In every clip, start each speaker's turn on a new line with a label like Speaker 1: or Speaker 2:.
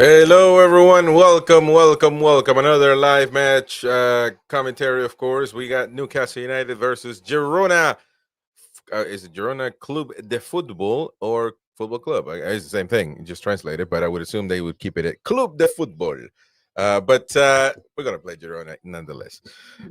Speaker 1: Hello, everyone. Welcome. Another live match commentary, of course. We got Newcastle United versus Girona. Is it Girona Club de Football or Football Club? It's the same thing, just translated, but I would assume they would keep it at Club de Football. But we're gonna play Girona nonetheless.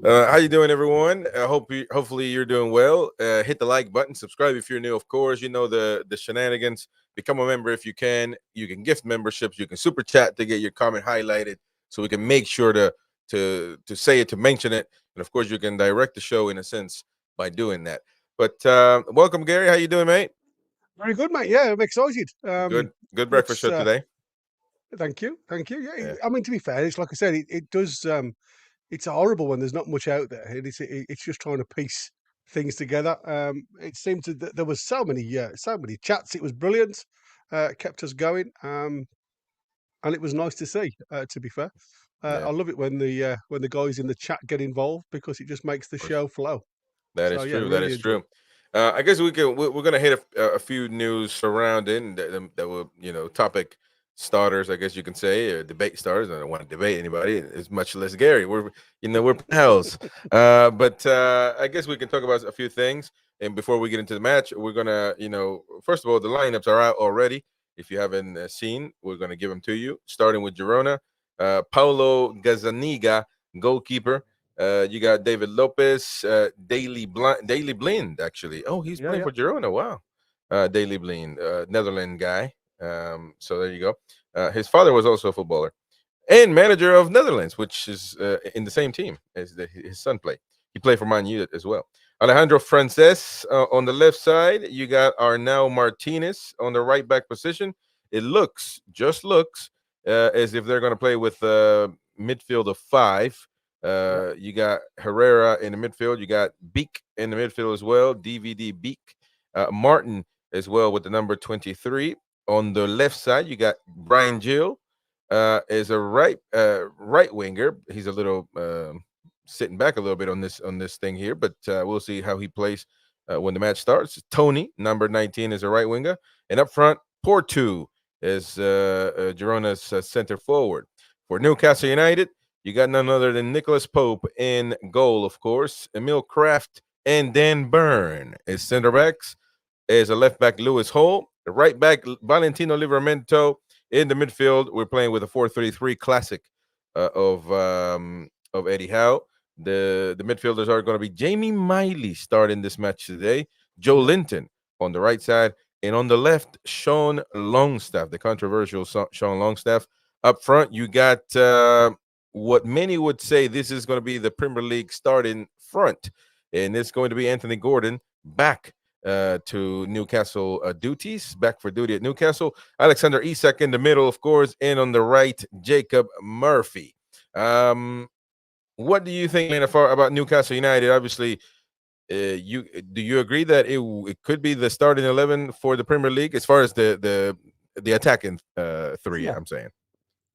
Speaker 1: How you doing, everyone? Hopefully you're doing well. Hit the like button, subscribe if you're new. Of course, you know the shenanigans. Become a member if you can. You can gift memberships. You can super chat to get your comment highlighted, so we can make sure to say it, to mention it, and of course you can direct the show in a sense by doing that. But welcome, Gary. How you doing, mate?
Speaker 2: Very good, mate. Yeah, I'm excited.
Speaker 1: Good breakfast
Speaker 2: Looks.
Speaker 1: show today.
Speaker 2: Thank you. Yeah,
Speaker 1: Yeah,
Speaker 2: I mean, to be fair, it's like I said, it does. It's horrible when there's not much out there. It's just trying to piece things together. It seemed that there was so many chats. It was brilliant. Kept us going. And it was nice to see. To be fair,
Speaker 1: yeah,
Speaker 2: I love it when the guys in the chat get involved because it just makes the
Speaker 1: of course.
Speaker 2: show flow.
Speaker 1: That
Speaker 2: So
Speaker 1: is
Speaker 2: yeah,
Speaker 1: true. That
Speaker 2: really
Speaker 1: is
Speaker 2: enjoyed
Speaker 1: true.
Speaker 2: it.
Speaker 1: I guess we're gonna hit a few news surrounding that will topic starters. I guess you can say, or debate starters. I don't want to debate anybody, as much less Gary. We're pals. But I guess we can talk about a few things. And before we get into the match, we're gonna first of all, the lineups are out already. If you haven't seen, we're gonna give them to you. Starting with Girona, Paulo Gazzaniga, goalkeeper. You got David Lopez, Daily Blind, actually. Oh, he's
Speaker 2: Yeah,
Speaker 1: playing
Speaker 2: yeah.
Speaker 1: for Girona. Wow. Daily Blind, Netherlands guy. So there you go. His father was also a footballer and manager of Netherlands, which is in the same team as his son played. He played for Man U as well. Alejandro Frances on the left side. You got Arnau Martinez on the right back position. It just looks, as if they're going to play with midfield of five.
Speaker 2: Yeah.
Speaker 1: You got Herrera in the midfield. You got Beak in the midfield as well. DVD Beak. Martin as well with the number 23. On the left side, you got Brian Gill is a right winger. He's a little sitting back a little bit on this thing here, but we'll see how he plays when the match starts. Tony, number 19, is a right winger, and up front, Portu is Girona's center forward. For Newcastle United, you got none other than Nicholas Pope in goal, of course. Emil Kraft and Dan Burn is center backs. Is a left back Lewis Hole, the right back Valentino Livramento. In the midfield, we're playing with a 4-3-3 classic of Eddie Howe. The midfielders are going to be Jamie Miley starting this match today, Joe
Speaker 2: Yeah.
Speaker 1: Linton on the right side, and on the left, Sean Longstaff, the controversial Sean Longstaff. Up front, you got what many would say this is going to be the Premier League starting front, and it's going to be Anthony Gordon back to Newcastle duties, back for duty at Newcastle. Alexander Isak in the middle, of course, and on the right, Jacob Murphy. What do you think, man, about Newcastle United? Obviously, you do you agree that it could be the starting 11 for the Premier League as far as the attacking three?
Speaker 2: Yeah.
Speaker 1: I'm saying,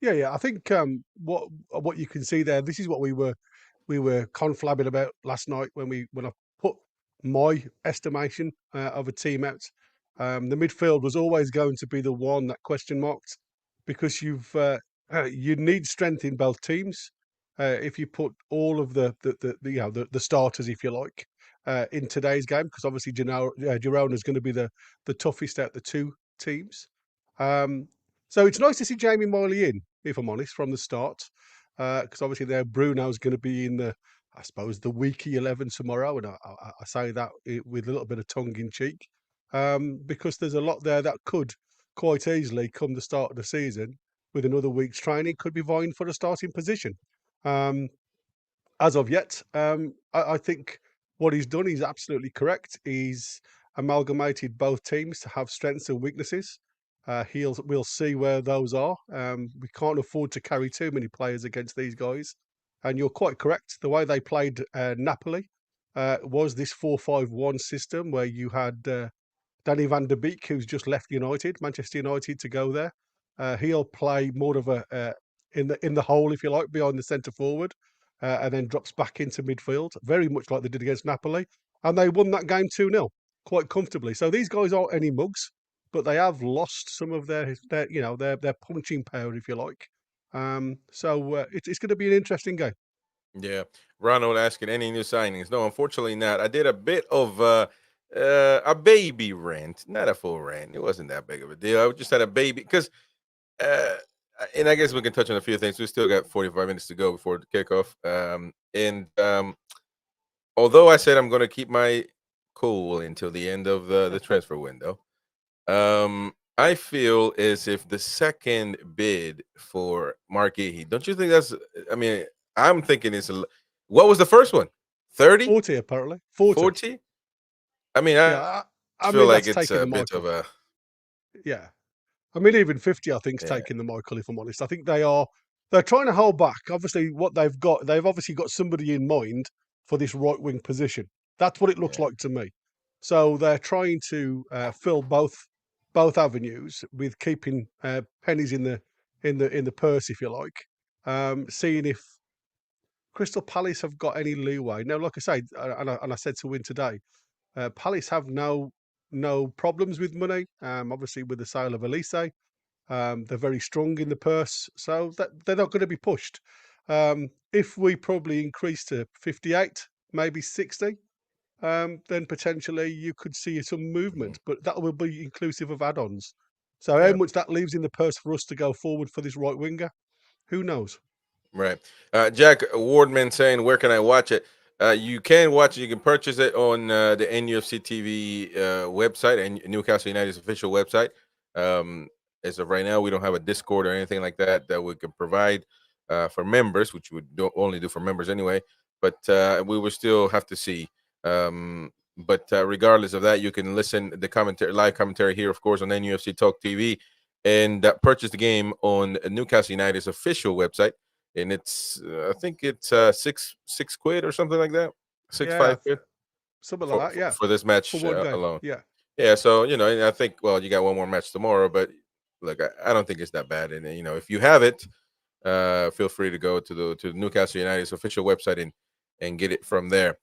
Speaker 2: Yeah. I think what you can see there. This is what we were conflabbing about last night when I put my estimation of a team out. The midfield was always going to be the one that question marked because you need strength in both teams. If you put all of the starters, if you like, in today's game, because obviously Girona is going to be the toughest out the two teams. Um, so it's nice to see Jamie Miley in, if I'm honest, from the start, because obviously there Bruno's going to be in I suppose, the weeky 11 tomorrow, and I say that with a little bit of tongue in cheek, because there's a lot there that could quite easily come the start of the season with another week's training could be vying for a starting position. Um, as of yet, I think what he's done is absolutely correct. He's amalgamated both teams to have strengths and weaknesses. We'll see where those are. We can't afford to carry too many players against these guys. And you're quite correct. The way they played Napoli was this 4-5-1 system where you had Danny van der Beek, who's just left Manchester United, to go there. He'll play more of a in the hole, if you like, behind the centre forward, and then drops back into midfield, very much like they did against Napoli, and they won that game 2-0 quite comfortably. So these guys aren't any mugs, but they have lost some of their their punching power, if you like. So it's going to be an interesting game.
Speaker 1: Yeah. Ronald asking any new signings. No, unfortunately not. I did a bit of a baby rant, not a full rant. It wasn't that big of a deal. I just had a baby because uh and I guess we can touch on a few things. We still got 45 minutes to go before the kickoff. Although I said I'm going to keep my cool until the end of the transfer window, I feel as if the second bid for Mark Ehi, don't you think that's? I mean, I'm thinking what was the first one? 30?
Speaker 2: 40 apparently. 40.
Speaker 1: 40? I mean, I
Speaker 2: Yeah, I
Speaker 1: feel
Speaker 2: mean
Speaker 1: like
Speaker 2: that's
Speaker 1: it's
Speaker 2: taking
Speaker 1: a
Speaker 2: the
Speaker 1: bit of
Speaker 2: Michael.
Speaker 1: a
Speaker 2: Yeah. I mean, even 50, I think, is
Speaker 1: yeah,
Speaker 2: taking the Michael, if I'm honest. I think they're trying to hold back. Obviously, what they've obviously got somebody in mind for this right wing position. That's what it looks
Speaker 1: yeah,
Speaker 2: like to me. So they're trying to fill both avenues with keeping pennies in the purse, if you like. Seeing if Crystal Palace have got any leeway. Now, like I say, and I said to Win today, Palace have no problems with money. Obviously, with the sale of Elise, they're very strong in the purse, so that they're not going to be pushed. If we probably increase to 58, maybe 60, then potentially you could see some
Speaker 1: mhm,
Speaker 2: movement, but that will be inclusive of add-ons. So how
Speaker 1: yeah.
Speaker 2: much that leaves in the purse for us to go forward for this right winger, who knows?
Speaker 1: Right. Jack Wardman saying, where can I watch it? You can watch it. You can purchase it on the NUFC TV website and Newcastle United's official website. Um, as of right now, we don't have a Discord or anything like that that we can provide for members, which we don't only do for members anyway. But we will still have to see. But regardless of that, you can listen the commentary, live commentary here, of course, on NUFC Talk TV, and purchase the game on Newcastle United's official website, and it's I think it's six quid or something like that, six
Speaker 2: Yeah,
Speaker 1: five quid
Speaker 2: something like
Speaker 1: for
Speaker 2: that. Yeah,
Speaker 1: for this
Speaker 2: for
Speaker 1: match
Speaker 2: one game.
Speaker 1: alone.
Speaker 2: Yeah,
Speaker 1: Yeah, so and I think you got one more match tomorrow, but look, I don't think it's that bad, and if you have it, feel free to go to Newcastle United's official website and get it from there.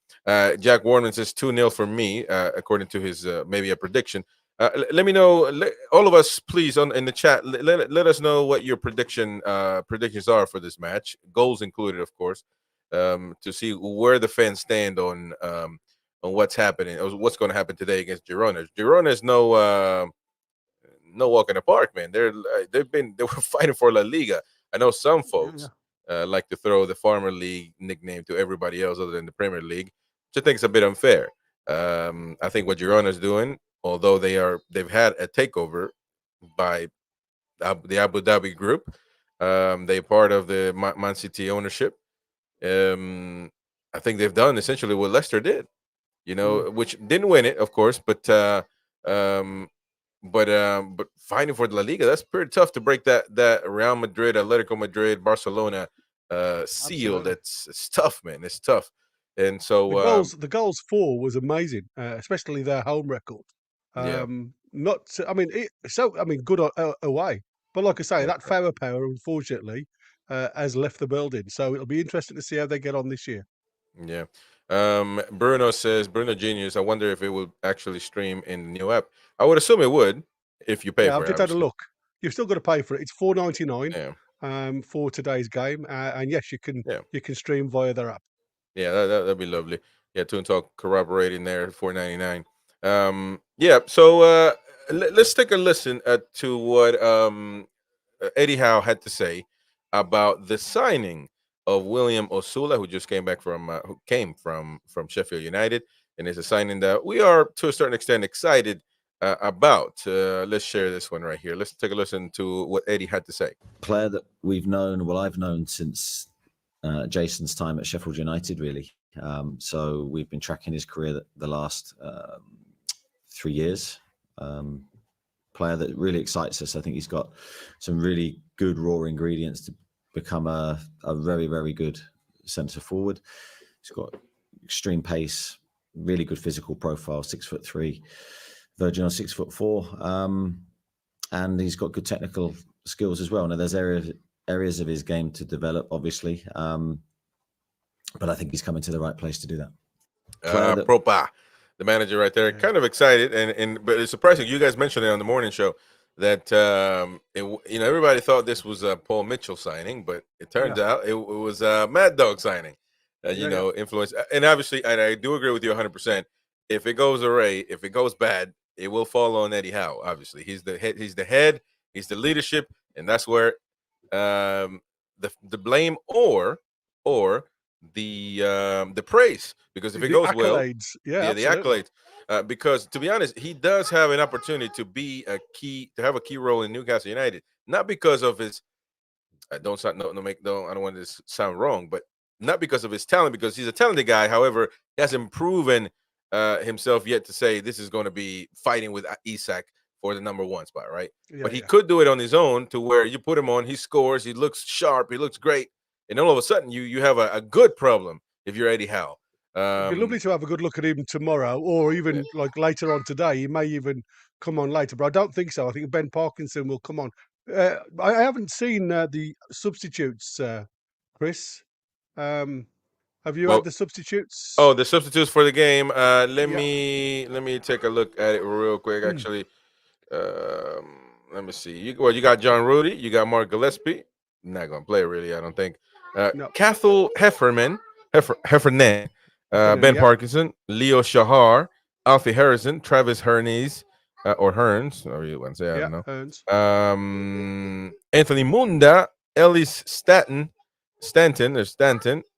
Speaker 1: Jack Warman says 2-0 for me, according to his maybe a prediction. Let me know, all of us, please, in the chat. Let us know what your predictions are for this match, goals included, of course, to see where the fans stand on what's happening, or what's going to happen today against Girona. Girona is no walk in the park, man. They were fighting for La Liga. I know some
Speaker 2: yeah, yeah.
Speaker 1: folks like to throw the Farmer League nickname to everybody else other than the Premier League, which I think is a bit unfair. I think what Girona's doing, although they've had a takeover by the Abu Dhabi group, they're part of the Man City ownership. Um, I think they've done essentially what Leicester did,
Speaker 2: Mm,
Speaker 1: which didn't win it, of course, um, but fighting for the La Liga, that's pretty tough to break that Real Madrid, Atletico Madrid, Barcelona seal.
Speaker 2: absolutely.
Speaker 1: It's tough, man. It's tough, and
Speaker 2: The
Speaker 1: so
Speaker 2: goals for was amazing, especially their home record.
Speaker 1: yeah,
Speaker 2: Not, I mean, I mean, good away, but like I say,
Speaker 1: yeah,
Speaker 2: that firepower, unfortunately, has left the building. So it'll be interesting to see how they get on this year.
Speaker 1: yeah. Bruno says, Bruno Genius, I wonder if it will actually stream in the new app. I would assume it would if you pay
Speaker 2: Yeah, I've
Speaker 1: for it,
Speaker 2: just had a
Speaker 1: obviously.
Speaker 2: look. You've still got to pay for it. It's 4.99
Speaker 1: Yeah,
Speaker 2: for today's game, and yes,
Speaker 1: yeah.
Speaker 2: you can stream via their app.
Speaker 1: Yeah, that'd be lovely. Yeah, Toon Talk corroborating there, 4.99. Yeah. So let's take a listen to what Eddie Howe had to say about the signing of William Osula, who just came back who came from Sheffield United, and it's a signing that we are to a certain extent excited about. Let's share this one right here. Let's take a listen to what Eddie had to say.
Speaker 3: Player that I've known since Jason's time at Sheffield United, really. So we've been tracking his career the last 3 years. Player that really excites us. I think he's got some really good raw ingredients to become a very, very good centre forward. He's got extreme pace, really good physical profile, 6'3", Virgin on 6'4", and he's got good technical skills as well. Now there's areas of his game to develop, obviously, but I think he's coming to the right place to do that.
Speaker 1: Propa. the manager right there.
Speaker 2: Yeah.
Speaker 1: Kind of excited, but it's surprising. You guys mentioned it on the morning show that everybody thought this was a Paul Mitchell signing, but it turns out it was a Mad Dog signing. Influence, and obviously, and I do agree with you 100%. If it goes awry, if it goes bad, it will fall on Eddie Howe. Obviously, he's the head. He's the head. He's the leadership, and that's where the blame or the praise, because if it goes well,
Speaker 2: the
Speaker 1: accolades. Because to be honest, he does have an opportunity to have a key role in Newcastle United, not because of his. I don't want this to sound wrong, but not because of his talent, because he's a talented guy. However, he hasn't proven himself yet to say this is going to be fighting with Isak for the number 1 spot, right? But he could do it on his own, to where you put him on, he scores, he looks sharp, he looks great, and all of a sudden you have a good problem if you're Eddie Howe.
Speaker 2: It'd be lovely to have a good look at him tomorrow, or even like later on today. He may even come on later, but I don't think so. I think Ben Parkinson will come on. I haven't seen the substitutes, Chris. Have you had the substitutes?
Speaker 1: Oh, the substitutes for the game. Let me take a look at it real quick. Actually, let me see. You got John Rudy. You got Mark Gillespie. Not gonna play really, I don't think. Cathal Heffernan, Ben Parkinson, Leo Shahar, Alfie Harrison, Travis Hearnes, or Hearns, or you want to say, I don't know.
Speaker 2: Hearns.
Speaker 1: Anthony Munda, Ellis Stanton,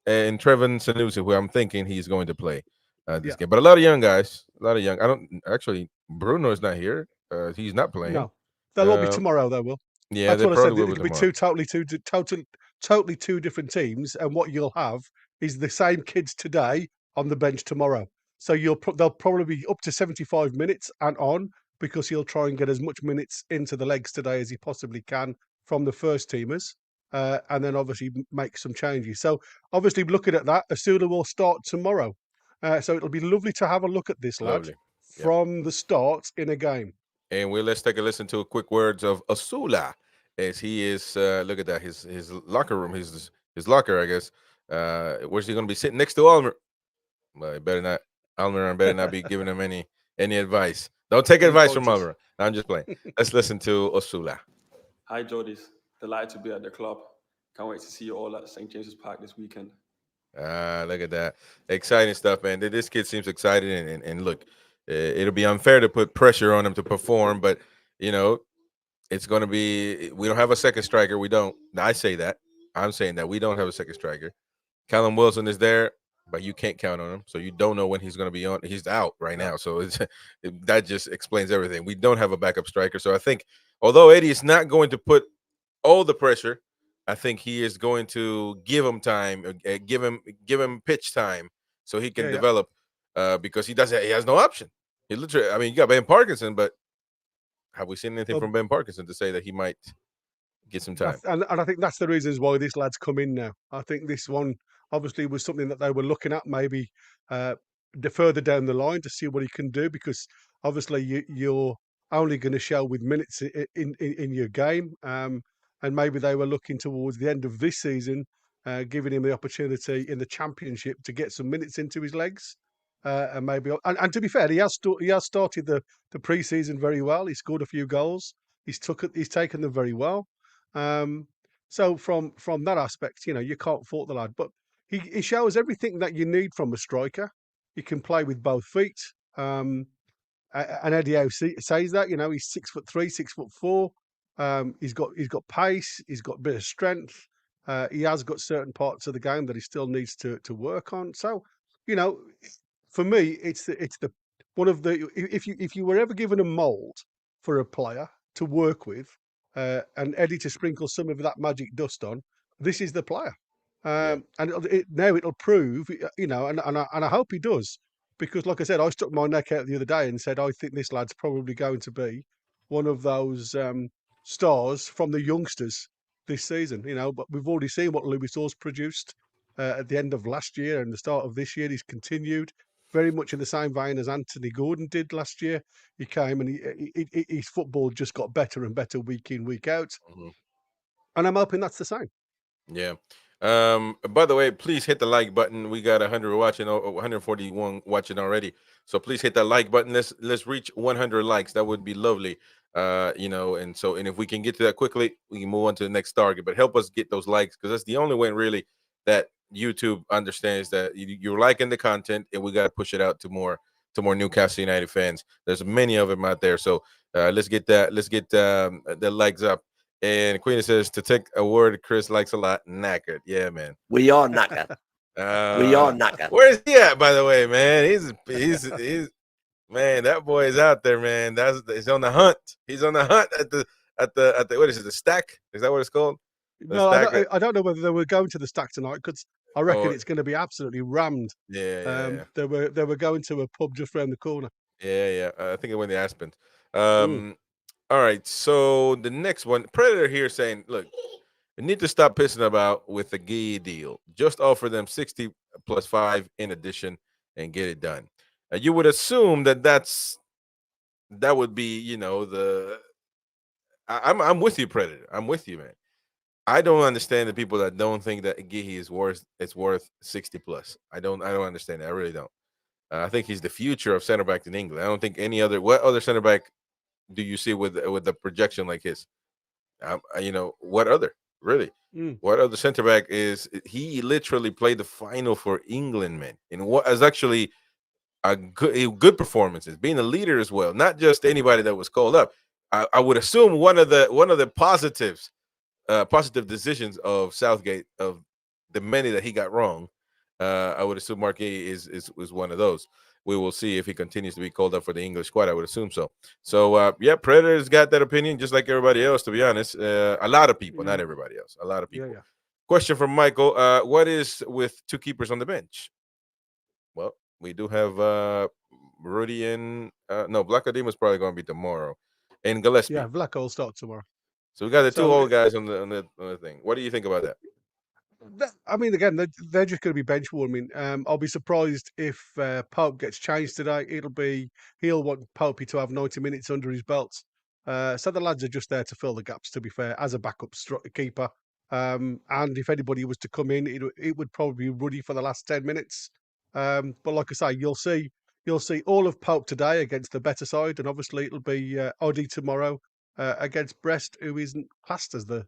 Speaker 1: and Trevin Sanusi, who I'm thinking he's going to play this game. But a lot of young guys, I don't actually. Bruno is not here. He's not playing.
Speaker 2: No, they'll all be tomorrow. They will.
Speaker 1: Yeah,
Speaker 2: that's what I said. It
Speaker 1: could
Speaker 2: be totally two different teams, and what you'll have is the same kids today on the bench tomorrow. So they'll probably be up to 75 minutes and on, because he'll try and get as much minutes into the legs today as he possibly can from the first teamers, and then obviously make some changes. So obviously, looking at that, Osula will start tomorrow. So it'll be lovely to have a look at this lad from the start in a game.
Speaker 1: And let's take a listen to quick words of Osula, as he is. Look at that, his locker room, his locker, I guess. Where's he going to be sitting next to Almiron? Well, Almiron better not be giving him any advice. Don't take advice from Almiron. I'm just playing. Let's listen to Osula.
Speaker 4: Hi, Jodies. Delighted to be at the club. Can't wait to see you all at St. James's Park this weekend.
Speaker 1: Look at that. Exciting stuff, man. This kid seems excited, and look, it'll be unfair to put pressure on him to perform, but it's going to be. We don't have a second striker. We don't. I say that. I'm saying that we don't have a second striker. Callum Wilson is there, but you can't count on him, so you don't know when he's going to be on. He's out right now, so that just explains everything. We don't have a backup striker, so I think, although Eddie is not going to put all the pressure, I think he is going to give him time, give him pitch time, so he can develop. Because he has no option. He literally, I mean, you got Ben Parkinson, but have we seen anything from Ben Parkinson to say that he might get some time?
Speaker 2: And I think that's the reasons why this lad's come in now. I think this one obviously was something that they were looking at maybe further down the line to see what he can do, because obviously you're only going to show with minutes in your game, and maybe they were looking towards the end of this season, giving him the opportunity in the Championship to get some minutes into his legs. And maybe, and to be fair, he has started the pre-season very well. He scored a few goals. He's taken them very well. So from that aspect, you can't fault the lad. But he shows everything that you need from a striker. He can play with both feet. And Eddie Howe says that. He's 6'3", 6'4". He's got pace. He's got a bit of strength. He has got certain parts of the game that he still needs to work on. So, for me, it's the one of the, if you were ever given a mold for a player to work with, and Eddie to sprinkle some of that magic dust on, this is the player. And now it'll prove, and I hope he does, because like I said, I stuck my neck out the other day and said I think this lad's probably going to be one of those stars from the youngsters this season. But we've already seen what Lewis Hall's produced at the end of last year and the start of this year. He's continued very much in the same vein as Anthony Gordon did last year. He came and his football just got better and better week in, week out. Mm-hmm. And I'm hoping that's the same.
Speaker 1: Yeah. By the way, please hit the like button. We got 100 watching, 141 watching already. So please hit that like button. Let's reach 100 likes. That would be lovely. And if we can get to that quickly, we can move on to the next target. But help us get those likes, because that's the only way really that YouTube understands that you're liking the content, and we got to push it out to more Newcastle United fans. There's many of them out there. So let's get the likes up. And Queen says, to take a word Chris likes a lot, knackered. Yeah, man.
Speaker 5: We are knackered. We are knackered.
Speaker 1: Where's he at, by the way, man? He's man, that boy is out there, man. He's on the hunt. He's on the hunt at the what is it, the stack? Is that what it's called?
Speaker 2: No, I don't know whether they were going to the stack tonight, because I reckon it's going to be absolutely rammed.
Speaker 1: Yeah.
Speaker 2: They were going to a pub just around the corner.
Speaker 1: Yeah. I think it went to Aspen. All right, so the next one, Predator here saying, look, we need to stop pissing about with the Guy deal. Just offer them 60 plus 5 in addition and get it done. You would assume that would be, I'm with you, Predator. I'm with you, man. I don't understand the people that don't think that Guy is worth 60 plus. I don't understand that. I really don't. I think he's the future of center back in England. I don't think what other center back do you see with the projection like his? What other what other center back is? He literally played the final for England, man, and what is actually a good performances, being a leader as well, not just anybody that was called up. I would assume one of the positive decisions of Southgate, of the many that he got wrong. I would assume Mark A is one of those. We will see if he continues to be called up for the English squad. I would assume so. So, Predator's got that opinion, just like everybody else, to be honest. A lot of people, not everybody else. A lot of people.
Speaker 2: Yeah.
Speaker 1: Question from Michael. What is with 2 keepers on the bench? Well, we do have Rudy and Blackademus probably going to be tomorrow, and Gillespie.
Speaker 2: Yeah, Vlaco will start tomorrow.
Speaker 1: So we got the 2 old guys on the thing. What do you think about that?
Speaker 2: I mean, again, they're just going to be bench warming. I'll be surprised if Pope gets changed today. He'll want Popey to have 90 minutes under his belt. So the lads are just there to fill the gaps, to be fair, as a backup keeper. And if anybody was to come in, it would probably be Ruddy for the last 10 minutes. But like I say, you'll see all of Pope today against the better side, and obviously it'll be Oddy tomorrow against Brest, who isn't classed as the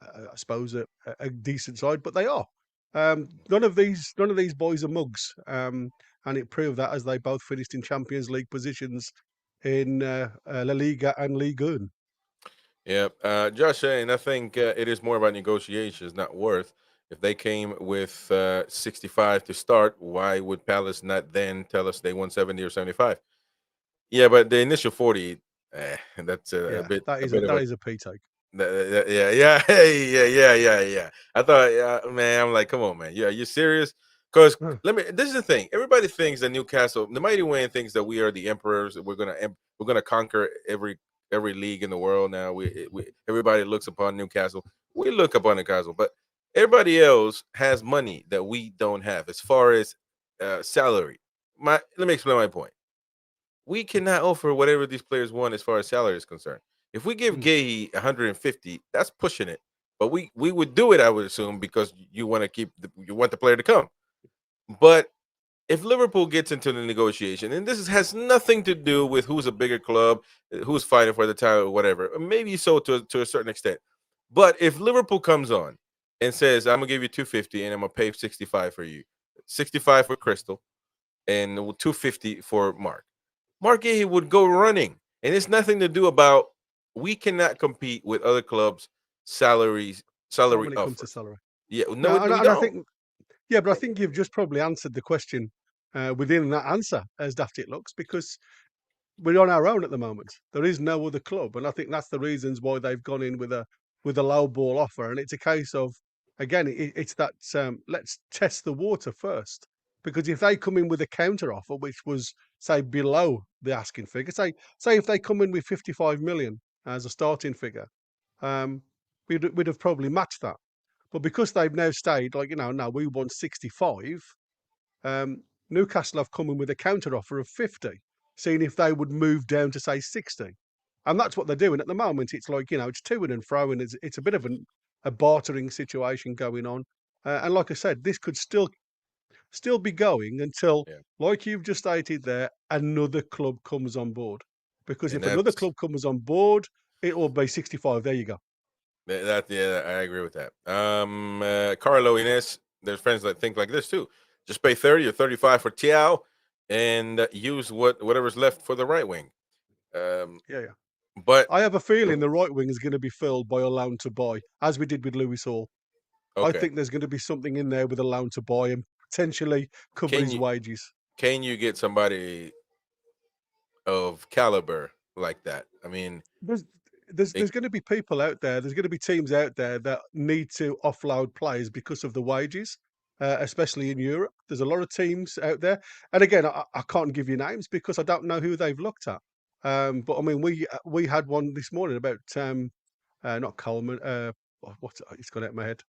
Speaker 2: I suppose a decent side, but they are. None of these boys are mugs, and it proved that as they both finished in Champions League positions in La Liga and Ligue 1.
Speaker 1: Yeah, Josh saying, I think it is more about negotiations, not worth. If they came with 65 to start, why would Palace not then tell us they won 70 or 75? Yeah, but the initial 40, that's a bit.
Speaker 2: That is a P take.
Speaker 1: Yeah. I thought, man, I'm like, come on, man. Yeah, you serious? Because this is the thing. Everybody thinks that Newcastle, the Mighty Wayne thinks that we are the emperors. We're gonna conquer every league in the world now. Everybody looks upon Newcastle. We look upon Newcastle, but everybody else has money that we don't have as far as salary. Let me explain my point. We cannot offer whatever these players want as far as salary is concerned. If we give Gay 150, that's pushing it. But we would do it, I would assume, because you want the player to come. But if Liverpool gets into the negotiation, and this has nothing to do with who's a bigger club, who's fighting for the title, or whatever, maybe so to a certain extent. But if Liverpool comes on and says, I'm gonna give you 250 and I'm gonna pay 65 for you, 65 for Crystal, and 250 for Mark Gay would go running, and it's nothing to do about. We cannot compete with other clubs' salary
Speaker 2: when it
Speaker 1: offers.
Speaker 2: comes to salary.
Speaker 1: Yeah,
Speaker 2: but I think you've just probably answered the question within that answer, as daft it looks, because we're on our own at the moment. There is no other club, and I think that's the reasons why they've gone in with a low ball offer. And it's a case of, again, it's that let's test the water first, because if they come in with a counter offer, which was say below the asking figure, say if they come in with 55 million as a starting figure, we'd have probably matched that. But because they've now stayed, no, we want 65. Newcastle have come in with a counter offer of 50, seeing if they would move down to say 60. And that's what they're doing at the moment. It's like, it's to and fro, and it's a bit of a bartering situation going on. And like I said, this could still be going until,
Speaker 1: Yeah.
Speaker 2: like you've just stated there, another club comes on board. Because
Speaker 1: And
Speaker 2: if another
Speaker 1: that's
Speaker 2: club comes on board, it will be 65. There you go.
Speaker 1: yeah, I agree with that. Carlo Ines, there's friends that think like this too. Just pay 30 or 35 for Tiao and use whatever's left for the right wing.
Speaker 2: Yeah.
Speaker 1: But
Speaker 2: I have a feeling the right wing is going to be filled by a loan to buy, as we did with Lewis Hall. I
Speaker 1: okay,
Speaker 2: think there's going to be something in there with a loan to buy and potentially cover
Speaker 1: can
Speaker 2: his
Speaker 1: you
Speaker 2: wages.
Speaker 1: get somebody of caliber like that? I mean,
Speaker 2: There's
Speaker 1: it,
Speaker 2: going to be people out there. There's going to be teams out there that need to offload players because of the wages, especially in Europe. There's a lot of teams out there, and again, I can't give you names because I don't know who they've looked at. But I mean, we had one this morning about not Coleman. What's it's gone out of my head.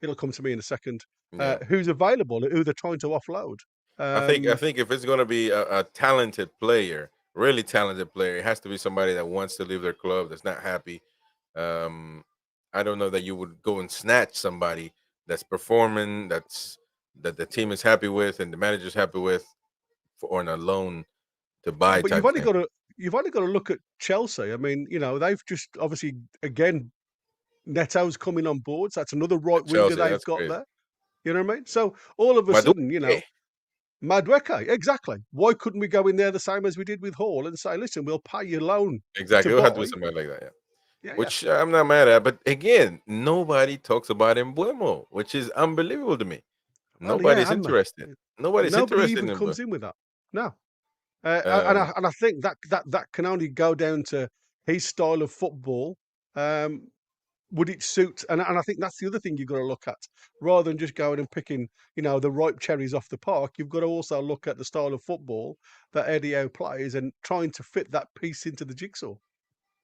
Speaker 2: It'll come to me in a second.
Speaker 1: yeah.
Speaker 2: Who's available? Who they're trying to offload?
Speaker 1: I think if it's going to be a talented player, really talented player, it has to be somebody that wants to leave their club, that's not happy. Um, I don't know that you would go and snatch somebody that's performing, that the team is happy with and the manager's happy with, for on a loan to buy
Speaker 2: But
Speaker 1: type thing.
Speaker 2: you've only got to look at Chelsea. I mean, they've just obviously again Neto's coming on board, so that's another right winger
Speaker 1: Chelsea,
Speaker 2: they've
Speaker 1: that's
Speaker 2: got
Speaker 1: crazy.
Speaker 2: there. You know what I mean? So all of a sudden,
Speaker 1: Madueke.
Speaker 2: Madueke, exactly. Why couldn't we go in there the same as we did with Hall and say, listen, we'll pay your loan
Speaker 1: Exactly,
Speaker 2: to
Speaker 1: it'll have to be
Speaker 2: buy?
Speaker 1: somebody like that, yeah.
Speaker 2: Yeah.
Speaker 1: Which I'm not mad at, but again, nobody talks about Embuemo, which is unbelievable to me.
Speaker 2: Well, yeah,
Speaker 1: Nobody's
Speaker 2: and
Speaker 1: interested. Nobody's
Speaker 2: nobody
Speaker 1: interested
Speaker 2: even
Speaker 1: in
Speaker 2: comes
Speaker 1: Embuemo.
Speaker 2: in with that. No.
Speaker 1: Um,
Speaker 2: And I think that can only go down to his style of football. Would it suit? And I think that's the other thing you've got to look at, rather than just going and picking, the ripe cherries off the park. You've got to also look at the style of football that Eddie Howe plays and trying to fit that piece into the jigsaw.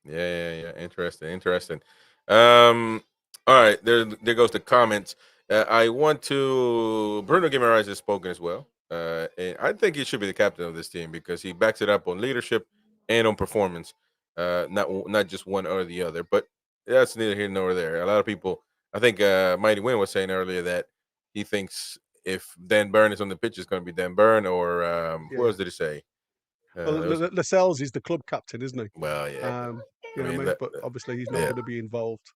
Speaker 1: yeah. Interesting. Um, all right, there goes the comments. I want to. Bruno Guimaraes has spoken as well. And I think he should be the captain of this team because he backs it up on leadership and on performance. Not just one or the other. But that's neither here nor there. A lot of people. I think Mighty Win was saying earlier that he thinks if Dan Burn is on the pitch, it's going to be Dan Burn or who
Speaker 2: Yeah.
Speaker 1: else did he say?
Speaker 2: Well,
Speaker 1: It was,
Speaker 2: Lascelles is the club captain, isn't he?
Speaker 1: well, yeah.
Speaker 2: You know what I mean? But obviously he's not
Speaker 1: Yeah.
Speaker 2: going to be involved.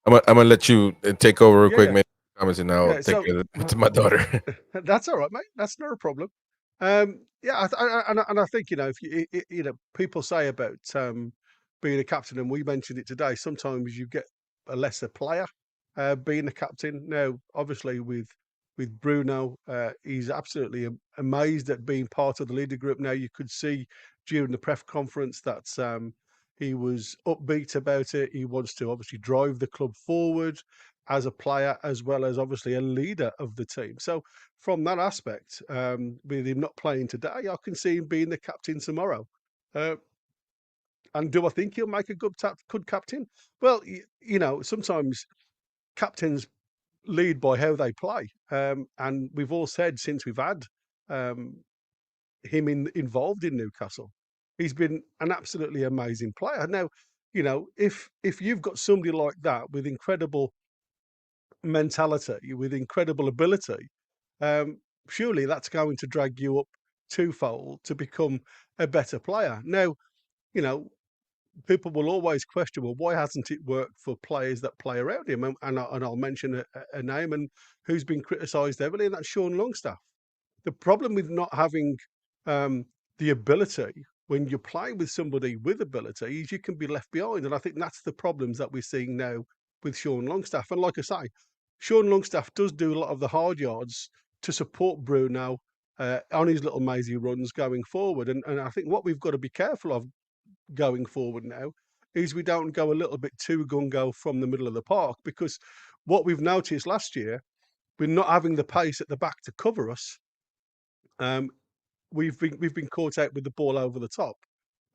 Speaker 1: I'm gonna let you take over real
Speaker 2: Yeah,
Speaker 1: quick,
Speaker 2: yeah.
Speaker 1: man. Comments, and I'll
Speaker 2: Yeah,
Speaker 1: take
Speaker 2: so
Speaker 1: care of it to my daughter.
Speaker 2: that's all right, mate. That's not a problem. Yeah, and I think if people say about being a captain, and we mentioned it today. Sometimes you get a lesser player being a captain. Now, obviously, with Bruno, he's absolutely amazed at being part of the leader group. Now, you could see during the press conference that he was upbeat about it. He wants to obviously drive the club forward as a player, as well as obviously a leader of the team. So from that aspect, with him not playing today, I can see him being the captain tomorrow. And do I think he'll make a good captain? Well, sometimes captains lead by how they play. And we've all said since we've had him involved in Newcastle, he's been an absolutely amazing player. Now, if you've got somebody like that with incredible mentality, with incredible ability, surely that's going to drag you up twofold to become a better player. Now, you know, people will always question, well, why hasn't it worked for players that play around him? And I'll mention a name and who's been criticised heavily, and that's Sean Longstaff. The problem with not having the ability when you're playing with somebody with ability is you can be left behind. And I think that's the problems that we're seeing now with Sean Longstaff. And like I say, Sean Longstaff does do a lot of the hard yards to support Bruno on his little mazy runs going forward. And I think what we've got to be careful of going forward now is we don't go a little bit too gung-go from the middle of the park, because what we've noticed last year, we're not having the pace at the back to cover us. We've been caught out with the ball over the top,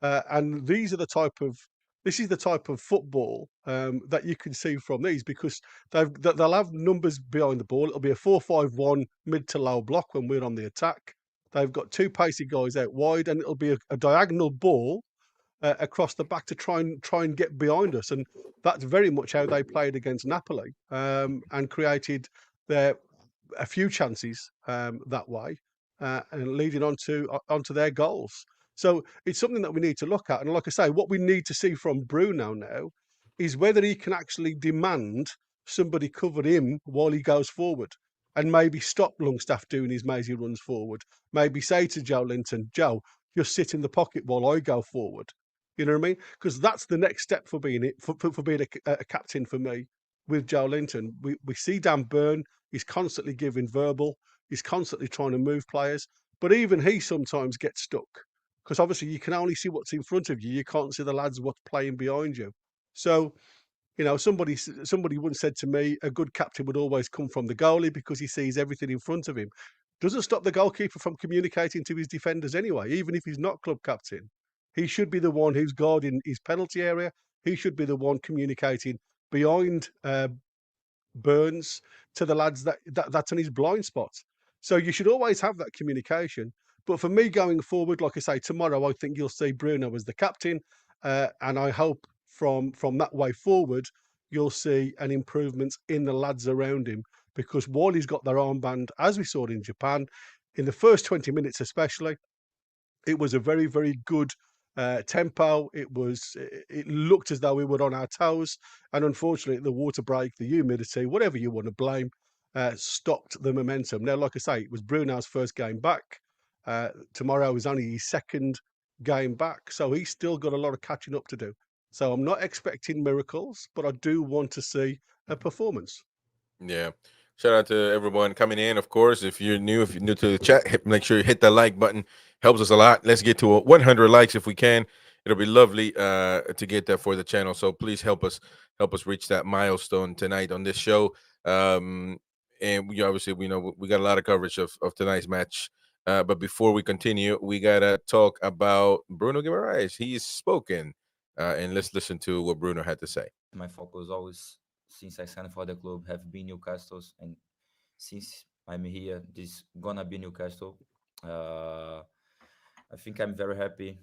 Speaker 2: and this is the type of football that you can see from these, because they'll have numbers behind the ball. It'll be a 4-5-1 mid to low block when we're on the attack. They've got two pacey guys out wide, and it'll be a diagonal ball across the back to try and get behind us, and that's very much how they played against Napoli, and created a few chances that way, and leading onto their goals. So it's something that we need to look at, and like I say, what we need to see from Bruno now is whether he can actually demand somebody cover him while he goes forward, and maybe stop Longstaff doing his mazy runs forward. Maybe say to Joe Linton, Joe, just sit in the pocket while I go forward. You know what I mean? Because that's the next step for being a captain for me with Joe Linton. We see Dan Burn, he's constantly giving verbal, he's constantly trying to move players, but even he sometimes gets stuck because obviously you can only see what's in front of you. You can't see the lads what's playing behind you. So, you know, somebody once said to me, a good captain would always come from the goalie because he sees everything in front of him. Doesn't stop the goalkeeper from communicating to his defenders anyway, even if he's not club captain. He should be the one who's guarding his penalty area. He should be the one communicating behind Burns to the lads that's in his blind spots. So you should always have that communication. But for me going forward, like I say, tomorrow I think you'll see Bruno as the captain, and I hope from that way forward you'll see an improvement in the lads around him, because while he's got their armband, as we saw in Japan, in the first 20 minutes especially, it was a very, very good tempo. It looked as though we were on our toes, and unfortunately, the water break, the humidity, whatever you want to blame, stopped the momentum. Now, like I say, it was Bruno's first game back. Tomorrow is only his second game back, so he's still got a lot of catching up to do. So I'm not expecting miracles, but I do want to see a performance.
Speaker 1: Yeah. Shout out to everyone coming in. Of course, if you're new to the chat, make sure you hit that like button. Helps us a lot. Let's get to 100 likes if we can. It'll be lovely to get that for the channel. So please help us reach that milestone tonight on this show. And we obviously we know we got a lot of coverage of tonight's match. But before we continue, we gotta talk about Bruno Guimaraes. He's spoken, and let's listen to what Bruno had to say.
Speaker 6: My focus always, since I signed for the club, have been Newcastle's, and since I'm here, this gonna be Newcastle. I think I'm very happy.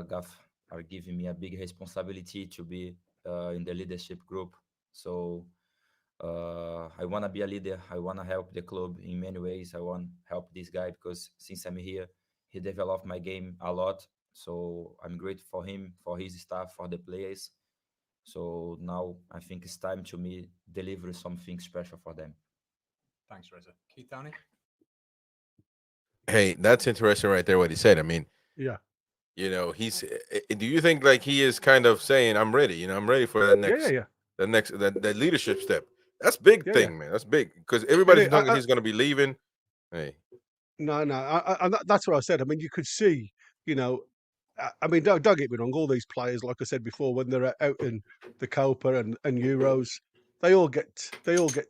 Speaker 6: Gaff are giving me a big responsibility to be in the leadership group. So I wanna be a leader. I wanna help the club in many ways. I want to help this guy because since I'm here, he developed my game a lot. So I'm grateful for him, for his staff, for the players. So now I think it's time to me deliver something special for them.
Speaker 7: Thanks, Reza. Keith Downey?
Speaker 1: Hey, that's interesting right there what he said. I mean,
Speaker 2: Yeah.
Speaker 1: you know, he's do you think like he is kind of saying I'm ready, you know, I'm ready for that next that leadership step. That's big thing, man. That's big because everybody's knowing he's going to be leaving. Hey.
Speaker 2: No, and that's what I said. I mean, you could see, you know, I mean, don't get me wrong. All these players, like I said before, when they're out in the Copa and Euros, they all get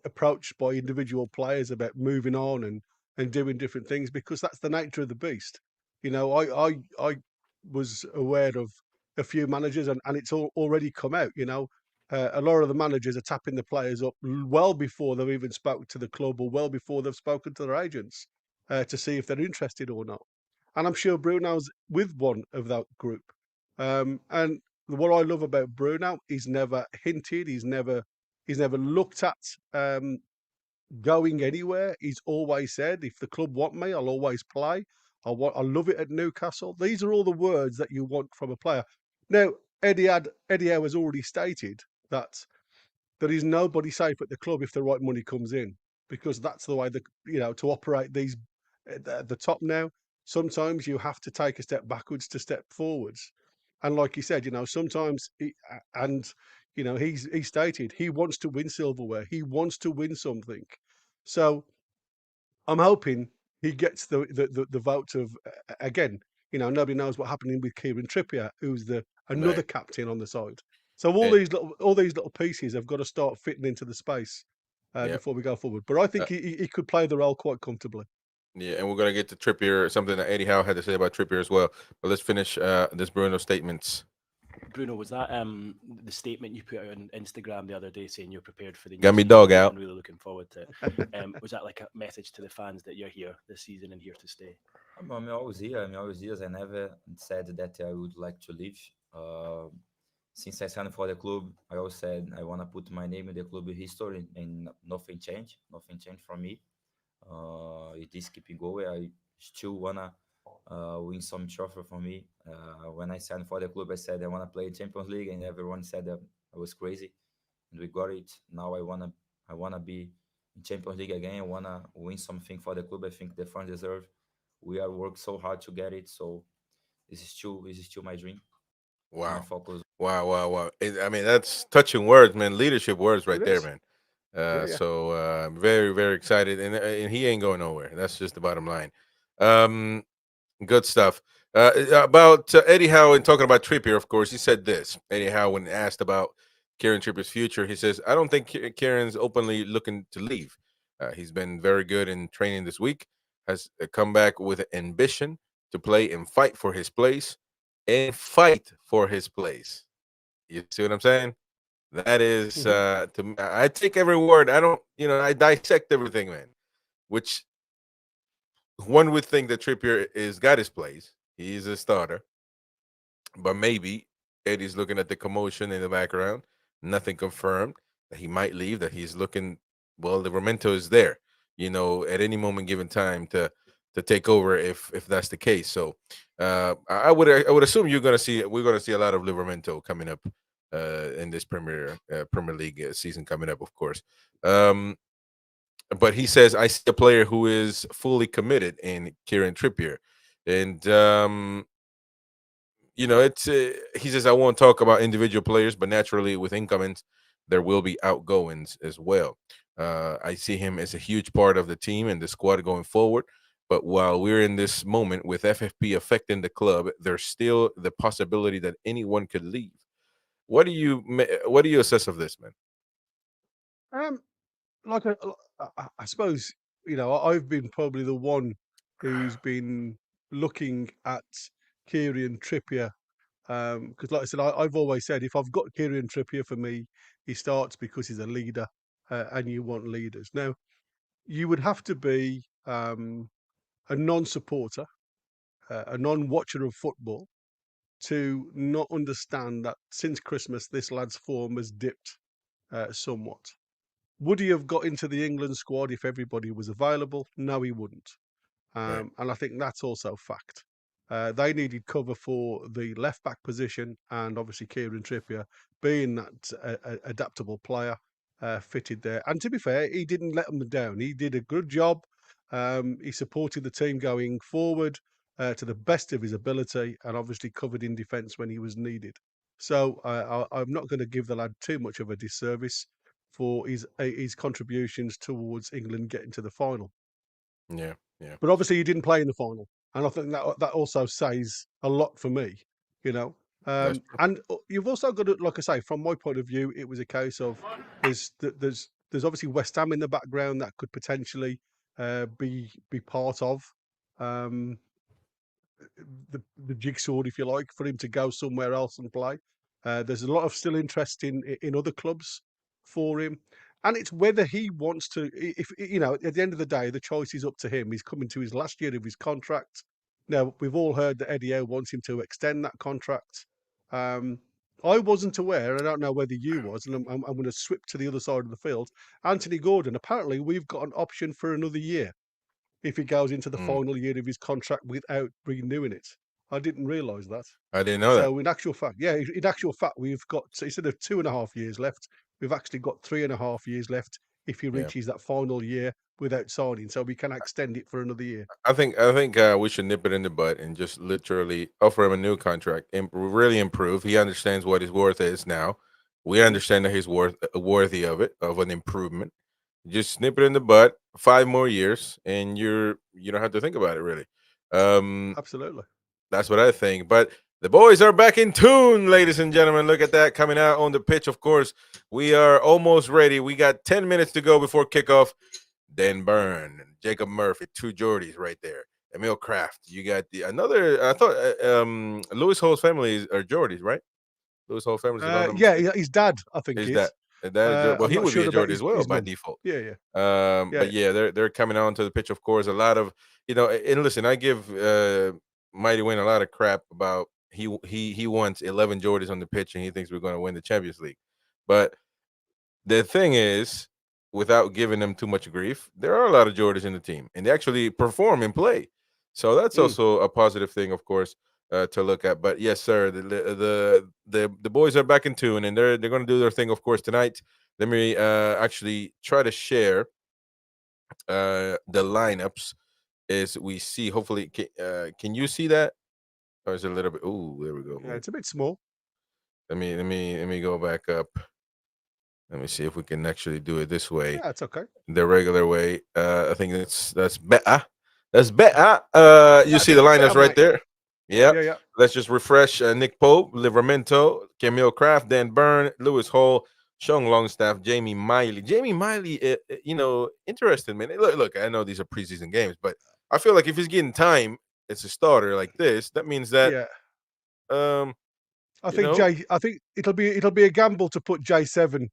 Speaker 2: approached by individual players about moving on and doing different things because that's the nature of the beast. You know, I was aware of a few managers, and it's already come out. You know, a lot of the managers are tapping the players up well before they've even spoken to the club or well before they've spoken to their agents to see if they're interested or not. And I'm sure Bruno's with one of that group. And what I love about Bruno, he's never hinted, he's never looked at going anywhere. He's always said, if the club want me, I'll always play. I love it at Newcastle. These are all the words that you want from a player. Now, Eddie Howe has already stated that there is nobody safe at the club if the right money comes in, because that's the way to operate these at the top now. Sometimes you have to take a step backwards to step forwards, and like you said, you know, sometimes he stated he wants to win silverware, he wants to win something. So I'm hoping he gets the vote of again. You know, nobody knows what happening with Kieran Trippier, who's another captain on the side. So all these little pieces have got to start fitting into the space before we go forward. But I think he could play the role quite comfortably.
Speaker 1: Yeah, and we're gonna get to Trippier, something that Eddie Howe had to say about Trippier as well. But let's finish this Bruno statements.
Speaker 8: Bruno, was that the statement you put out on Instagram the other day saying you're prepared for the
Speaker 1: got
Speaker 8: new
Speaker 1: me
Speaker 8: season
Speaker 1: dog out?
Speaker 8: and really looking forward to it? Was that like a message to the fans that you're here this season and here to stay?
Speaker 6: I'm always here. I never said that I would like to leave. Since I signed for the club, I always said I want to put my name in the club history, and nothing changed. Nothing changed for me. It is keeping going. I still wanna win some trophy for me. When I signed for the club, I said I wanna play Champions League, and everyone said that I was crazy, and we got it. Now I wanna be in Champions League again. I wanna win something for the club. I think the fans deserve. We are worked so hard to get it, so this is still my dream. My
Speaker 1: Wow.
Speaker 6: focus.
Speaker 1: Wow. I mean, that's touching words, man. Leadership words right
Speaker 2: It
Speaker 1: there,
Speaker 2: is.
Speaker 1: man.
Speaker 2: Yeah.
Speaker 1: So I'm very, very excited, and he ain't going nowhere. That's just the bottom line. Um, Good stuff. About Eddie Howe and talking about Trippier, of course, he said this. Eddie Howe, when asked about Kieran Trippier's future, he says, "I don't think Kieran's openly looking to leave. He's been very good in training this week. Has come back with ambition to play and fight for his place, and fight for his place. You see what I'm saying? That is
Speaker 2: Mhm.
Speaker 1: to me, I take every word. I don't, I dissect everything, man. Which one would think that Trippier is got his place. He's a starter, but maybe Eddie's looking at the commotion in the background. Nothing confirmed that he might leave. That he's looking. Well, the memento is there. At any moment given time to take over if that's the case. So I would assume we're gonna see a lot of Livermento coming up in this Premier League season coming up, of course. But he says I see a player who is fully committed in Kieran Trippier, and it's he says I won't talk about individual players, but naturally with incomings there will be outgoings as well. I see him as a huge part of the team and the squad going forward. But while we're in this moment with FFP affecting the club, there's still the possibility that anyone could leave. What do you assess of this, man?
Speaker 2: Um, like I suppose I've been probably the one who's been looking at Kieran Trippier because, like I said, I've always said if I've got Kieran Trippier, for me, he starts because he's a leader, and you want leaders. Now, you would have to be a non-supporter, a non-watcher of football, to not understand that since Christmas this lad's form has dipped somewhat. Would he have got into the England squad if everybody was available? No, he wouldn't.
Speaker 1: Right.
Speaker 2: And I think that's also fact. They needed cover for the left back position, and obviously Kieran Trippier, being that adaptable player, fitted there. And to be fair, he didn't let them down. He did a good job. He supported the team going forward to the best of his ability, and obviously covered in defence when he was needed. So I'm not going to give the lad too much of a disservice for his contributions towards England getting to the final.
Speaker 1: Yeah, yeah.
Speaker 2: But obviously, he didn't play in the final, and I think that also says a lot for me. You know,
Speaker 1: That's true.
Speaker 2: and you've also got to, like I say, from my point of view, it was a case of there's obviously West Ham in the background that could potentially be part of um, the jigsaw, if you like, for him to go somewhere else and play. There's a lot of still interest in other clubs for him, and it's whether he wants to. If at the end of the day, the choice is up to him. He's coming to his last year of his contract. Now we've all heard that Eddie Howe wants him to extend that contract. Um, I wasn't aware. I don't know whether you was, and I'm going to swip to the other side of the field. Anthony Gordon. Apparently, we've got an option for another year if he goes into the
Speaker 1: Mm,
Speaker 2: final year of his contract without renewing it. I didn't realise that.
Speaker 1: I didn't know that.
Speaker 2: So in actual fact, we've got, instead of 2.5 years left, we've actually got 3.5 years left if he
Speaker 1: Yeah.
Speaker 2: reaches that final year without signing. So we can extend it for another year.
Speaker 1: I think we should nip it in the bud and just literally offer him a new contract and really improve. He understands what his worth is now. We
Speaker 2: Mhm.
Speaker 1: understand that he's worthy of an improvement. Just snip it in the butt. 5 more years, and you don't have to think about it really. Um,
Speaker 2: Absolutely.
Speaker 1: that's what I think. But the boys are back in tune, ladies and gentlemen. Look at that coming out on the pitch. Of course, we are almost ready. We got 10 minutes to go before kickoff. Dan Byrne, Jacob Murphy, two Geordies right there. Emil Kraft. You got the another. I thought Lewis Hall's family are Geordies, right? Lewis Hall family, if I'm not
Speaker 2: Yeah,
Speaker 1: mistaken.
Speaker 2: his dad, I think,
Speaker 1: Is
Speaker 2: is.
Speaker 1: that is well,
Speaker 2: I'm
Speaker 1: he
Speaker 2: not
Speaker 1: would be
Speaker 2: sure
Speaker 1: a
Speaker 2: about
Speaker 1: Geordie as well
Speaker 2: his
Speaker 1: by
Speaker 2: mum.
Speaker 1: default.
Speaker 2: Yeah.
Speaker 1: But yeah, they're coming on to the pitch, of course. A lot of and listen, I give Mighty Wayne a lot of crap about he wants 11 Jordans on the pitch, and he thinks we're going to win the Champions League. But the thing is, without giving them too much grief, there are a lot of Jordans in the team, and they actually perform and play. So that's also a positive thing, of course, to look at. But yes, sir, the boys are back in tune, and they're going to do their thing, of course, tonight. Let me actually try to share the lineups as we see. Hopefully, can you see that? Or is it a little bit? Oh, there we go.
Speaker 2: Yeah, it's a bit small.
Speaker 1: Let me go back up. Let me see if we can actually do it this way.
Speaker 2: Yeah, it's okay.
Speaker 1: The regular way. I think that's better. That's better. You see the lineups right there. Yeah.
Speaker 2: Yeah.
Speaker 1: Let's just refresh. Nick Pope, Livramento, Camille Kraft, Dan Byrne, Lewis Hall, Sean Longstaff, Jamie Miley. Jamie Miley, interesting, man. Look, I know these are preseason games, but I feel like if he's getting time, it's a starter like this. That means that
Speaker 2: I think it'll be a gamble to put J7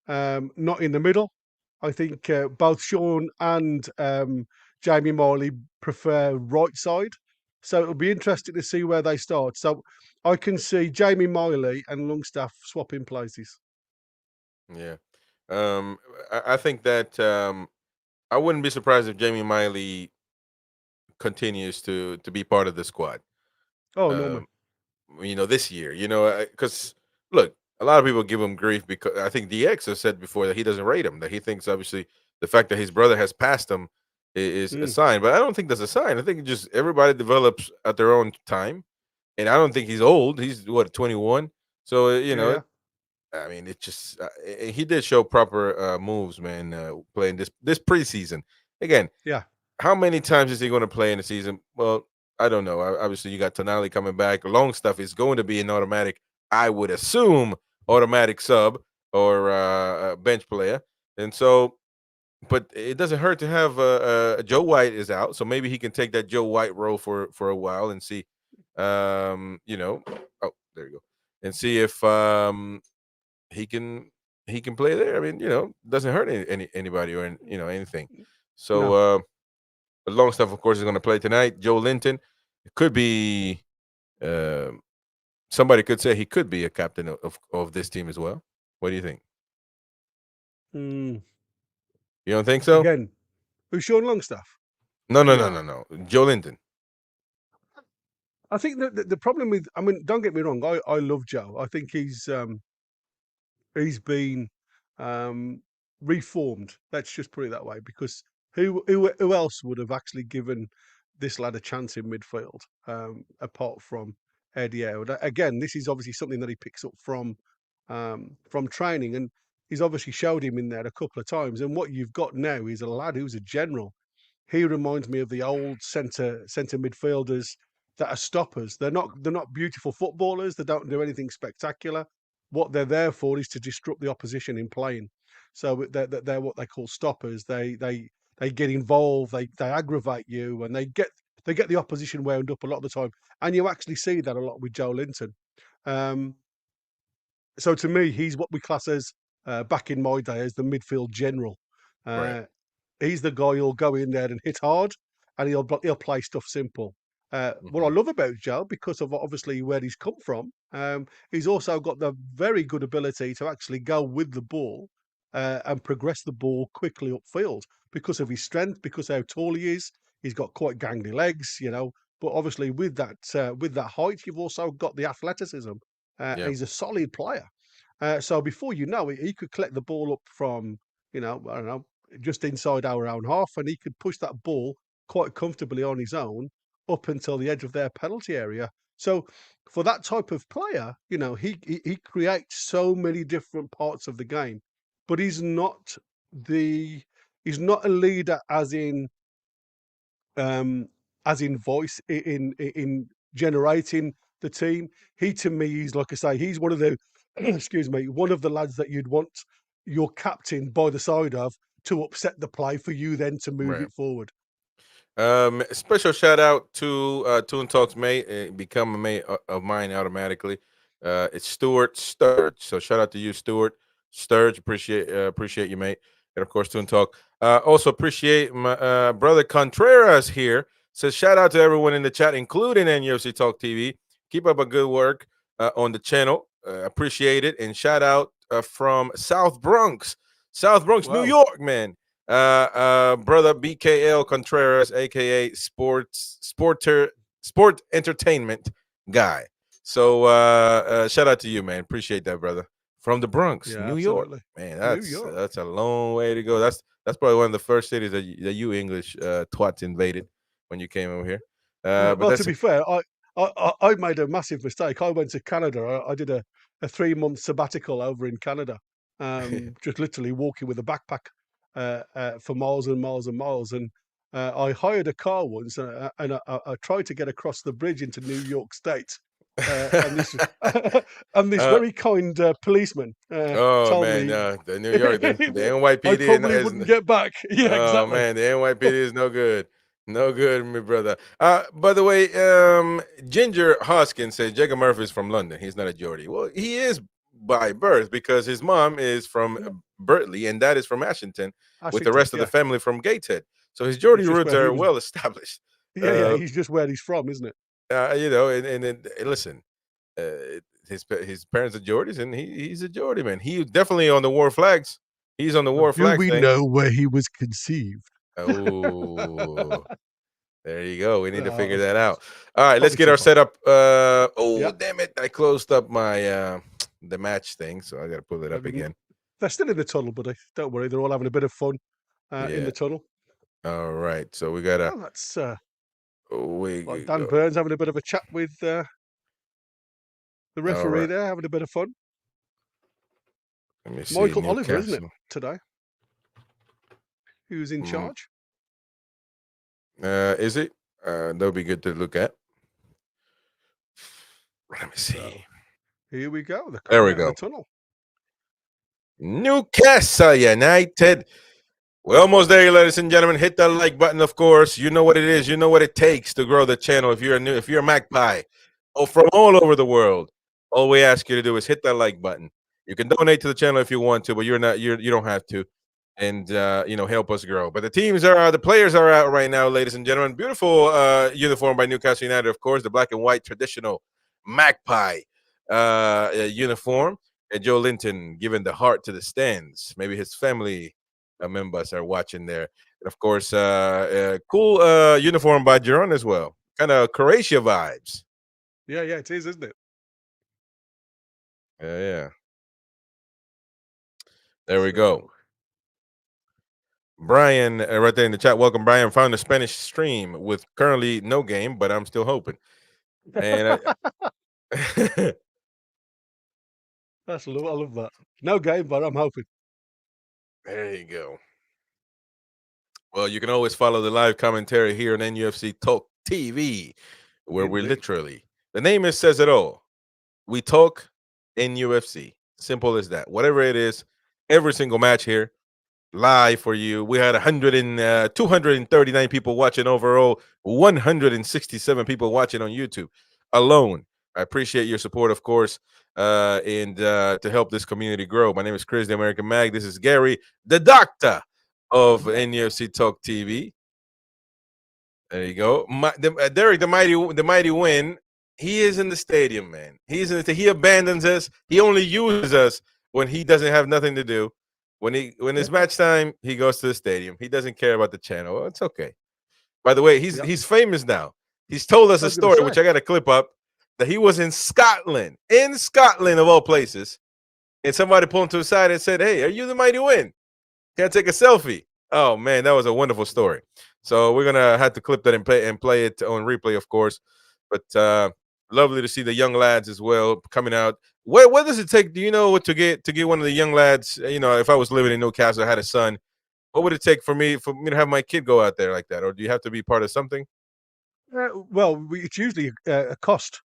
Speaker 2: not in the middle. I think both Sean and Jamie Miley prefer right side, so it'll be interesting to see where they start. So I can see Jamie Miley and Longstaff swapping places.
Speaker 1: Yeah, I think that I wouldn't be surprised if Jamie Miley continues to be part of the squad.
Speaker 2: Oh, no,
Speaker 1: This year, because look, a lot of people give him grief because I think DX has said before that he doesn't rate him, that he thinks obviously the fact that his brother has passed him is a sign, but I don't think that's a sign. I think just everybody develops at their own time, and I don't think he's old. He's 21, so I mean, it just he did show proper moves, man, playing this preseason. Again, how many times is he going to play in the season? Well, I don't know. Obviously, you got Tonali coming back. Long stuff is going to be an automatic, I would assume, automatic sub or a bench player. And so, but it doesn't hurt to have Joe White is out, so maybe he can take that Joe White role for a while and see, oh, there you go, and see if he can play there. I mean, doesn't hurt anybody or anything. So, but Longstaff, of course, is going to play tonight. Joe Linton, it could be. Somebody could say he could be a captain of this team as well. What do you think? You don't think so?
Speaker 2: Again, who's Sean Longstaff?
Speaker 1: No. Joe Linton.
Speaker 2: I think the problem with, I mean, don't get me wrong, I love Joe. I think he's been reformed. Let's just put it that way, because who else would have actually given this lad a chance in midfield apart from Eddie Howard? Again, this is obviously something that he picks up from training, and he's obviously showed him in there a couple of times. And what you've got now is a lad who's a general. He reminds me of the old centre midfielders that are stoppers. They're not beautiful footballers. They don't do anything spectacular. What they're there for is to disrupt the opposition in playing. So they're what they call stoppers. They get involved. They aggravate you, and they get the opposition wound up a lot of the time. And you actually see that a lot with Joe Linton. So to me, he's what we class as back in my day as the midfield general.
Speaker 1: Right.
Speaker 2: He's the guy who'll go in there and hit hard, and he'll play stuff simple. What I love about Joe, because of obviously where he's come from, he's also got the very good ability to actually go with the ball and progress the ball quickly upfield because of his strength, because how tall he is. He's got quite gangly legs, But obviously, with that height, you've also got the athleticism. He's a solid player. So before you know it, he could collect the ball up from, I don't know, just inside our own half, and he could push that ball quite comfortably on his own up until the edge of their penalty area. So for that type of player, he creates so many different parts of the game, but he's not a leader as in voice in generating the team. He, to me, is, like I say, he's one of the one of the lads that you'd want your captain by the side of to upset the play for you then to move it forward.
Speaker 1: Special shout out to Toon Talks mate, become a mate of mine automatically. It's Stuart Sturge. So shout out to you, Stuart Sturge. Appreciate you, mate. And of course, Toon Talk. Also appreciate my brother Contreras here. Says shout out to everyone in the chat, including NUFC Talk TV. Keep up a good work on the channel. Appreciate it. And shout out from South Bronx, New
Speaker 2: Wow.
Speaker 1: York, man. Brother BKL Contreras, aka Sport Entertainment guy. So shout out to you, man. Appreciate that, brother. From the Bronx,
Speaker 2: Yeah,
Speaker 1: New York,
Speaker 2: absolutely.
Speaker 1: man.
Speaker 2: New York.
Speaker 1: That's a long way to go. That's probably one of the first cities that you English twats invaded when you came over here. But
Speaker 2: Well,
Speaker 1: that's
Speaker 2: to be fair, I made a massive mistake. I went to Canada. I did a 3-month sabbatical over in Canada, just literally walking with a backpack for miles and miles and miles. And I hired a car once, and I tried to get across the bridge into New York State. And this and this very kind policeman
Speaker 1: oh
Speaker 2: told
Speaker 1: man,
Speaker 2: me
Speaker 1: the New York, the NYPD
Speaker 2: I probably wouldn't get back. Yeah,
Speaker 1: oh
Speaker 2: exactly.
Speaker 1: man, the NYPD is no good. No good, my brother. By the way, Ginger Hoskins says Jacob Murphy is from London. He's not a Geordie. Well, he is by birth because his mom is from Bertley and dad is from Ashington, with the rest of the family from Gateshead. So his Geordie roots are well established.
Speaker 2: Yeah, he's just where he's from, isn't it?
Speaker 1: You know, and listen, his parents are Geordies, and he's a Geordie, man. He definitely on the war flags. He's on the war flags.
Speaker 2: Do we know where he was conceived?
Speaker 1: Oh, there you go. We need to figure that out. All right, let's get our setup. Damn it! I closed up my the match thing, so I got to pull it up again.
Speaker 2: They're still in the tunnel, buddy. Don't worry, they're all having a bit of fun in the tunnel.
Speaker 1: All right, so we got to.
Speaker 2: Oh, that's like Dan Burns having a bit of a chat with the referee there, having a bit of fun.
Speaker 1: Let me see.
Speaker 2: Michael Oliver, isn't it, today? Who's in charge?
Speaker 1: Is it? That'll be good to look at. Let me see.
Speaker 2: Here we go.
Speaker 1: There we go.
Speaker 2: The tunnel.
Speaker 1: Newcastle United. We're almost there, ladies and gentlemen. Hit that like button, of course. You know what it is. You know what it takes to grow the channel. If you're a magpie, from all over the world, all we ask you to do is hit that like button. You can donate to the channel if you want to, but you don't have to, and help us grow. But the players are out right now, ladies and gentlemen. Beautiful uniform by Newcastle United, of course, the black and white traditional magpie uniform. And Joe Linton giving the heart to the stands. Maybe his family members are watching there. And of course, cool uniform by Girona as well. Kind of Croatia vibes.
Speaker 2: Yeah, it is, isn't it?
Speaker 1: Yeah. There we go. Brian, right there in the chat. Welcome, Brian. Found a Spanish stream with currently no game, but I'm still hoping. And
Speaker 2: I love that. No game, but I'm hoping.
Speaker 1: There you go. Well, you can always follow the live commentary here on NUFC Talk TV, where we're literally, the name says it all. We talk NUFC. Simple as that. Whatever it is, every single match here, live for you. We had 239 people watching overall, 167 people watching on YouTube alone. I appreciate your support, of course, and to help this community grow. My name is Chris, the American Mag. This is Gary, the doctor of NUFC Talk TV. There you go. Derek, the mighty win. He is in the stadium, man. He abandons us. He only uses us when he doesn't have nothing to do. When it's match time, he goes to the stadium. He doesn't care about the channel. Well, it's okay. By the way, he's famous now. He's told us a story, which I got to clip up, that he was in Scotland of all places, and somebody pulled him to the side and said, "Hey, are you the mighty win? Can I take a selfie?" Oh man, that was a wonderful story. So we're gonna have to clip that and play it on replay, of course. But lovely to see the young lads as well coming out. What does it take? Do you know what to get one of the young lads? If I was living in Newcastle, I had a son. What would it take for me to have my kid go out there like that? Or do you have to be part of something?
Speaker 2: Well, it's usually a cost.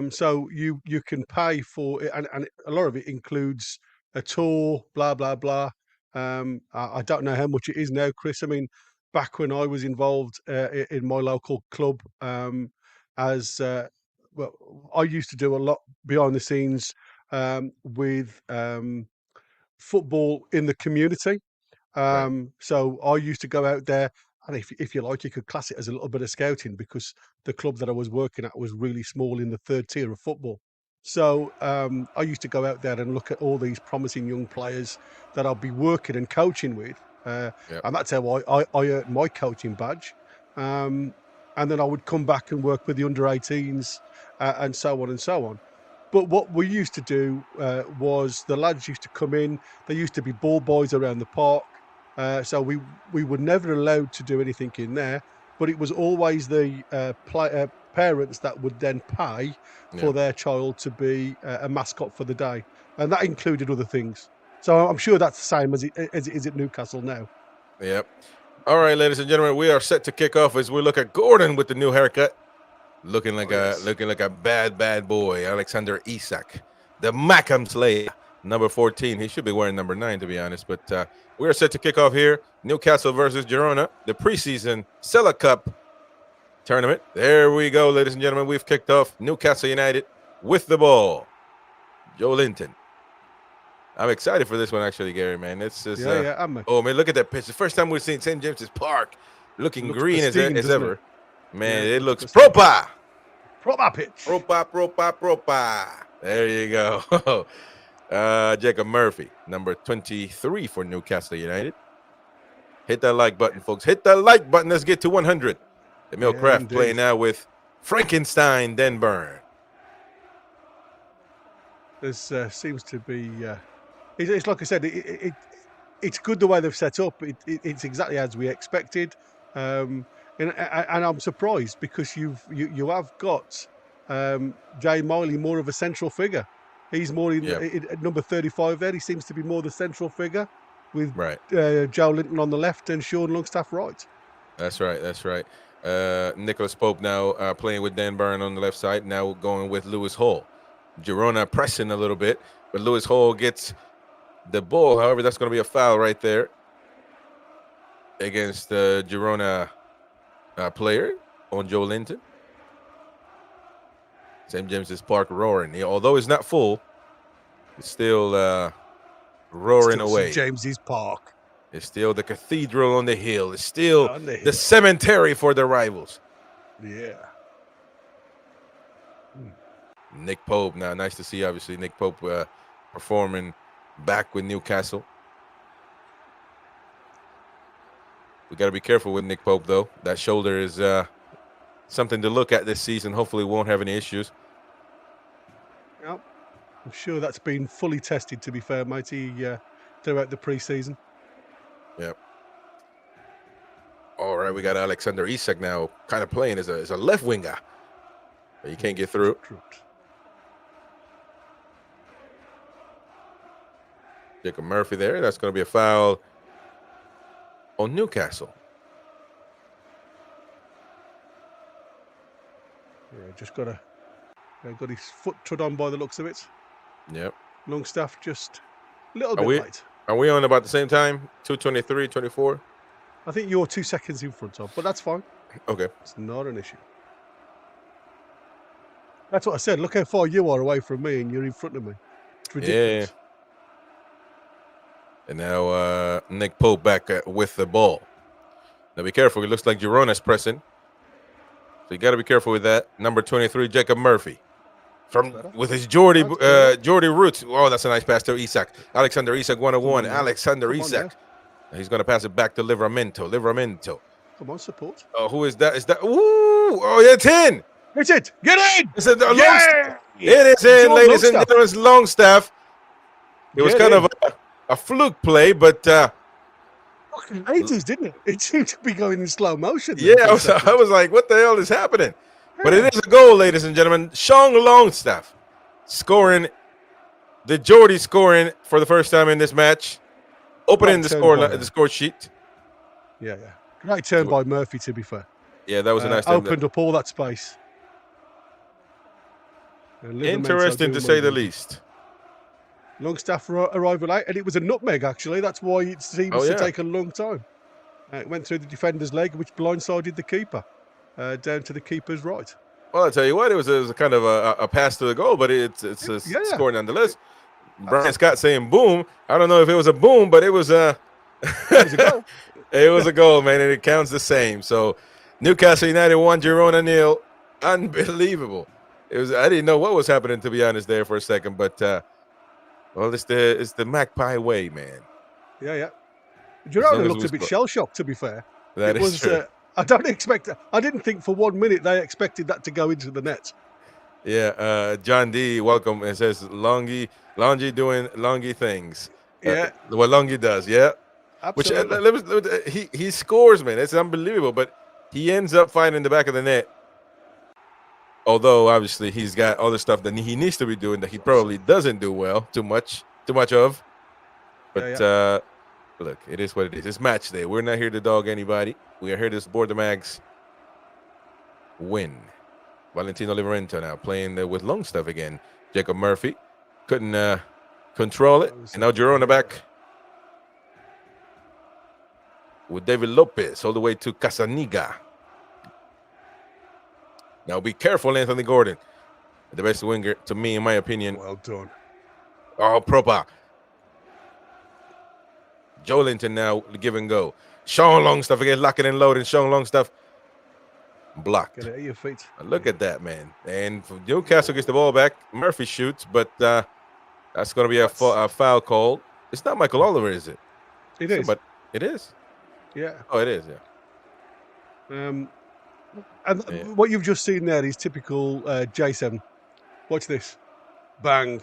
Speaker 2: So you can pay for it, and a lot of it includes a tour, blah blah blah. I don't know how much it is now, Chris. I mean, back when I was involved in my local club, I used to do a lot behind the scenes with football in the community. So I used to go out there and if you like, you could class it as a little bit of scouting, because the club that I was working at was really small in the third tier of football. So I used to go out there and look at all these promising young players that I'll be working and coaching with. And that's how I earned my coaching badge. And then I would come back and work with the under-18s and so on and so on. But what we used to do was the lads used to come in. There used to be ball boys around the park. So we were never allowed to do anything in there. But it was always the parents that would then pay for their child to be a mascot for the day. And that included other things. So I'm sure that's the same as it is at Newcastle now.
Speaker 1: Yep. All right, ladies and gentlemen, we are set to kick off as we look at Gordon with the new haircut, looking like a bad boy. Alexander Isak, the Macam Slayer, number 14. He should be wearing number 9, to be honest. But we are set to kick off here. Newcastle versus Girona, the preseason Sela Cup tournament. There we go, ladies and gentlemen. We've kicked off. Newcastle United with the ball. Joe Linton. I'm excited for this one, actually, Gary, man. It's just, oh, man, look at that pitch. The first time we've seen St. James's Park looking green as ever. Man, it looks proper.
Speaker 2: Proper pitch.
Speaker 1: Proper. There you go. Jacob Murphy, number 23 for Newcastle United. Hit that like button, folks. Hit that like button. Let's get to 100. Emil Kraft playing now with Frankenstein Denburn.
Speaker 2: There's seems to be... It's like I said, it's good the way they've set up. It's exactly as we expected, and I'm surprised because you have got Jay Miley more of a central figure. He's more at number 35 there. He seems to be more the central figure with Joe Linton on the left and Sean Longstaff right.
Speaker 1: That's right. Nicholas Pope now playing with Dan Byrne on the left side. Now going with Lewis Hall. Girona pressing a little bit, but Lewis Hall gets the ball. However, that's going to be a foul right there against the Girona player on Joe Linton. St. James's Park roaring. Although it's not full, it's still roaring away.
Speaker 2: St. James's Park.
Speaker 1: It's still the cathedral on the hill. It's still the cemetery for the rivals.
Speaker 2: Yeah.
Speaker 1: Nick Pope now. Nice to see, obviously, Nick Pope performing back with Newcastle. We got to be careful with Nick Pope, though. That shoulder is something to look at this season. Hopefully, we won't have any issues.
Speaker 2: Yep. I'm sure that's been fully tested, to be fair, matey, throughout the pre-season.
Speaker 1: Yep. All right, we got Alexander Isak now kind of playing as a left winger. But you can't get through. Jacob Murphy there. That's going to be a foul on Newcastle.
Speaker 2: Yeah, just got his foot trod on by the looks of it.
Speaker 1: Yep.
Speaker 2: Longstaff just a little bit late.
Speaker 1: Are we on about the same time? 2:23, 24?
Speaker 2: I think you're 2 seconds in front of, but that's fine.
Speaker 1: Okay.
Speaker 2: It's not an issue. That's what I said. Look how far you are away from me and you're in front of me. It's ridiculous.
Speaker 1: Yeah. And now Nick Pope back with the ball. Now be careful. It looks like Girona's pressing. So you got to be careful with that. Number 23, Jacob Murphy. With his Geordie roots. Oh, that's a nice pass to Isak. Alexander Isak, 101. Alexander Isak. He's going to pass it back to Livramento.
Speaker 2: Come on, support.
Speaker 1: Oh, who is that? Is that? Ooh! Oh, yeah, it's in.
Speaker 2: It's it. Get in.
Speaker 1: It's it is in, ladies and gentlemen. It's Longstaff. It was kind of a fluke play, but
Speaker 2: fucking ages, didn't it? It seemed to be going in slow motion.
Speaker 1: Yeah, I was like, what the hell is happening? But it is a goal, ladies and gentlemen. Sean Longstaff scoring, the Geordie scoring for the first time in this match, opening the score sheet.
Speaker 2: Yeah. Great turn by Murphy, to be fair.
Speaker 1: Yeah, that was a nice turn.
Speaker 2: Opened up all that space.
Speaker 1: Interesting to say the least.
Speaker 2: Longstaff arrival late, and it was a nutmeg, actually. That's why it seems to take a long time. It went through the defender's leg, which blindsided the keeper, down to the keeper's right.
Speaker 1: Well, I'll tell you what, it was a kind of a pass to the goal, but it's a score nonetheless. Brian Scott saying boom. I don't know if it was a boom, but it was
Speaker 2: It was a goal.
Speaker 1: It was a goal, man, and it counts the same. So Newcastle United 1, Girona 0. Unbelievable. It was. I didn't know what was happening, to be honest, there for a second, but well, it's the Magpie way, man.
Speaker 2: Yeah, yeah.
Speaker 1: As long
Speaker 2: Girona
Speaker 1: as
Speaker 2: looked
Speaker 1: we
Speaker 2: a bit
Speaker 1: score.
Speaker 2: shell shocked, to be fair.
Speaker 1: That
Speaker 2: It
Speaker 1: is
Speaker 2: was.
Speaker 1: true.
Speaker 2: I didn't think for 1 minute they expected that to go into the net.
Speaker 1: Yeah, John D, welcome. It says Longy doing Longy things.
Speaker 2: Yeah,
Speaker 1: What Longy does, yeah. Which
Speaker 2: absolutely.
Speaker 1: he scores, man. It's unbelievable. But he ends up finding the back of the net. Although obviously he's got other stuff that he needs to be doing that he probably doesn't do well, too much of. But
Speaker 2: Yeah.
Speaker 1: look, it is what it is. It's match day. We're not here to dog anybody. We are here to support the Mags win. Valentino Liverento now playing with Longstaff again. Jacob Murphy couldn't control it. And now Girona back with David Lopez all the way to Casaniga. Now be careful, Anthony Gordon. The best winger, to me, in my opinion.
Speaker 2: Well done.
Speaker 1: Oh, proper. Joe Linton now, give and go. Sean Longstaff again, locking and loading. Sean Longstaff blocked.
Speaker 2: Get it at your feet.
Speaker 1: Look at that, man. And Newcastle gets the ball back. Murphy shoots, but that's going to be a foul call. It's not Michael Oliver, is it?
Speaker 2: It is.
Speaker 1: But it is?
Speaker 2: Yeah.
Speaker 1: Oh, it is, yeah.
Speaker 2: And what you've just seen there is typical J7. Watch this. Bang.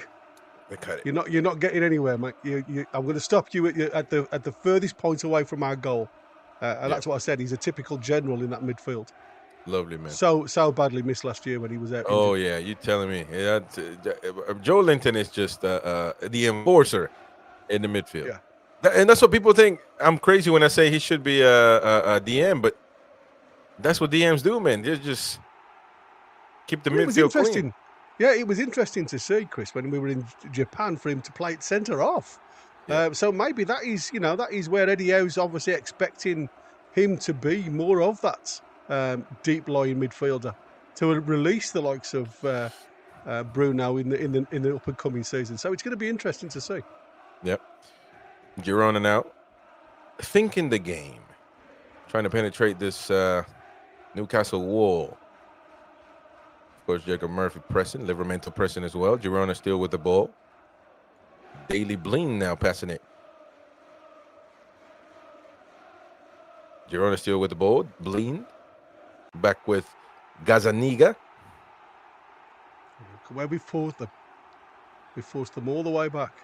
Speaker 1: They cut it.
Speaker 2: You're not getting anywhere, mate. I'm going to stop you at the furthest point away from our goal. And that's what I said. He's a typical general in that midfield.
Speaker 1: Lovely, man.
Speaker 2: So badly missed last year when he was out.
Speaker 1: Oh, yeah. You telling me. Yeah, Joe Linton is just the enforcer in the midfield.
Speaker 2: Yeah.
Speaker 1: And that's what people think. I'm crazy when I say he should be a DM, but that's what DMs do, man. They just keep the midfield clean.
Speaker 2: Yeah, it was interesting to see, Chris, when we were in Japan for him to play it centre off.
Speaker 1: Yeah.
Speaker 2: So maybe that is where Eddie Howe's obviously expecting him to be more of that deep lying midfielder to release the likes of Bruno in the up and coming season. So it's going to be interesting to see.
Speaker 1: Yep. Girona now thinking the game, trying to penetrate this Newcastle wall. Of course, Jacob Murphy pressing, Livermento pressing as well. Girona still with the ball. Daily Bling now passing it. Girona still with the ball. Bling back with Gazaniga.
Speaker 2: Where we forced them. We forced them all the way back.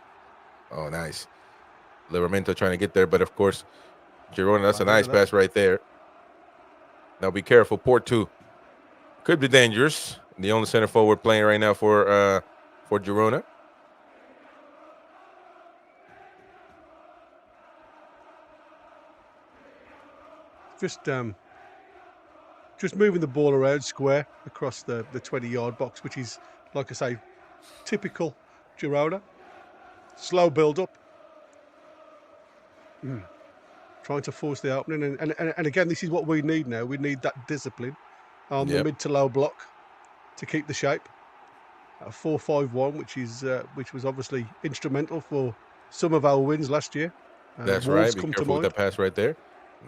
Speaker 1: Oh, nice. Livermento trying to get there, but of course, Girona, that's a nice pass right there. Now be careful. Porto could be dangerous. The only center forward playing right now for Girona.
Speaker 2: Just moving the ball around square across the 20-yard box, which is, like I say, typical Girona. Slow build-up. Trying to force the opening. And again, this is what we need now. We need that discipline on the mid to low block to keep the shape. 4-5-1, which was obviously instrumental for some of our wins last year.
Speaker 1: That's right. Be careful with that pass right there.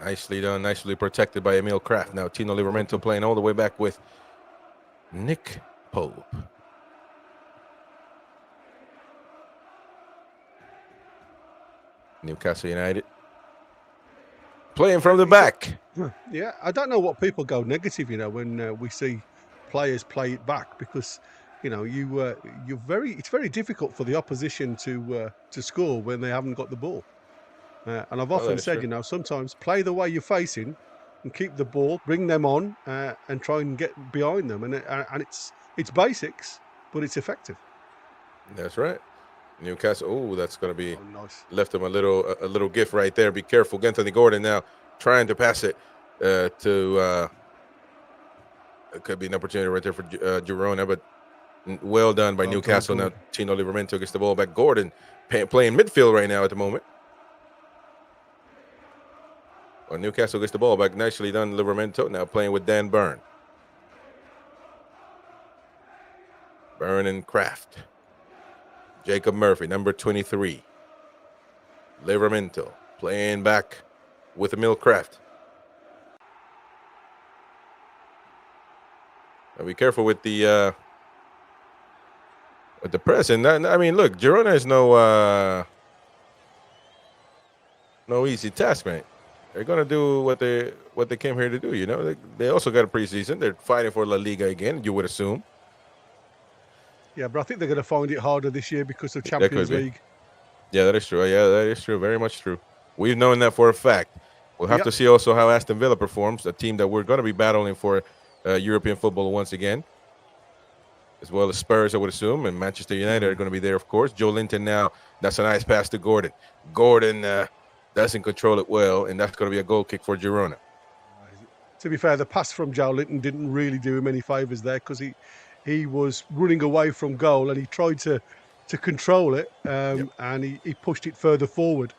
Speaker 1: Nicely done. Nicely protected by Emil Kraft. Now Tino Livermento playing all the way back with Nick Pope. Newcastle United playing from the back.
Speaker 2: Yeah, I don't know what people go negative, when we see players play it back, because it's very difficult for the opposition to score when they haven't got the ball. And I've often said, sometimes play the way you're facing and keep the ball, bring them on, and try and get behind them. And it's basics, but it's effective.
Speaker 1: That's right. Newcastle. Oh, that's going to be
Speaker 2: nice.
Speaker 1: Left him a little gift right there. Be careful. Anthony Gordon now trying to pass it to. It could be an opportunity right there for Girona, but well done by Newcastle. Now Tino Livermento gets the ball back. Gordon playing midfield right now at the moment. Well, Newcastle gets the ball back. Nicely done, Livermento. Now playing with Dan Byrne. Byrne and Kraft. Jacob Murphy, number 23. Livermento Playing back with Emil Kraft. Now be careful with the press. And I mean, look, Girona is no easy task, man. They're gonna do what they came here to do. You know, they also got a preseason. They're fighting for La Liga again. You would assume.
Speaker 2: Yeah, but I think they're going to find it harder this year because of Champions League.
Speaker 1: Yeah, that is true. Yeah, that is true. Very much true. We've known that for a fact. We'll have to see also how Aston Villa performs, a team that we're going to be battling for European football once again, as well as Spurs, I would assume, and Manchester United are going to be there, of course. Joe Linton now, that's a nice pass to Gordon. Gordon doesn't control it well, and that's going to be a goal kick for Girona.
Speaker 2: To be fair, the pass from Joe Linton didn't really do him any favours there because he was running away from goal and he tried to control it and he pushed it further forward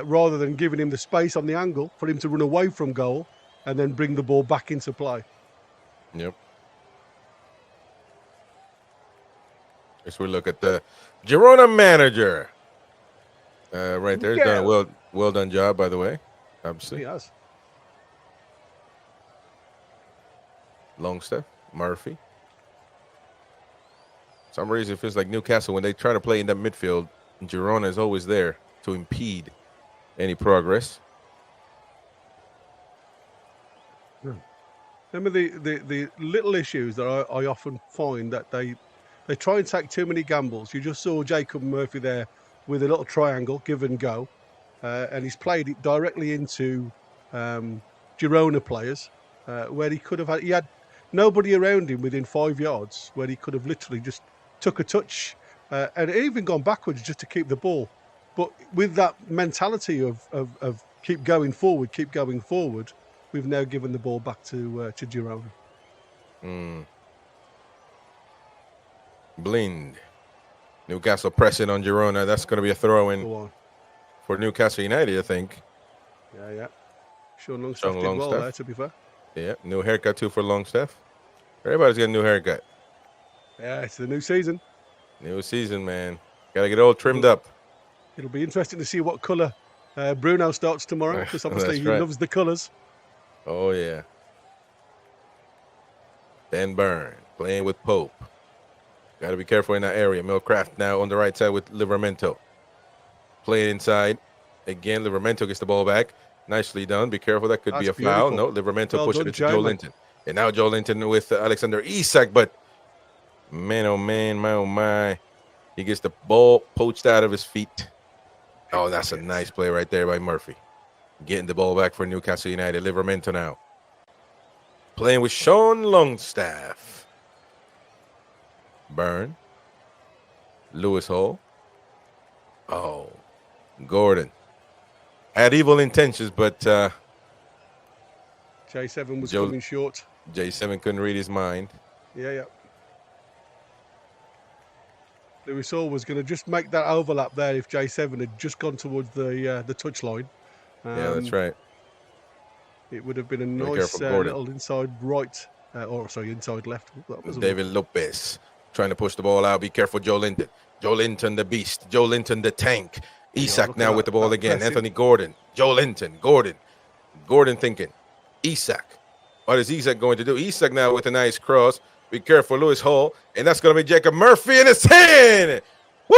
Speaker 2: rather than giving him the space on the angle for him to run away from goal and then bring the ball back into play.
Speaker 1: Yep. As we look at the Girona manager. Right there. He's done a well done job, by the way. Obviously.
Speaker 2: He has.
Speaker 1: Longstaff, Murphy. For some reason, it feels like Newcastle, when they try to play in that midfield, Girona is always there to impede any progress.
Speaker 2: Remember the little issues that I often find that they try and take too many gambles. You just saw Jacob Murphy there with a little triangle, give and go, and he's played it directly into Girona players, where he had nobody around him within 5 yards, where he could have literally just took a touch and even gone backwards just to keep the ball. But with that mentality of keep going forward, we've now given the ball back to Girona.
Speaker 1: Blind. Newcastle pressing on Girona. That's going to be a throw-in for Newcastle United, I think.
Speaker 2: Yeah. Sean Longstaff did well there, to be fair.
Speaker 1: Yeah, new haircut too for Longstaff. Everybody's got a new haircut.
Speaker 2: Yeah, it's the new season.
Speaker 1: New season, man. Got to get all trimmed up.
Speaker 2: It'll be interesting to see what colour Bruno starts tomorrow, because obviously he loves the colours.
Speaker 1: Oh, yeah. Ben Byrne playing with Pope. Got to be careful in that area. Milcraft now on the right side with Livramento. Play it inside. Again, Livramento gets the ball back. Nicely done. Be careful. That could be a foul. No, Livramento pushed it to Joe Linton. And now Joe Linton with Alexander Isak. But man, oh man, my oh my. He gets the ball poached out of his feet. Oh, that's a nice play right there by Murphy. Getting the ball back for Newcastle United. Livramento now. Playing with Sean Longstaff. Byrne. Lewis Hall. Oh, Gordon. Had evil intentions, but
Speaker 2: J7 was coming short.
Speaker 1: J7 couldn't read his mind.
Speaker 2: Yeah. Lewis Hall was going to just make that overlap there if J7 had just gone towards the touchline.
Speaker 1: Yeah, that's right.
Speaker 2: It would have been a nice little inside right, inside left. That was
Speaker 1: David Lopez trying to push the ball out. Be careful, Joe Linton. Joe Linton, the beast. Joe Linton, the tank. Isak now with the ball again. Pressing. Anthony Gordon. Joe Linton. Gordon thinking. Isak. What is Isak going to do? Isak now with a nice cross. Be careful, Lewis Hall. And that's going to be Jacob Murphy in his hand. Woo!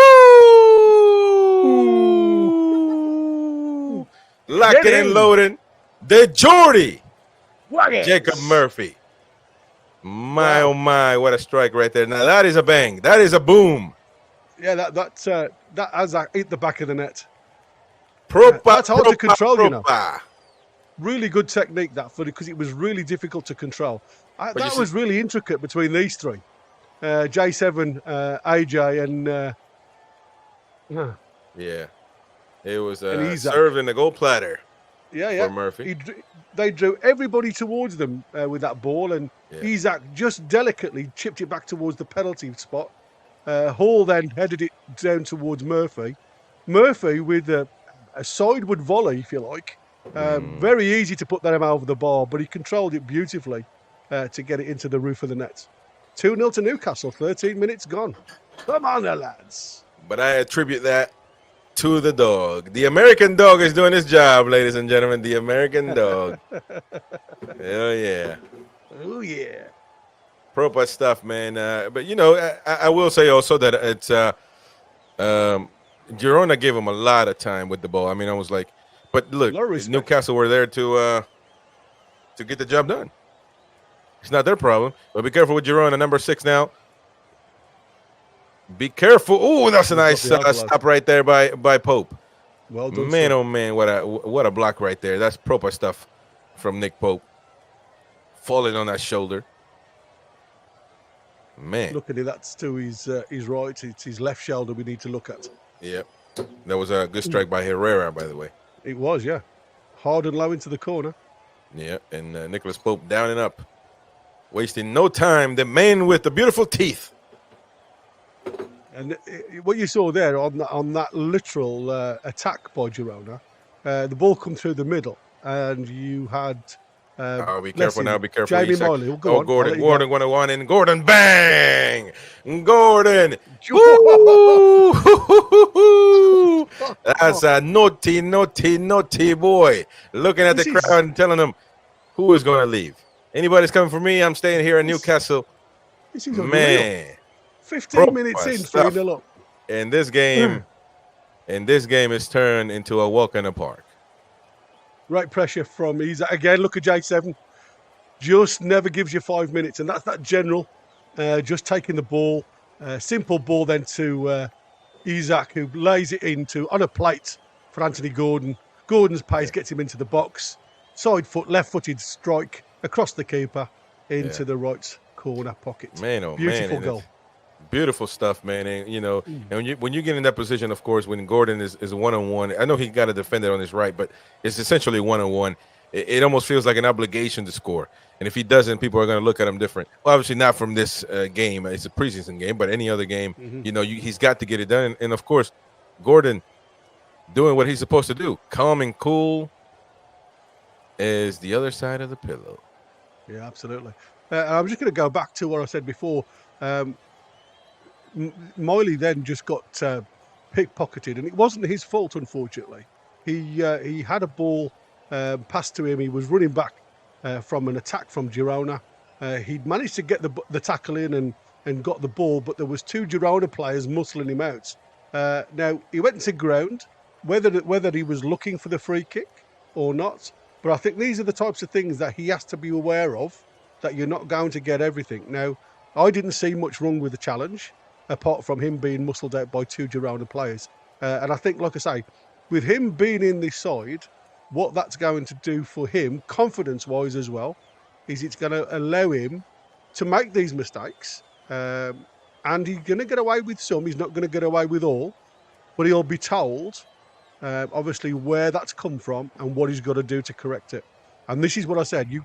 Speaker 1: Locking and loading. The Geordie. Jacob Murphy. My, oh my, what a strike right there. Now that is a bang. That is a boom.
Speaker 2: Yeah, that has hit the back of the net.
Speaker 1: That's
Speaker 2: hard to control, you know. Really good technique that because it was really difficult to control. That was really intricate between these three. J7, AJ, and
Speaker 1: yeah, it was served in the goal platter.
Speaker 2: Yeah.
Speaker 1: For Murphy,
Speaker 2: they drew everybody towards them with that ball, and Isak just delicately chipped it back towards the penalty spot. Hall then headed it down towards Murphy. Murphy with a sideward volley, if you like. Very easy to put that over the bar, but he controlled it beautifully to get it into the roof of the net. 2-0 to Newcastle, 13 minutes gone. Come on, lads.
Speaker 1: But I attribute that to the dog. The American dog is doing his job, ladies and gentlemen. The American dog. Hell yeah.
Speaker 2: Oh, yeah.
Speaker 1: Proper stuff, man. But, you know, I will say also that it's Girona gave him a lot of time with the ball. I mean, I was like, but look, Newcastle were there to get the job done. It's not their problem. But be careful with Girona, number 6 now. Be careful. Oh, that's a nice stop right there by Pope.
Speaker 2: Well done,
Speaker 1: man,
Speaker 2: sir.
Speaker 1: oh man, what a block right there. That's proper stuff from Nick Pope. Falling on that shoulder. Man.
Speaker 2: Look at it. That's to his right. It's his left shoulder we need to look at.
Speaker 1: Yep. That was a good strike by Herrera, by the way.
Speaker 2: It was, yeah. Hard and low into the corner.
Speaker 1: Yeah, and Nicholas Pope down and up. Wasting no time. The man with the beautiful teeth.
Speaker 2: And what you saw there on that literal attack by Girona, the ball come through the middle, and you had.
Speaker 1: Be careful now. Be careful.
Speaker 2: Jamie Miley. Well, go on,
Speaker 1: Gordon 101 and Gordon bang. Gordon. That's a naughty boy. Looking at the crowd and telling them who is going to leave. Anybody's coming for me? I'm staying here in Newcastle.
Speaker 2: This is unreal.
Speaker 1: Man.
Speaker 2: 15 minutes in, 3-0 up.
Speaker 1: And this game is turned into a walk in the park.
Speaker 2: Right pressure from Isaac. Again, look at J7. Just never gives you 5 minutes. And that's that general. Just taking the ball. Simple ball then to Isaac, who lays it into on a plate for Anthony Gordon. Gordon's pace gets him into the box. Side foot, left-footed strike across the keeper into the right corner pocket.
Speaker 1: Man, oh
Speaker 2: beautiful
Speaker 1: man.
Speaker 2: goal.
Speaker 1: Beautiful stuff, man. And you know, and when you get in that position, of course, when Gordon is one-on-one, I know he got a defender on his right, but it's essentially one-on-one. It almost feels like an obligation to score. And if he doesn't, people are going to look at him different. Well, obviously not from this game. It's a preseason game, but any other game, you know, he's got to get it done. And of course, Gordon doing what he's supposed to do, calm and cool as the other side of the pillow.
Speaker 2: Yeah, absolutely. I'm just going to go back to what I said before. Miley then just got pickpocketed, and it wasn't his fault, unfortunately. He had a ball passed to him. He was running back from an attack from Girona. He'd managed to get the tackle in and got the ball, but there was 2 Girona players muscling him out. Now, he went to ground, whether he was looking for the free kick or not, but I think these are the types of things that he has to be aware of, that you're not going to get everything. Now, I didn't see much wrong with the challenge, apart from him being muscled out by 2 Girona players. And I think, like I say, with him being in this side, what that's going to do for him, confidence-wise as well, is it's going to allow him to make these mistakes. And he's going to get away with some. He's not going to get away with all. But he'll be told, obviously, where that's come from and what he's got to do to correct it. And this is what I said. You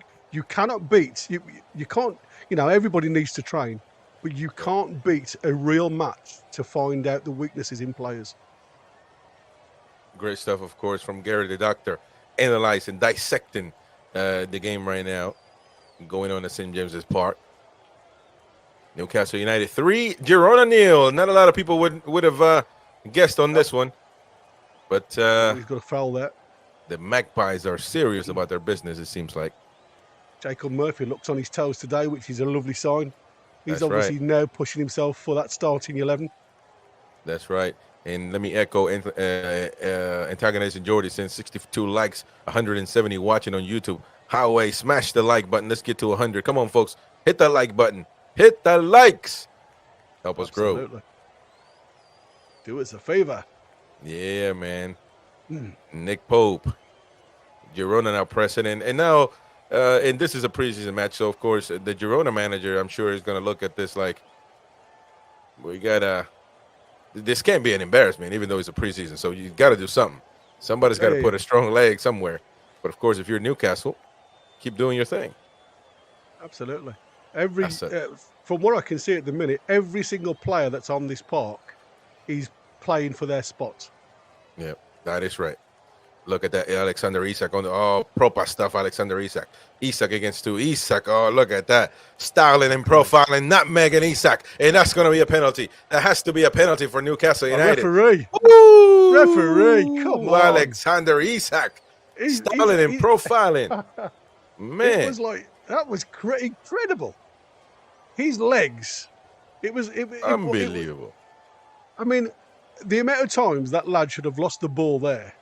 Speaker 2: cannot beat. You can't. You know, everybody needs to train. But you can't beat a real match to find out the weaknesses in players.
Speaker 1: Great stuff, of course, from Gary the Doctor, analyzing, dissecting the game right now, going on at St. James's Park. Newcastle United 3, Girona 0. Not a lot of people would have guessed on this one, but
Speaker 2: he's got a foul there.
Speaker 1: The Magpies are serious about their business, it seems like.
Speaker 2: Jacob Murphy looks on his toes today, which is a lovely sign. He's
Speaker 1: That's
Speaker 2: obviously
Speaker 1: right.
Speaker 2: now pushing himself for that starting 11.
Speaker 1: That's right. And let me echo antagonizing Jordy, since 62 likes, 170 watching on YouTube. Highway, smash the like button. Let's get to 100. Come on, folks. Hit that like button. Hit the likes. Help us grow.
Speaker 2: Do us a favor.
Speaker 1: Yeah, man. Nick Pope. Girona now pressing in. And now, and this is a preseason match, so of course, the Girona manager, I'm sure, is going to look at this like, we got this can't be an embarrassment, even though it's a preseason. So you got to do something. Somebody's got to put a strong leg somewhere. But of course, if you're Newcastle, keep doing your thing.
Speaker 2: Absolutely. From what I can see at the minute, every single player that's on this park is playing for their spot.
Speaker 1: Yeah, that is right. Look at that, Alexander Isak on the proper stuff. Alexander Isak. Isak against 2. Isak. Oh, look at that. Styling and profiling, nutmegging Isak, and that's going to be a penalty. That has to be a penalty for Newcastle United.
Speaker 2: Referee.
Speaker 1: Woo!
Speaker 2: Referee, come on.
Speaker 1: Alexander Isak. Styling and profiling. Man.
Speaker 2: It was like, that was incredible. His legs. It was
Speaker 1: unbelievable.
Speaker 2: I mean, the amount of times that lad should have lost the ball there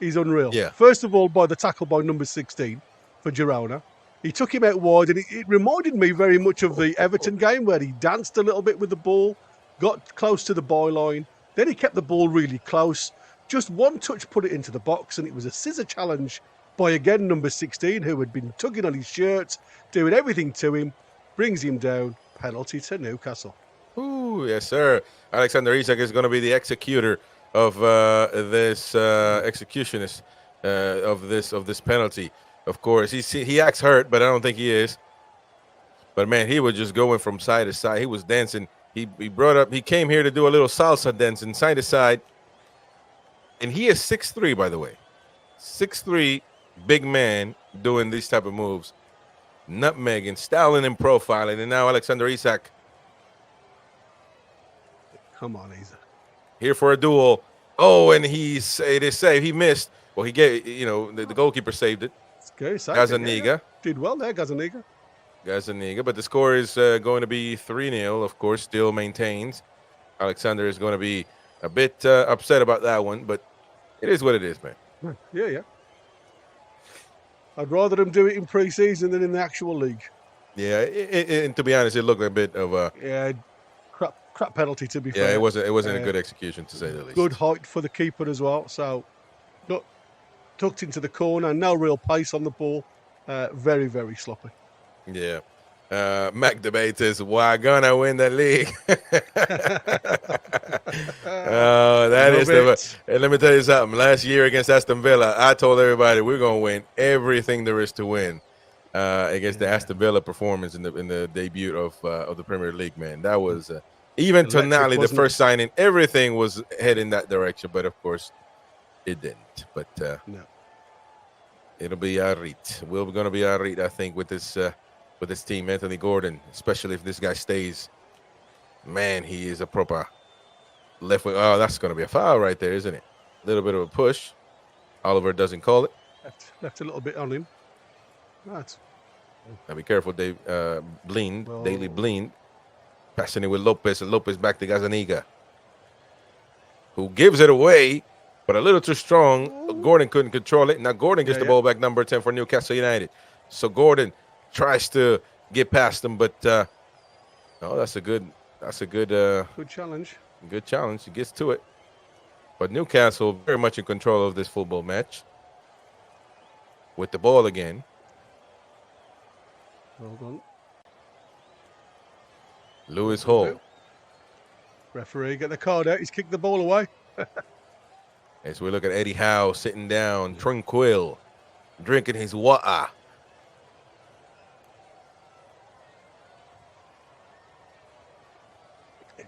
Speaker 2: is unreal.
Speaker 1: Yeah.
Speaker 2: First of all, by the tackle by number 16 for Girona. He took him out wide, and it reminded me very much of the Everton game where he danced a little bit with the ball, got close to the byline. Then he kept the ball really close. Just one touch put it into the box, and it was a scissor challenge by, again, number 16, who had been tugging on his shirt, doing everything to him, brings him down. Penalty to Newcastle.
Speaker 1: Ooh, yes, sir. Alexander Isak is going to be the executor of this executionist of this penalty. Of course, he acts hurt, but I don't think he is. But man, he was just going from side to side. He was dancing. He came here to do a little salsa dancing side to side. And he is 6'3", by the way. 6'3", big man doing these type of moves. Nutmegging, styling and profiling. And now Alexander Isak.
Speaker 2: Come on, Isak.
Speaker 1: Here for a duel. Oh, and it is saved. He missed. Well, he gave, the goalkeeper saved it. Gazzaniga.
Speaker 2: Did well there, Gazzaniga.
Speaker 1: But the score is going to be 3-0, of course, still maintains. Alexander is going to be a bit upset about that one, but it is what it is, man.
Speaker 2: Yeah. I'd rather them do it in pre-season than in the actual league.
Speaker 1: Yeah, and to be honest, it looked a bit of a
Speaker 2: crap penalty, to be fair.
Speaker 1: Yeah, it wasn't a good execution, to say the least.
Speaker 2: Good height for the keeper as well, so got tucked into the corner, no real pace on the ball. Very, very sloppy.
Speaker 1: Yeah. Mac debate is, why gonna win the league? That is and let me tell you something. Last year against Aston Villa, I told everybody we're gonna win everything there is to win against the Aston Villa performance in the debut of the Premier League. Man, that was even Tonali, the first signing, everything was heading that direction, but of course it didn't. But
Speaker 2: no.
Speaker 1: It'll be Arit. We're gonna be Arit, I think, with this team, Anthony Gordon, especially if this guy stays. Man, he is a proper left wing. Oh, that's going to be a foul right there, isn't it? A little bit of a push. Oliver doesn't call it.
Speaker 2: Left a little bit on him. Right.
Speaker 1: Now be careful, Dave. Daily Blind. Passing it with Lopez, and Lopez back to Gazzaniga, who gives it away, but a little too strong. Gordon couldn't control it. Now Gordon gets the ball back, number 10 for Newcastle United. So Gordon tries to get past him, but that's a good
Speaker 2: challenge.
Speaker 1: Good challenge. He gets to it. But Newcastle very much in control of this football match. With the ball again.
Speaker 2: Well done.
Speaker 1: Lewis Hall.
Speaker 2: Referee, get the card out. He's kicked the ball away.
Speaker 1: As we look at Eddie Howe sitting down, tranquil, drinking his water.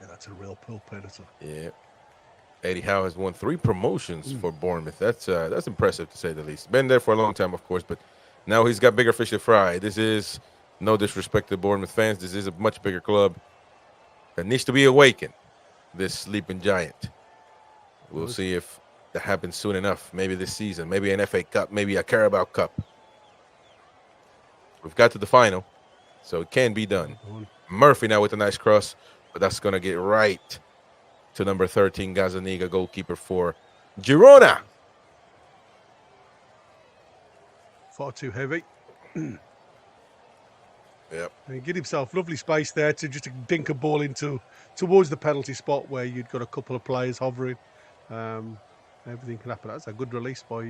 Speaker 2: That's a real pull penalty.
Speaker 1: Yeah. Eddie Howe has won 3 promotions for Bournemouth. That's impressive, to say the least. Been there for a long time, of course, but now he's got bigger fish to fry. This is no disrespect to Bournemouth fans. This is a much bigger club that needs to be awakened, this sleeping giant. We'll see if that happens soon enough. Maybe this season, maybe an FA Cup, maybe a Carabao Cup. We've got to the final, so it can be done. Murphy now with a nice cross. But that's going to get right to number 13, Gazzaniga, goalkeeper for Girona.
Speaker 2: Far too heavy.
Speaker 1: Yep.
Speaker 2: And he get himself lovely space there to just dink a ball towards the penalty spot where you'd got a couple of players hovering. Everything can happen. That's a good release by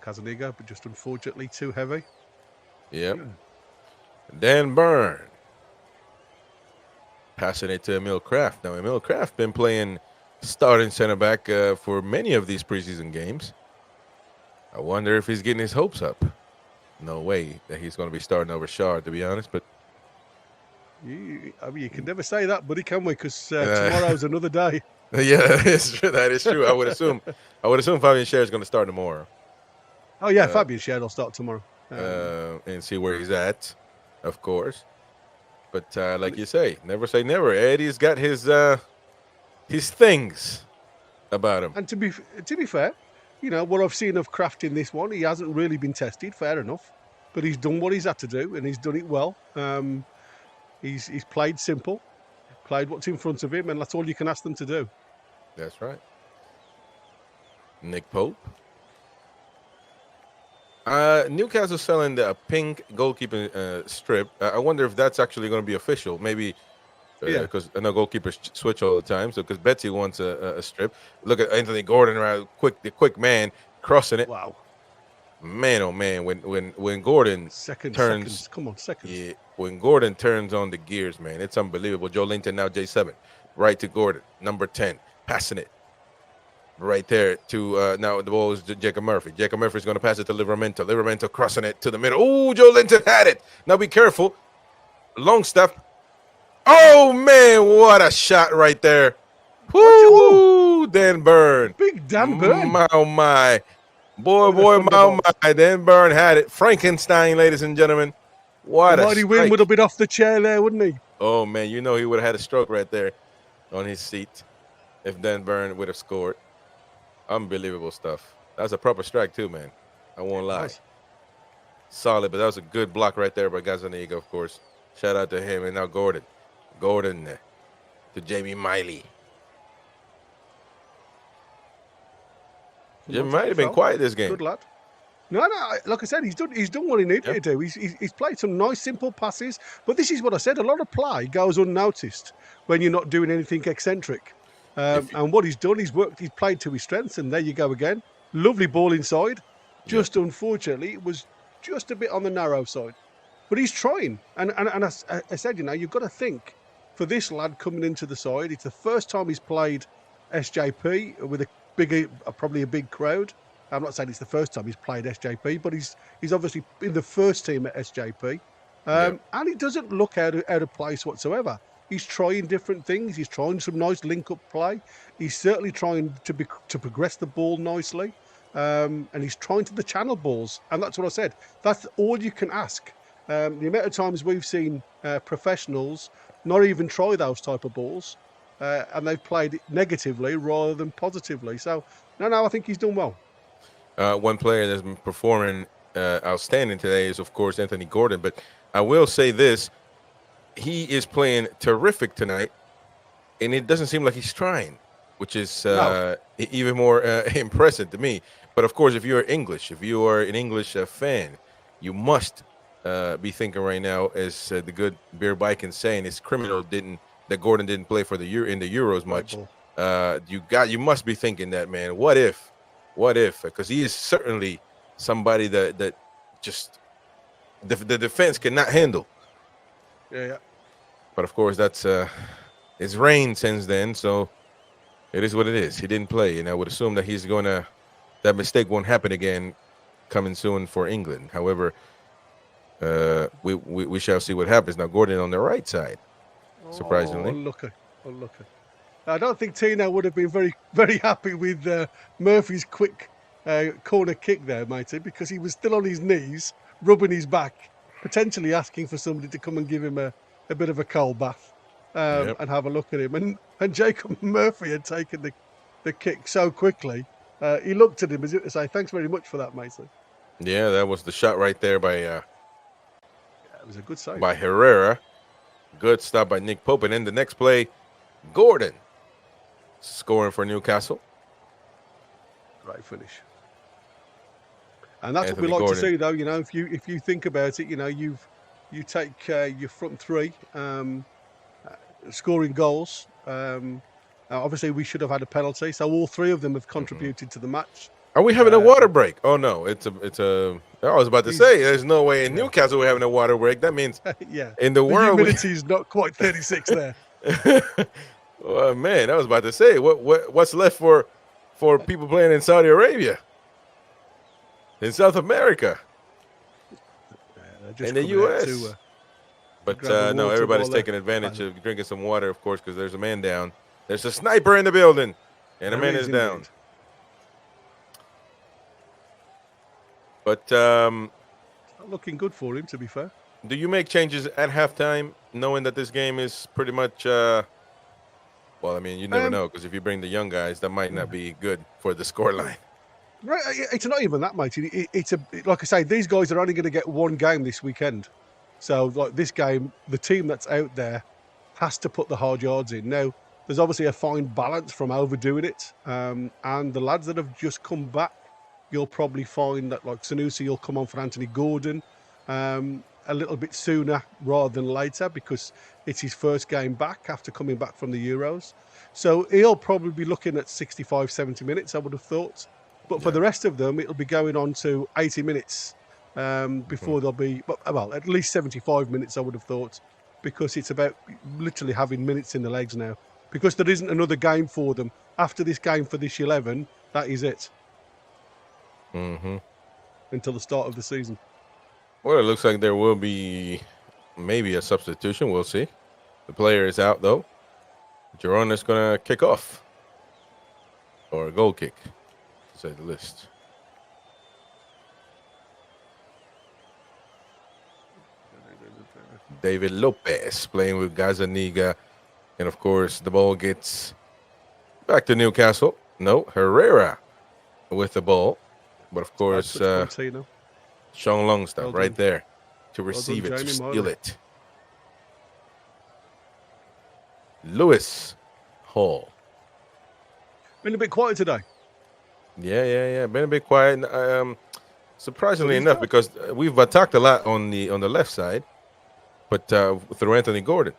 Speaker 2: Gazzaniga, but just unfortunately too heavy.
Speaker 1: Yep. Dan Byrne. Passing it to Emil Kraft. Now, Emil Kraft been playing starting center back for many of these preseason games. I wonder if he's getting his hopes up. No way that he's going to be starting over Shard, to be honest. But
Speaker 2: you can never say that, buddy, can we? Because tomorrow's another day.
Speaker 1: Yeah, it's true. That is true. I would assume Fabian Schär is going to start tomorrow.
Speaker 2: Oh yeah, Fabian Schär will start tomorrow.
Speaker 1: And see where he's at, of course. But like you say never. Eddie's got his things about him.
Speaker 2: And to be fair, you know what I've seen of Kraft in this one, he hasn't really been tested. Fair enough, but he's done what he's had to do, and he's done it well. He's played simple, played what's in front of him, and that's all you can ask them to do.
Speaker 1: That's right. Nick Pope. Newcastle selling the pink goalkeeping strip. I wonder if that's actually going to be official. Maybe because I know goalkeepers switch all the time. So because Betsy wants a strip. Look at Anthony Gordon, the quick man crossing it.
Speaker 2: Wow.
Speaker 1: Man, oh man, when Gordon
Speaker 2: seconds. Come on, seconds.
Speaker 1: Yeah, when Gordon turns on the gears, man, it's unbelievable. Joe Linton now J7, right to Gordon, number 10, passing it right there to now the ball is to Jacob Murphy. Jacob Murphy's going to pass it to Livramento. Livramento crossing it to the middle. Oh, Joe Linton had it. Now be careful. Longstaff. Oh man, what a shot right there. Woo, Dan Burn.
Speaker 2: Big Dan Burn.
Speaker 1: My. Boy, my. Dan Burn had it. Frankenstein, ladies and gentlemen. What a
Speaker 2: Mighty Win would have been off the chair there, wouldn't he?
Speaker 1: Oh man, you know he would have had a stroke right there on his seat if Dan Burn would have scored. Unbelievable stuff. That's a proper strike too, man. I won't lie. Solid, but that was a good block right there by Gazzaniga, of course. Shout out to him. And now Gordon to Jamie Miley. Jim might have been quiet this game.
Speaker 2: Good lad. No, like I said, he's done what he needed to do. He's played some nice, simple passes. But this is what I said. A lot of play goes unnoticed when you're not doing anything eccentric. And what he's done, he's played to his strengths, and there you go again. Lovely ball inside. Just unfortunately, it was just a bit on the narrow side. But he's trying. And as I said, you know, you've got to think, for this lad coming into the side, it's the first time he's played SJP with probably a big crowd. I'm not saying it's the first time he's played SJP, but he's obviously in the first team at SJP. And it doesn't look out of place whatsoever. He's trying different things. He's trying some nice link-up play. He's certainly trying to progress the ball nicely. And he's trying to the channel balls. And that's what I said. That's all you can ask. The amount of times we've seen professionals not even try those type of balls, and they've played negatively rather than positively. So, no, I think he's done well.
Speaker 1: One player that's been performing outstanding today is, of course, Anthony Gordon. But I will say this. He is playing terrific tonight, and it doesn't seem like he's trying, which is even more impressive to me. But, of course, if you are an English fan, you must be thinking right now, as the good Beer Bike is saying, it's criminal that Gordon didn't play for in the Euros much. You must be thinking that, man. What if? Because he is certainly somebody that just the defense cannot handle.
Speaker 2: Yeah.
Speaker 1: But of course, that's it's rained since then, so it is what it is. He didn't play, and I would assume that that mistake won't happen again coming soon for England. However, we shall see what happens. Now Gordon on the right side, surprisingly.
Speaker 2: Unlucky. I don't think Tino would have been very, very happy with Murphy's quick corner kick there, matey, because he was still on his knees, rubbing his back, potentially asking for somebody to come and give him a bit of a cold bath and have a look at him. And Jacob Murphy had taken the kick so quickly. He looked at him as if to say, thanks very much for that, matey.
Speaker 1: Yeah, that was the shot right there by
Speaker 2: it was a good save
Speaker 1: by Herrera. Good stop by Nick Pope. And then the next play, Gordon scoring for Newcastle.
Speaker 2: Great finish. And that's
Speaker 1: Anthony
Speaker 2: what we like
Speaker 1: Gordon.
Speaker 2: to see, though. You know, if you think about it, you know, you take your front three scoring goals. Obviously, we should have had a penalty, so all three of them have contributed to the match.
Speaker 1: Are we having a water break? Oh no, it's a. I was about to say, there's no way in Newcastle we're having a water break. That means in the world,
Speaker 2: humidity is not quite 36 there.
Speaker 1: Well, man, I was about to say, what's left for people playing in Saudi Arabia, in South America, in the U.S. But no, everybody's taking advantage of drinking some water, of course, because there's a man down. There's a sniper in the building, and a
Speaker 2: There
Speaker 1: man is down.
Speaker 2: indeed.
Speaker 1: But
Speaker 2: It's not looking good for him, to be fair.
Speaker 1: do you make changes at halftime, knowing that this game is pretty much? Well, I mean, you never know, because if you bring the young guys, that might not be good for the scoreline.
Speaker 2: Right, it's not even that, mate. It's like I say, these guys are only going to get one game this weekend. So, like this game, the team that's out there has to put the hard yards in. Now, there's obviously a fine balance from overdoing it, and the lads that have just come back, you'll probably find that like Sanusi will come on for Anthony Gordon a little bit sooner rather than later because it's his first game back after coming back from the Euros. So he'll probably be looking at 65, 70 minutes, I would have thought. But for the rest of them, it'll be going on to 80 minutes before they'll be, well, at least 75 minutes, I would have thought, because it's about literally having minutes in the legs now. Because there isn't another game for them. After this game for this 11, that is it. Until the start of the season.
Speaker 1: Well, it looks like there will be maybe a substitution. We'll see. The player is out, though. Girona's going to kick off. Or a goal kick, to say the least. David Lopez playing with Gazaniga. And, of course, the ball gets back to Newcastle. No, Herrera with the ball. But, of course, Sean Longstaff right there to receive it, to steal it. Lewis Hall.
Speaker 2: Been a bit quiet today.
Speaker 1: Yeah. Been a bit quiet. Surprisingly enough, because we've attacked a lot on the left side, but through Anthony Gordon.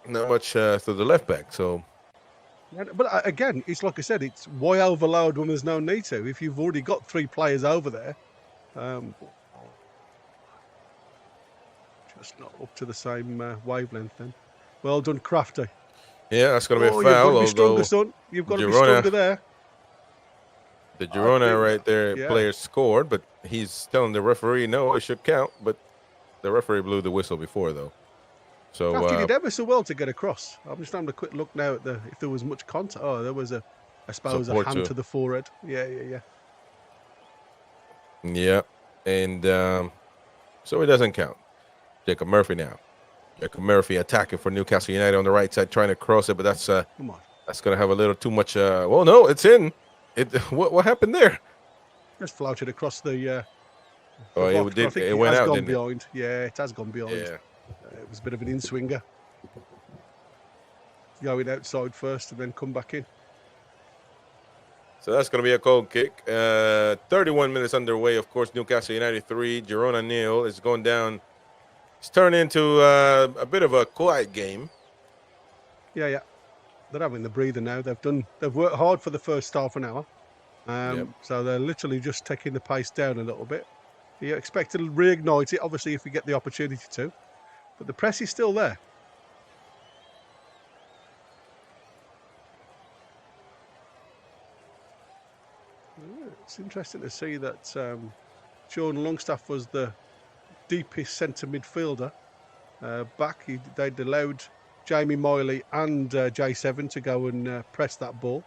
Speaker 1: Not much through the left back, so...
Speaker 2: But again, it's like I said, it's why overload when there's no need to. If you've already got 3 players over there, just not up to the same wavelength then. Well done, Crafty.
Speaker 1: Yeah, that's going to be a foul.
Speaker 2: You've got to be stronger, son. You've got to be stronger there.
Speaker 1: The Girona right there, player scored, but he's telling the referee, no, it should count. But the referee blew the whistle before, though. So
Speaker 2: Crafty did ever so well to get across. I'm just having a quick look now at if there was much contact. Oh, there was I suppose a hand to the forehead. Yeah.
Speaker 1: Yeah, and so it doesn't count. Jacob Murphy now. Jacob Murphy attacking for Newcastle United on the right side, trying to cross it, but that's going to have a little too much. Well, no, it's in. What happened there?
Speaker 2: Just floated across the.
Speaker 1: Oh, it went out.
Speaker 2: Gone behind. Yeah, it has gone behind.
Speaker 1: Yeah.
Speaker 2: It was a bit of an in-swinger. Going outside first and then come back in.
Speaker 1: So that's going to be a cold kick. 31 minutes underway. Of course, Newcastle United 3, Girona 0. It's going down. It's turned into a bit of a quiet game.
Speaker 2: Yeah. They're having the breather now. They've worked hard for the first half an hour. So they're literally just taking the pace down a little bit. You expect to reignite it, obviously, if you get the opportunity to. But the press is still there. It's interesting to see that Sean Longstaff was the deepest centre midfielder back. They'd allowed Jamie Miley and J7 to go and press that ball.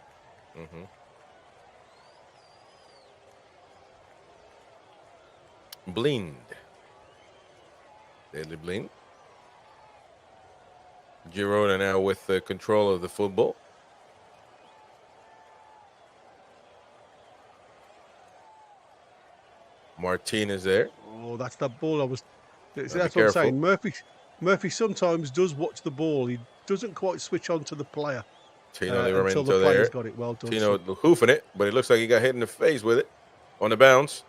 Speaker 1: Blind. Deadly Blind. Girona now with control of the football. Martinez there.
Speaker 2: Oh, that's that ball I was... That's what I'm saying. Murphy sometimes does watch the ball. He doesn't quite switch on to the player.
Speaker 1: Tino
Speaker 2: until the player's got it. Well done.
Speaker 1: Tino hoofing it, but it looks like he got hit in the face with it on the bounce.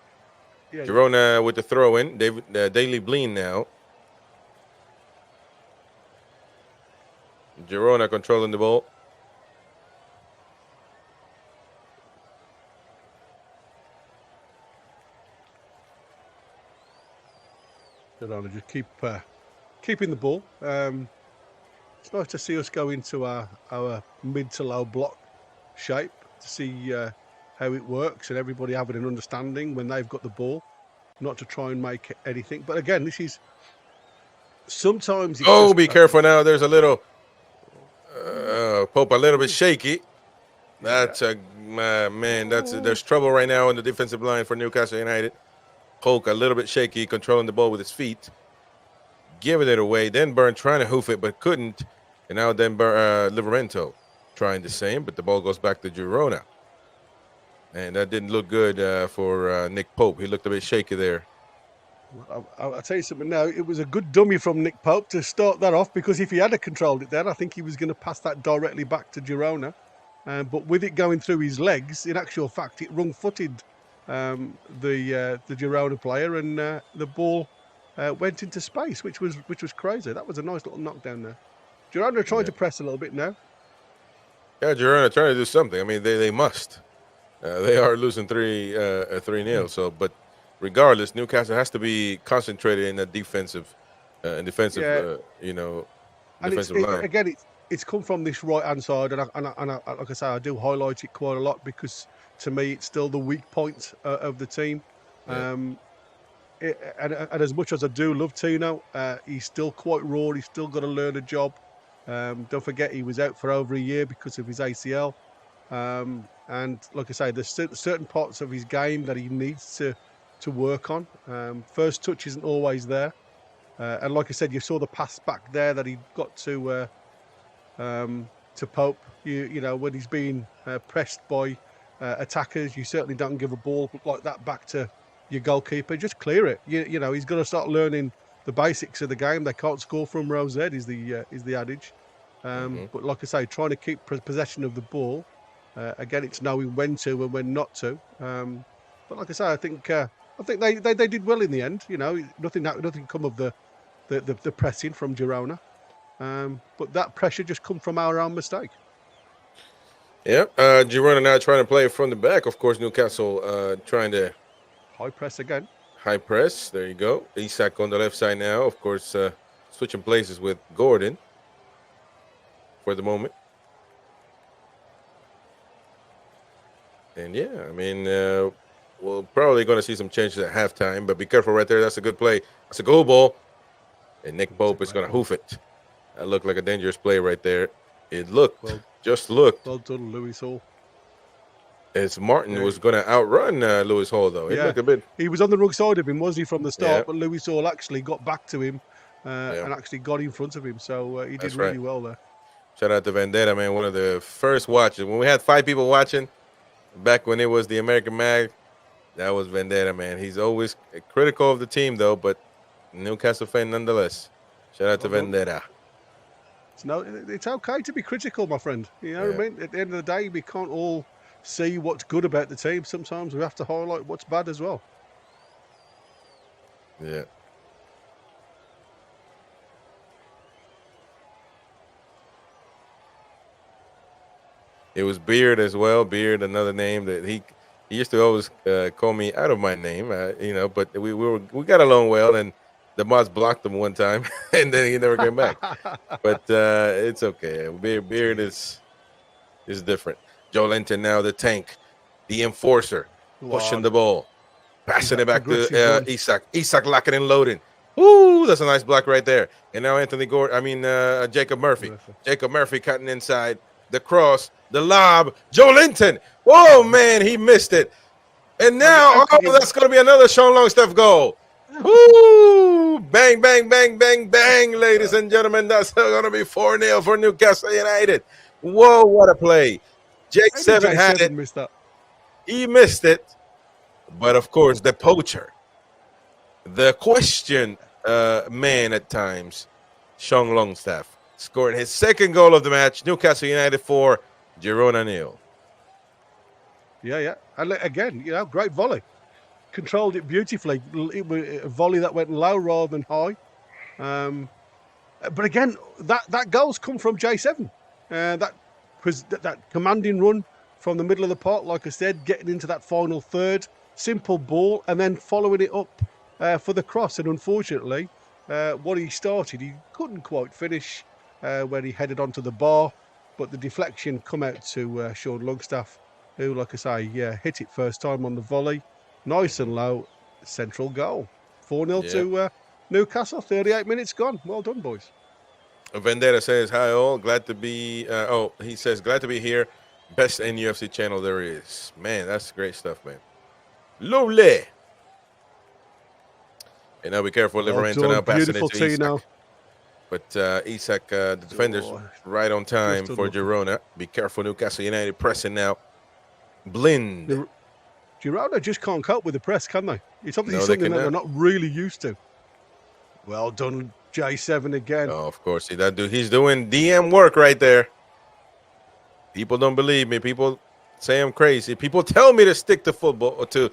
Speaker 2: Yeah,
Speaker 1: Girona with the throw in. Daily Blind now. Girona controlling the ball.
Speaker 2: Girona just keeping the ball. It's nice to see us go into our mid to low block shape to see how it works and everybody having an understanding when they've got the ball, not to try and make anything. But again, this is sometimes.
Speaker 1: Be careful now. There's a little. Pope a little bit shaky. That's a man. There's trouble right now in the defensive line for Newcastle United. Pope a little bit shaky, controlling the ball with his feet, giving it away. Then Burn trying to hoof it, but couldn't. And now then Livramento trying the same, but the ball goes back to Girona. And that didn't look good for Nick Pope. He looked a bit shaky there.
Speaker 2: I'll tell you something now. It was a good dummy from Nick Pope to start that off, because if he had controlled it then, I think he was going to pass that directly back to Girona. But with it going through his legs, in actual fact, it wrong-footed the Girona player, and the ball went into space, which was crazy. That was a nice little knockdown there. Girona are trying to press a little bit now.
Speaker 1: Yeah, Girona trying to do something. I mean, they must. They are losing 3-0. So, but regardless, Newcastle has to be concentrated in that defensive defensive line.
Speaker 2: Again, it's come from this right-hand side, and like I say, I do highlight it quite a lot, because to me, it's still the weak point of the team. Yeah. And as much as I do love Tino, he's still quite raw. He's still got to learn a job. Don't forget, he was out for over a year because of his ACL. And like I say, there's certain parts of his game that he needs to work on. First touch isn't always there. And like I said, you saw the pass back there that he got to Pope. You know, when he's being pressed by attackers, you certainly don't give a ball like that back to your goalkeeper. Just clear it. You know, he's got to start learning the basics of the game. They can't score from row Z is the adage. But like I say, trying to keep possession of the ball. Again, it's knowing when to and when not to. But like I say, I think they did well in the end. You know, nothing come of the pressing from Girona. But that pressure just come from our own mistake.
Speaker 1: Yeah, Girona now trying to play from the back. Of course, Newcastle trying to
Speaker 2: high press again.
Speaker 1: High press. There you go. Isak on the left side now. Of course, switching places with Gordon for the moment. And yeah, I mean, we're probably going to see some changes at halftime, but be careful right there. That's a good play. That's a goal ball. And Nick Pope is going to hoof it. That looked like a dangerous play right there. It looked, just looked.
Speaker 2: Well done, Lewis Hall.
Speaker 1: As Martin was going to outrun Lewis Hall, though. It looked a bit...
Speaker 2: He was on the wrong side of him, wasn't he, from the start? But Lewis Hall actually got back to him and actually got in front of him. So he did really well there.
Speaker 1: Shout out to Vendetta, man. One of the first watches. When we had 5 people watching, back when it was the American Mag, that was Vendetta, man. He's always critical of the team, though, but Newcastle fan nonetheless. Shout out to Vendetta.
Speaker 2: It's okay to be critical, my friend. You know what I mean? At the end of the day, we can't all see what's good about the team. Sometimes we have to highlight what's bad as well.
Speaker 1: Yeah. It was Beard as well. Beard, another name that he used to always call me out of my name, but we got along well, and the mods blocked him one time, and then he never came back. But it's okay. Beard is different. Joe Linton now, the tank, the enforcer, pushing the ball, passing it back to Isak. Isak locking and loading. Woo, that's a nice block right there. And now Jacob Murphy. Jacob Murphy cutting inside. The cross, the lob, Joe Linton. Whoa, man, he missed it. And now, that's going to be another Sean Longstaff goal. Woo! Bang, bang, bang, bang, bang, ladies and gentlemen. That's going to be 4-0 for Newcastle United. Whoa, what a play. Jake Seven had it. He missed it. But, of course, the poacher, the question man at times, Sean Longstaff, scored his second goal of the match. Newcastle United 4, Girona 0.
Speaker 2: Yeah. And again, great volley. Controlled it beautifully. It was a volley that went low rather than high. But again, that goal's come from J7. That commanding run from the middle of the park, like I said, getting into that final third. Simple ball, and then following it up for the cross. And unfortunately, what he started, he couldn't quite finish where he headed onto the bar. But the deflection come out to Sean Longstaff, who, like I say, hit it first time on the volley. Nice and low, central goal. 4-0 to Newcastle, 38 minutes gone. Well done, boys.
Speaker 1: Vendetta says, hi all, glad to be, he says, glad to be here. Best NUFC channel there is. Man, that's great stuff, man. Lovely. And now be careful,
Speaker 2: Well
Speaker 1: Livermento
Speaker 2: done.
Speaker 1: now passing it
Speaker 2: Beautiful
Speaker 1: to
Speaker 2: Tino.
Speaker 1: Isak. But Isak, the defender's
Speaker 2: Oh,
Speaker 1: right on time
Speaker 2: just
Speaker 1: for
Speaker 2: unlucky.
Speaker 1: Girona. Be careful, Newcastle United pressing now. Blind.
Speaker 2: Girona just can't cope with the press, can they? It's obviously
Speaker 1: No, they
Speaker 2: something that they're
Speaker 1: cannot.
Speaker 2: not really used to. Well done, J7 again.
Speaker 1: Oh, of course, see that dude. He's doing DM work right there. People don't believe me. People say I'm crazy. People tell me to stick to football or to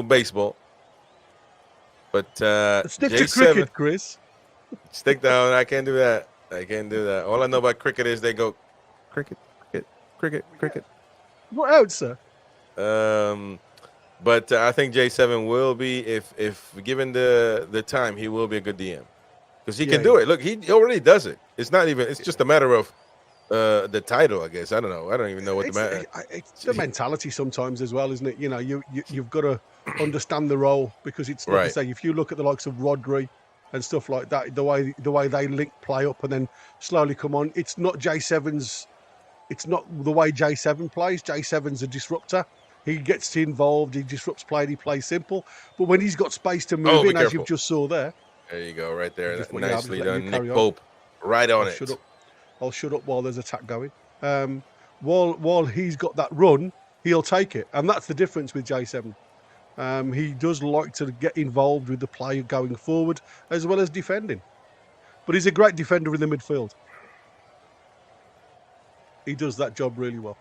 Speaker 1: baseball. But
Speaker 2: Stick to
Speaker 1: J7,
Speaker 2: cricket, Chris.
Speaker 1: stick down. I can't do that. I can't do that. All I know about cricket is they go cricket, cricket, cricket, cricket.
Speaker 2: What else, sir?
Speaker 1: But I think J7 will be, if given the time, he will be a good DM because he can do it. Look, he already does it. It's not even. It's just a matter of the title, I guess. I don't know. I don't even know what the matter.
Speaker 2: It's the mentality sometimes as well, isn't it? You know, you've got to understand the role because it's like I say, if you look at the likes of Rodri and stuff like that, the way they link play up and then slowly come on. It's not J7's. It's not the way J7 plays. J7's a disruptor. He gets involved. He disrupts play. He plays simple. But when he's got space to move in, as you've just saw there.
Speaker 1: There you go, right there.
Speaker 2: Just,
Speaker 1: Nicely done, Nick
Speaker 2: on.
Speaker 1: Pope. Right on it.
Speaker 2: I'll shut up while there's attack going. While he's got that run, he'll take it, and that's the difference with J7. He does like to get involved with the play going forward as well as defending. But he's a great defender in the midfield. He does that job really well.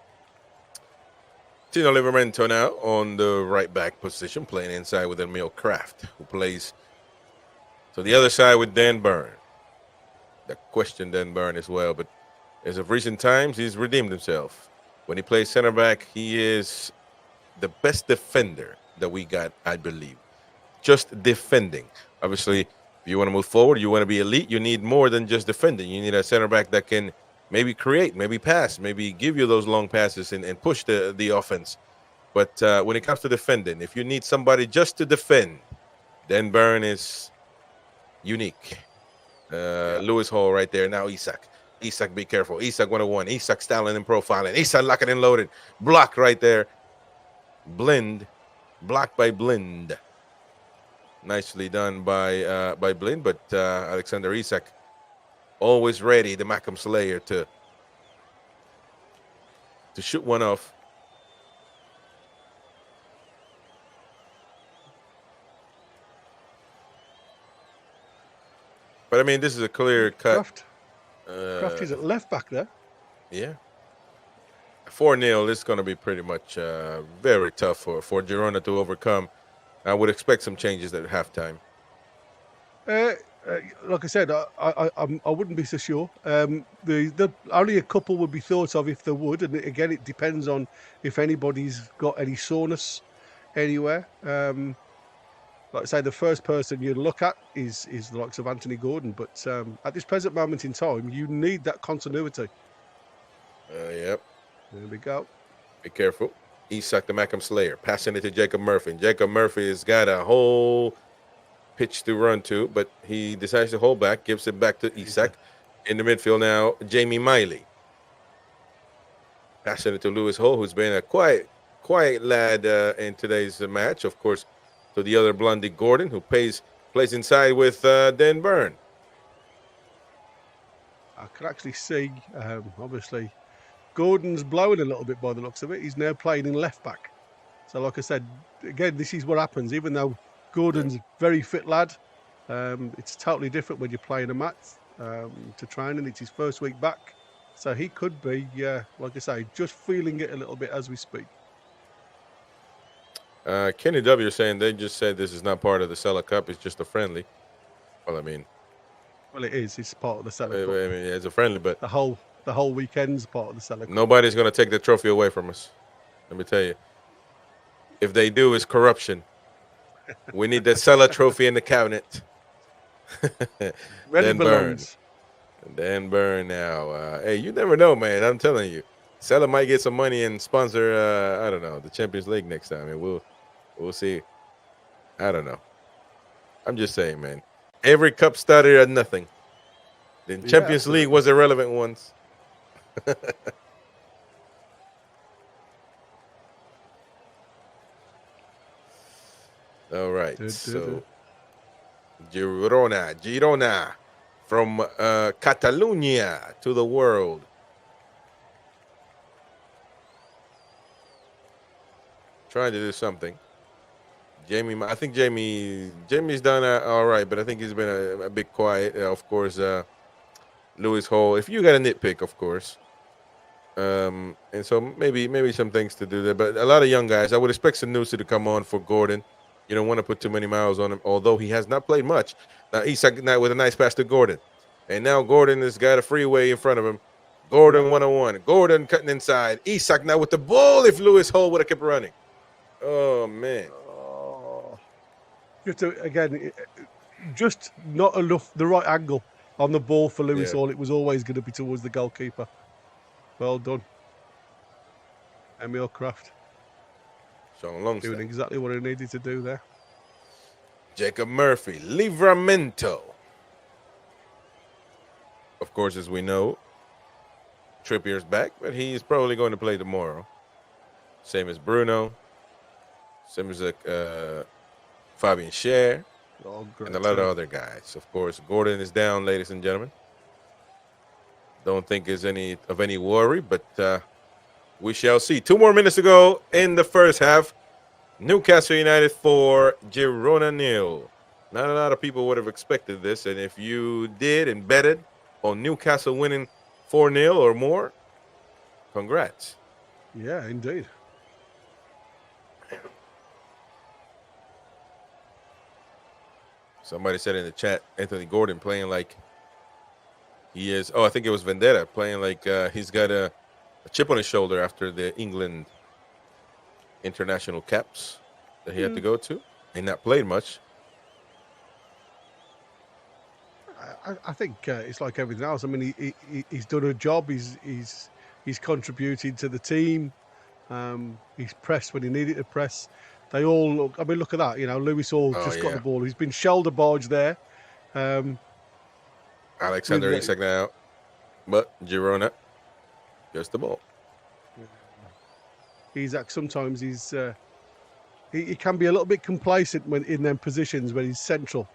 Speaker 1: Tino Livramento now on the right back position, playing inside with Emil Kraft, who plays to the other side with Dan Burn. The question Dan Burn as well, but as of recent times, he's redeemed himself. When he plays center back, he is the best defender that we got, I believe. Just defending. Obviously, if you want to move forward, you want to be elite, you need more than just defending. You need a center back that can maybe create, maybe pass, maybe give you those long passes and push the offense. But when it comes to defending, if you need somebody just to defend, Dan Burn is unique. Lewis Hall right there. Now Isak. Isak, be careful. Isak 101. Isak styling and profiling. Isak locking and loaded. Block right there. Blind. Blocked by Blind. Nicely done by Blind, but Alexander Isak always ready, the Macam Slayer, to shoot one off. But I mean, this is a clear cut.
Speaker 2: Kraft is at left back there.
Speaker 1: Yeah. 4-0 is going to be pretty much very tough for Girona to overcome. I would expect some changes at halftime.
Speaker 2: Like I said, I wouldn't be so sure. The only a couple would be thought of if there would, and again, it depends on if anybody's got any soreness anywhere. Like I say, the first person you look at is the likes of Anthony Gordon, but at this present moment in time, you need that continuity.
Speaker 1: Yep.
Speaker 2: There we go.
Speaker 1: Be careful. Isak the Macam Slayer, passing it to Jacob Murphy. And Jacob Murphy has got a whole pitch to run to, but he decides to hold back, gives it back to Isak. In the midfield now, Jamie Miley. Passing it to Lewis Hall, who's been a quiet lad in today's match. Of course, to the other Blondie Gordon, who plays inside with Dan Burn.
Speaker 2: I can actually see, obviously, Gordon's blowing a little bit by the looks of it. He's now playing in left back. So, like I said, again, this is what happens. Even though Gordon's a very fit lad, it's totally different when you're playing a match to training. It's his first week back. So he could be, like I say, just feeling it a little bit as we speak.
Speaker 1: Kenny W. saying they just said this is not part of the Sela Cup. It's just a friendly. Well, I mean.
Speaker 2: Well, it is. It's part of the Sela Cup.
Speaker 1: I mean, it's a friendly, but
Speaker 2: the whole weekend's part of the Sela Cup.
Speaker 1: Nobody's going to take the trophy away from us. Let me tell you. If they do, it's corruption. We need the Sela trophy in the cabinet.
Speaker 2: Ready belongs.
Speaker 1: Dan Burn now. Hey, you never know, man. I'm telling you. Sela might get some money and sponsor, I don't know, the Champions League next time. And we'll see. I don't know. I'm just saying, man. Every cup started at nothing. The
Speaker 2: Yeah,
Speaker 1: Champions League was irrelevant once. All right, so Girona, from Catalonia to the world. Trying to do something. Jamie, I think Jamie's done all right, but I think he's been a bit quiet. Of course, Lewis Hall. If you got a nitpick, of course. And so maybe some things to do there, but a lot of young guys. I would expect Sanusi to come on for Gordon. You don't want to put too many miles on him, although he has not played much. Now Isak now with a nice pass to Gordon, and now Gordon has got a freeway in front of him. Gordon 101. Gordon cutting inside. Isak now with the ball. If Lewis Hall would have kept running. Oh man.
Speaker 2: Just not enough the right angle on the ball for Lewis Hall. It was always going to be towards the goalkeeper. Well done, Emil Kraft. Doing exactly what he needed to do there.
Speaker 1: Jacob Murphy, Livramento. Of course, as we know, Trippier's back, but he's probably going to play tomorrow. Same as Bruno. Same as Fabian Scher. And a lot of other guys. Of course, Gordon is down, ladies and gentlemen. Don't think there's any worry, but we shall see. 2 more minutes to go in the first half. Newcastle United 4, Girona 0. Not a lot of people would have expected this, and if you did and betted on Newcastle winning 4-0 or more, congrats.
Speaker 2: Yeah, indeed.
Speaker 1: Somebody said in the chat, Anthony Gordon playing like he is. Oh, I think it was Vendetta playing like he's got a chip on his shoulder after the England international caps that he had to go to and not played much.
Speaker 2: I think it's like everything else. I mean, he's done a job. He's contributed to the team. He's pressed when he needed to press. They all look. I mean, look at that. You know, Lewis Hall just got the ball. He's been shoulder barged there.
Speaker 1: Alexander Isak now, but Girona gets the ball.
Speaker 2: Sometimes he can be a little bit complacent when in them positions when he's central.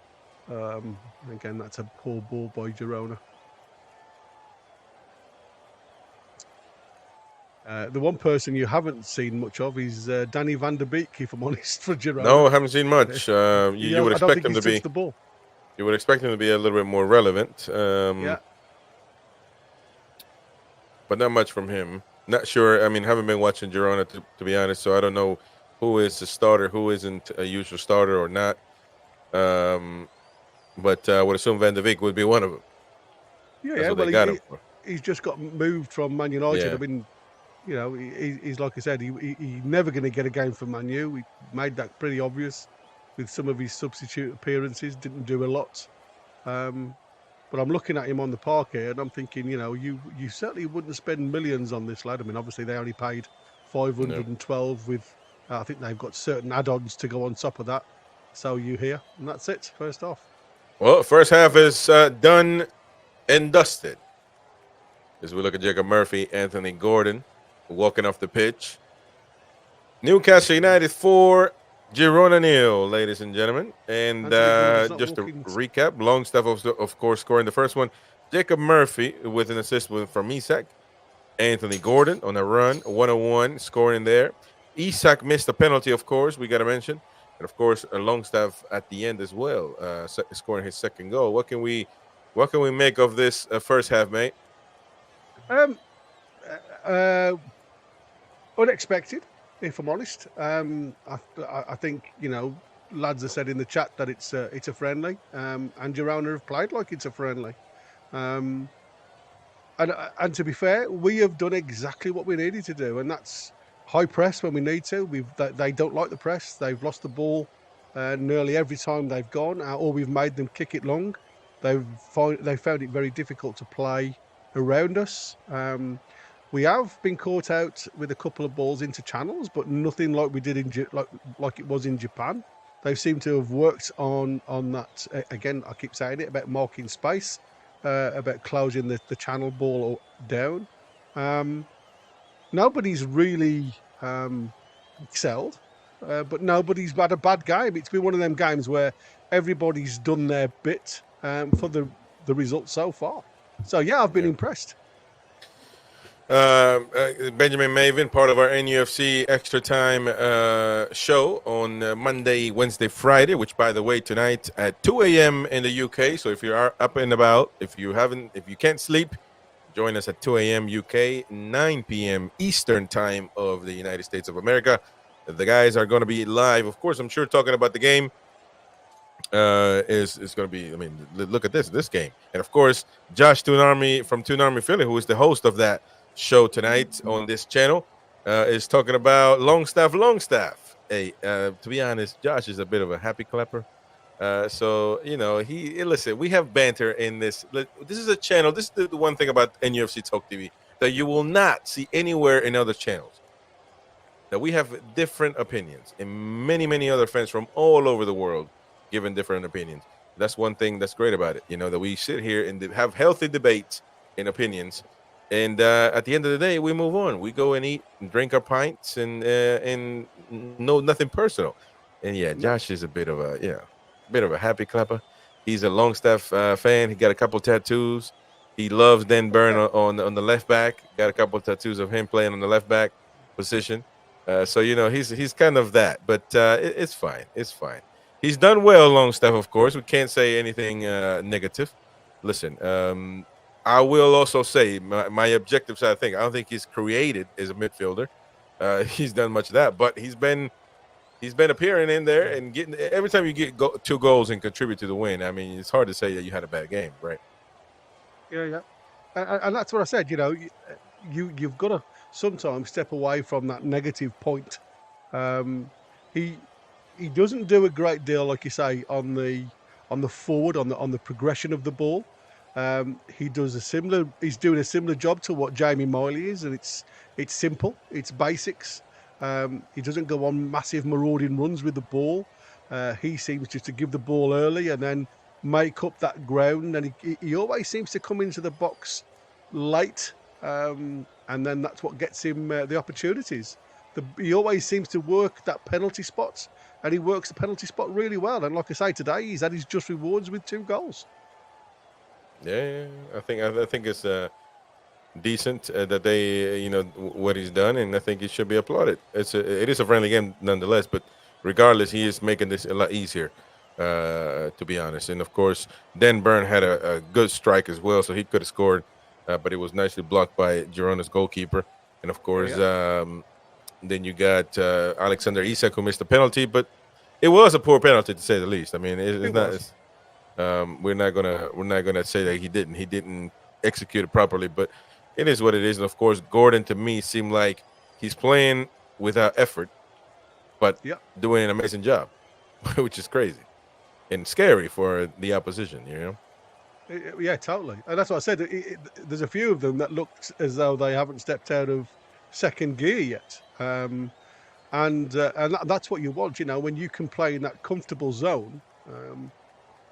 Speaker 2: Again, that's a poor ball by Girona. The one person you haven't seen much of is Danny van der Beek, if I'm honest, for Girona.
Speaker 1: No, I haven't seen much. You would expect him to be.
Speaker 2: The ball.
Speaker 1: You would expect him to be a little bit more relevant. But not much from him. Not sure. I mean, haven't been watching Girona to be honest, so I don't know who is the starter, who isn't a usual starter or not. But I would assume Van de Beek would be one of them.
Speaker 2: Yeah, well, he's just got moved from Man United. Yeah. I mean, you know, he's like I said, he's never going to get a game for Man U. We made that pretty obvious with some of his substitute appearances. Didn't do a lot. But I'm looking at him on the park here, and I'm thinking, you know, you certainly wouldn't spend millions on this lad. I mean, obviously they only paid 512 with, I think they've got certain add-ons to go on top of that. So you hear, and that's it. First off.
Speaker 1: Well, first half is done and dusted. As we look at Jacob Murphy, Anthony Gordon walking off the pitch. Newcastle United 4, Girona 0, ladies and gentlemen. And just to recap, Longstaff, of course, scoring the first one. Jacob Murphy with an assist from Isak. Anthony Gordon on a run, 101, scoring there. Isak missed a penalty, of course, we got to mention. And, of course, Longstaff at the end as well, scoring his second goal. What can we make of this first half, mate?
Speaker 2: Unexpected, if I'm honest. I think, you know, lads have said in the chat that it's a friendly, and Girona have played like it's a friendly. And to be fair, we have done exactly what we needed to do, and that's high press when we need to. They don't like the press. They've lost the ball nearly every time they've gone, or we've made them kick it long. They found it very difficult to play around us. We have been caught out with a couple of balls into channels, but nothing like we did like it was in Japan. They seem to have worked on that. Again, I keep saying it about marking space. about closing the channel ball down. Nobody's really excelled, but nobody's had a bad game. It's been one of them games where everybody's done their bit for the results so far. So yeah, I've been impressed.
Speaker 1: Benjamin Maven, part of our NUFC Extra Time show on Monday, Wednesday, Friday, which, by the way, tonight at 2 a.m. in the UK. So if you are up and about, if you can't sleep, join us at 2 a.m. UK, 9 p.m. Eastern Time of the United States of America. The guys are going to be live, of course, I'm sure, talking about the game. Is going to be, I mean, look at this game. And, of course, Josh Toonarmy from Toonarmy Philly, who is the host of that show tonight on this channel, is talking about Longstaff. Hey, to be honest, Josh is a bit of a happy clapper. So, you know, listen, we have banter in this. This is a channel. This is the one thing about NUFC Talk TV that you will not see anywhere in other channels. That we have different opinions, and many other fans from all over the world giving different opinions. That's one thing that's great about it. You know, that we sit here and have healthy debates and opinions. And at the end of the day, we move on. We go and eat and drink our pints and no, nothing personal. And yeah, Josh is a bit of a happy clapper. He's a Longstaff fan. He got a couple tattoos. He loves Dan Burn on the left back. Got a couple tattoos of him playing on the left back position. So you know he's kind of that, but it's fine. It's fine. He's done well, Longstaff. Of course, we can't say anything negative. Listen, I will also say my objective side of things. I don't think he's created as a midfielder. He's done much of that, but he's been appearing in there and getting. Every time you get 2 goals and contribute to the win, I mean, it's hard to say that you had a bad game, right?
Speaker 2: Yeah. And that's what I said. You know, you've got to sometimes step away from that negative point. He doesn't do a great deal, like you say, on the forward, on the progression of the ball. He's doing a similar job to what Jamie Miley is, and it's simple, it's basics. He doesn't go on massive marauding runs with the ball. He seems just to give the ball early and then make up that ground, and he always seems to come into the box late, and then that's what gets him the opportunities. He always seems to work that penalty spot, and he works the penalty spot really well. And like I say, today he's had his just rewards with 2 goals.
Speaker 1: Yeah, I think it's decent that they, you know, what he's done, and I think he should be applauded. It is a friendly game nonetheless, but regardless, he is making this a lot easier, to be honest. And of course, Dan Burn had a good strike as well, so he could have scored, but it was nicely blocked by Girona's goalkeeper. And of course, then you got Alexander Isak, who missed the penalty, but it was a poor penalty to say the least. I mean, it's not. We're not gonna say that he didn't execute it properly, but it is what it is. And of course, Gordon to me seemed like he's playing without effort, but doing an amazing job, which is crazy and scary for the opposition. You know.
Speaker 2: Yeah, totally. And that's what I said. There's a few of them that looked as though they haven't stepped out of second gear yet. And that's what you want, you know, when you can play in that comfortable zone.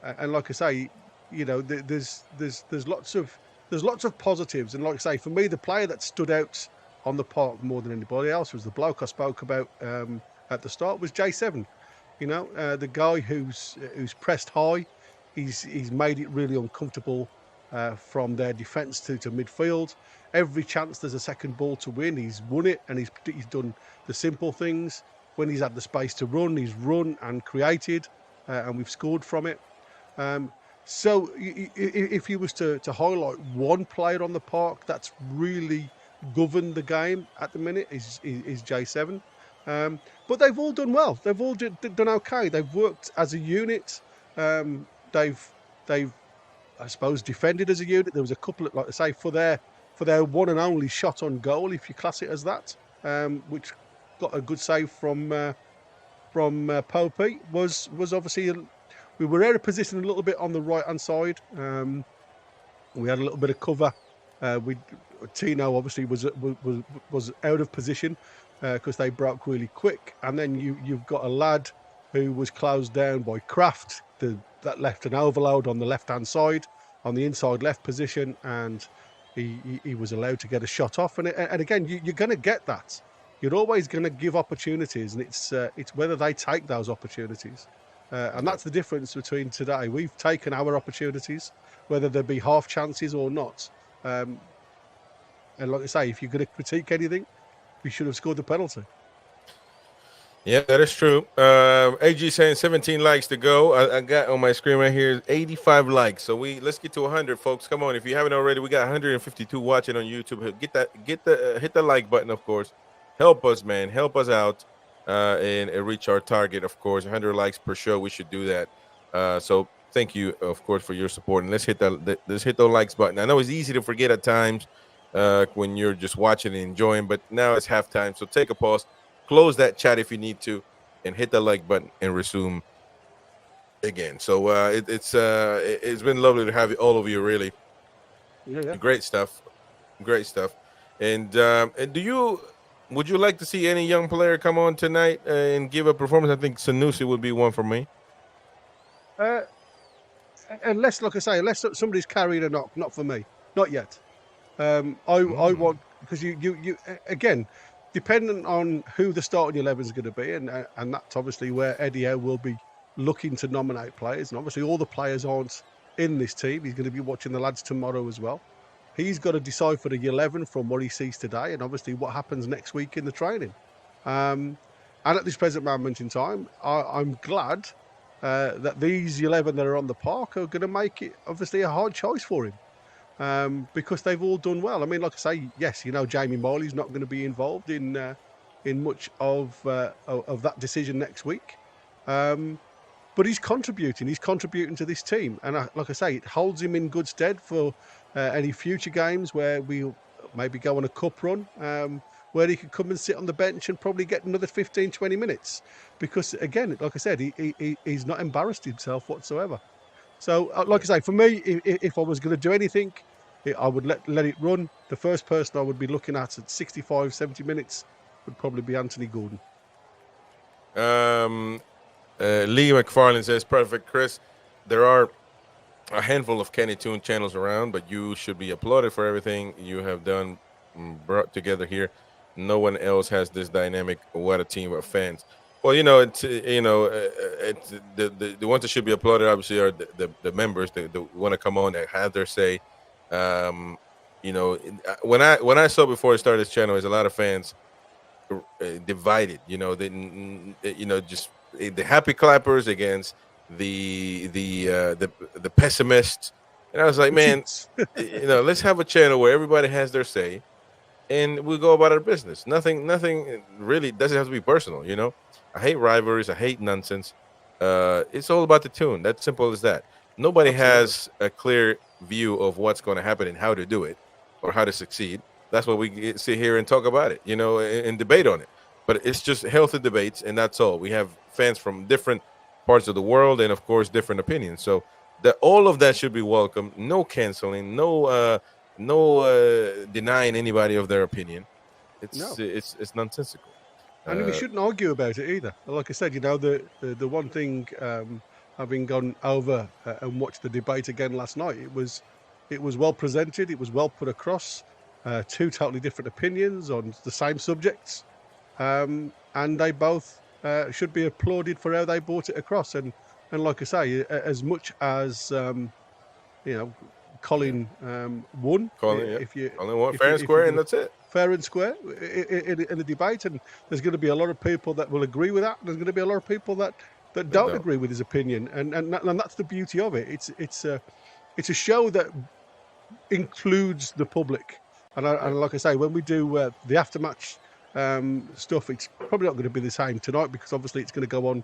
Speaker 2: And like I say, you know, there's lots of positives. And like I say, for me, the player that stood out on the park more than anybody else was the bloke I spoke about at the start, was J7. You know, the guy who's pressed high. He's made it really uncomfortable from their defence to midfield. Every chance there's a second ball to win, he's won it, and he's done the simple things. When he's had the space to run, he's run and created, and we've scored from it. So if you was to highlight one player on the park that's really governed the game at the minute is J7. But they've all done well. They've all done okay. They've worked as a unit. They've I suppose defended as a unit. There was a couple of, like I say, for their one and only shot on goal, if you class it as that, which got a good save from Popey, was obviously we were out of position a little bit on the right hand side. We had a little bit of cover. Tino obviously was out of position because they broke really quick, and then you've got a lad who was closed down by Kraft that left an overload on the left hand side on the inside left position, and he was allowed to get a shot off. And again, you're going to get that. You're always going to give opportunities, and it's whether they take those opportunities. And that's the difference between today. We've taken our opportunities, whether they be half chances or not. And like I say, if you're going to critique anything, we should have scored the penalty.
Speaker 1: Yeah, that is true. AG saying 17 likes to go. I got on my screen right here 85 likes. So let's get to 100, folks. Come on, if you haven't already, we got 152 watching on YouTube. Hit the like button, of course. Help us, man. Help us out and reach our target, of course. 100 likes per show. We should do that. So thank you, of course, for your support. And let's hit the likes button. I know it's easy to forget at times when you're just watching and enjoying, but now it's halftime. So take a pause. Close that chat if you need to, and hit the like button and resume again. So it's been lovely to have all of you. Really, great stuff. And would you like to see any young player come on tonight and give a performance? I think Sanusi would be one for me.
Speaker 2: Unless, like I say, unless somebody's carrying a knock, not for me, not yet. I want, because you again. Dependent on who the starting 11 is going to be, and that's obviously where Eddie Howe will be looking to nominate players. And obviously, all the players aren't in this team. He's going to be watching the lads tomorrow as well. He's got to decipher the 11 from what he sees today, and obviously what happens next week in the training. And at this present moment in time, I'm glad that these 11 that are on the park are going to make it obviously a hard choice for him. Because they've all done well. I mean, like I say, yes, Jamie Marley's not going to be involved in much of that decision next week, but he's contributing. He's contributing to this team, and like I say, it holds him in good stead for any future games where we'll maybe go on a cup run, where he could come and sit on the bench and probably get another 15, 20 minutes. Because again, like I said, he's not embarrassed himself whatsoever. So, like I say, for me, if I was going to do anything, I would let it run. The first person I would be looking at 65, 70 minutes would probably be Anthony Gordon.
Speaker 1: Lee McFarlane says, perfect, Chris. There are a handful of Kenny Toon channels around, but you should be applauded for everything you have done, brought together here. No one else has this dynamic. What a team of fans. Well, it's the ones that should be applauded obviously are the members that want to come on that have their say. When I saw before I started this channel, there's a lot of fans divided. Just the happy clappers against the pessimists, and I was like, man, let's have a channel where everybody has their say, and we go about our business. Nothing really doesn't have to be personal. I hate rivalries. I hate nonsense. It's all about the tune. That's simple as that. Nobody has a clear view of what's going to happen and how to do it or how to succeed. That's why we sit here and talk about it, and debate on it. But it's just healthy debates, and that's all. We have fans from different parts of the world and, of course, different opinions. So all of that should be welcome. No canceling, no denying anybody of their opinion. It's nonsensical.
Speaker 2: And we shouldn't argue about it either. Like I said, the one thing, having gone over and watched the debate again last night, it was well presented, it was well put across, two totally different opinions on the same subjects, and they both should be applauded for how they brought it across. And like I say, as much as Colin won.
Speaker 1: Colin won fair and square, and that's it.
Speaker 2: Fair and square in the debate, and there's going to be a lot of people that will agree with that, and there's going to be a lot of people that don't agree with his opinion, and that's the beauty of it. It's a show that includes the public, and like I say, when we do the aftermatch stuff, it's probably not going to be the same tonight because obviously it's going to go on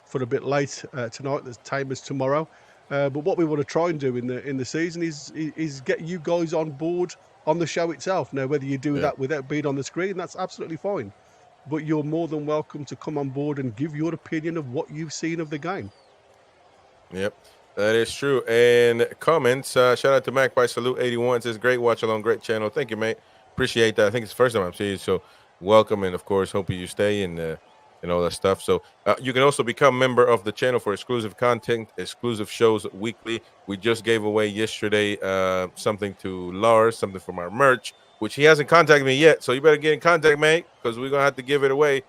Speaker 2: for a bit late tonight. There's timers tomorrow. But what we want to try and do in the season is get you guys on board on the show itself. Now, whether you do that without being on the screen, that's absolutely fine. But you're more than welcome to come on board and give your opinion of what you've seen of the game.
Speaker 1: Yep, that is true. And comments, shout out to Mac by Salute 81. Says, great watch along, great channel. Thank you, mate. Appreciate that. I think it's the first time I'm seeing you, so welcome. And, of course, hope you stay and and all that stuff. So you can also become a member of the channel for exclusive content, exclusive shows weekly. We just gave away yesterday something to Lars, something from our merch, which he hasn't contacted me yet. So you better get in contact, mate, because we're going to have to give it away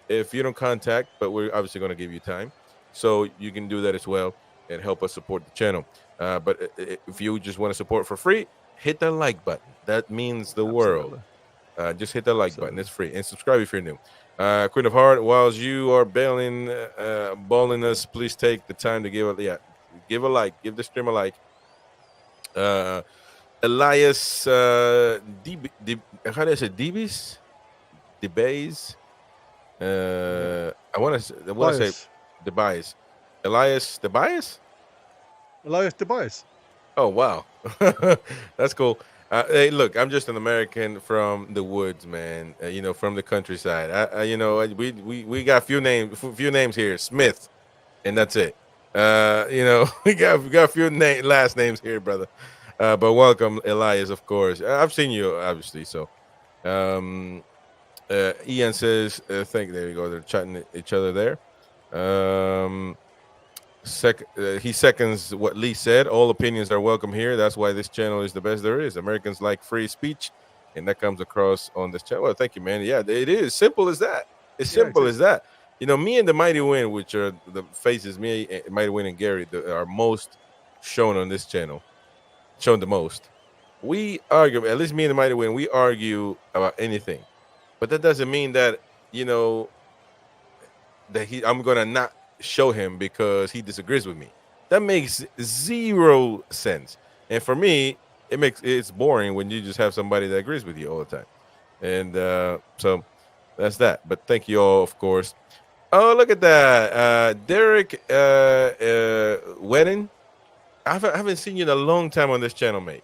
Speaker 1: if you don't contact, but we're obviously going to give you time. So you can do that as well and help us support the channel. But if you just want to support for free, hit the like button. That means the world. Just hit the like button. It's free. And subscribe if you're new. Queen of Heart, whilst you are balling us, please take the time to give a like. Give the stream a like. Elias, how do I say DBs? Debays. I want to say Debias. Elias Debias?
Speaker 2: Elias Debias.
Speaker 1: Oh, wow. That's cool. Hey, look, I'm just an American from the woods, man. From the countryside. We got few names here. Smith, and that's it. We got a few last names here, brother. But welcome, Elias, of course. I've seen you, obviously. So, Ian says, there you go. They're chatting each other there. He seconds what Lee said. All opinions are welcome here. That's why this channel is the best there is. Americans like free speech, and that comes across on this channel. Well, thank you, man. Yeah, it is simple as that. It's simple as that. Me and the Mighty Win, which are the faces, me, Mighty Win, and Gary, are most shown on this channel, shown the most. We argue, at least me and the Mighty Win, we argue about anything, but that doesn't mean that I'm gonna not show him because he disagrees with me. That makes zero sense. And for me, it's boring when you just have somebody that agrees with you all the time. And so that's that. But thank you all, of course. Oh, look at that. Derek Wedding. I haven't seen you in a long time on this channel, mate.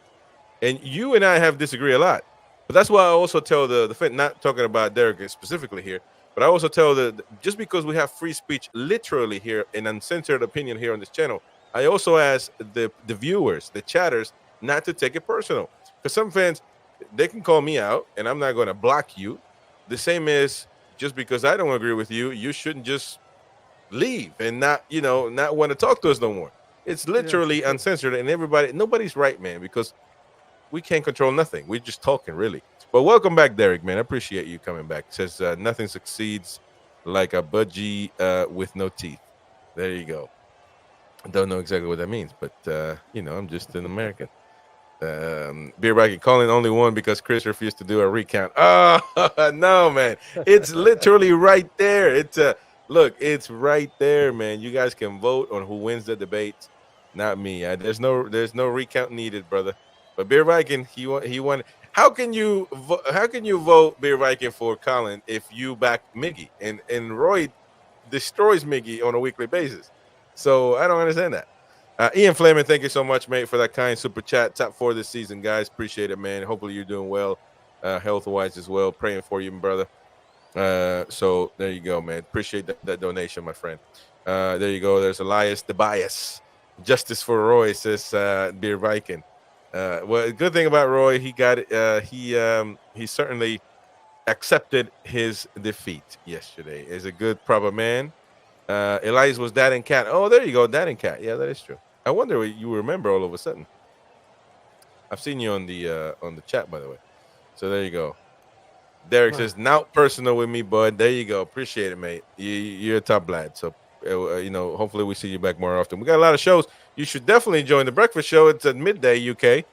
Speaker 1: And you and I have disagreed a lot. But that's why I also tell the not talking about Derek specifically here, but I also tell just because we have free speech literally here, an uncensored opinion here on this channel, I also ask the viewers, the chatters, not to take it personal. Because some fans, they can call me out, and I'm not going to block you. The same is, just because I don't agree with you, you shouldn't just leave and not want to talk to us no more. It's literally uncensored, and nobody's right, man, because we can't control nothing. We're just talking, really. But welcome back, Derek, man. I appreciate you coming back. It says nothing succeeds like a budgie with no teeth. There you go. I don't know exactly what that means, but I'm just an American. Beer Bracket calling only one because Chris refused to do a recount. Oh no, man! It's literally right there. It's right there, man. You guys can vote on who wins the debate, not me. There's no recount needed, brother. But Beer Viking, he won. How can you vote Beer Viking for Colin if you back Miggy and Roy destroys Miggy on a weekly basis? So I don't understand that. Ian Fleming, thank you so much, mate, for that kind super chat. Top 4 this season, guys. Appreciate it, man. Hopefully you're doing well, health-wise as well. Praying for you, brother. So there you go, man. Appreciate that donation, my friend. There you go. There's Elias the Bias. Justice for Roy, says Beer Viking. Well, the good thing about Roy, he got it. He certainly accepted his defeat yesterday. He's a good, proper man. Elias was Dad and Cat. Oh, there you go, Dad and Cat. Yeah, that is true. I wonder what you remember all of a sudden. I've seen you on the chat, by the way. So there you go. Derek says, not personal with me, bud. There you go. Appreciate it, mate. You're a top lad. So, hopefully we see you back more often. We got a lot of shows. You should definitely join the breakfast show. It's at midday, UK.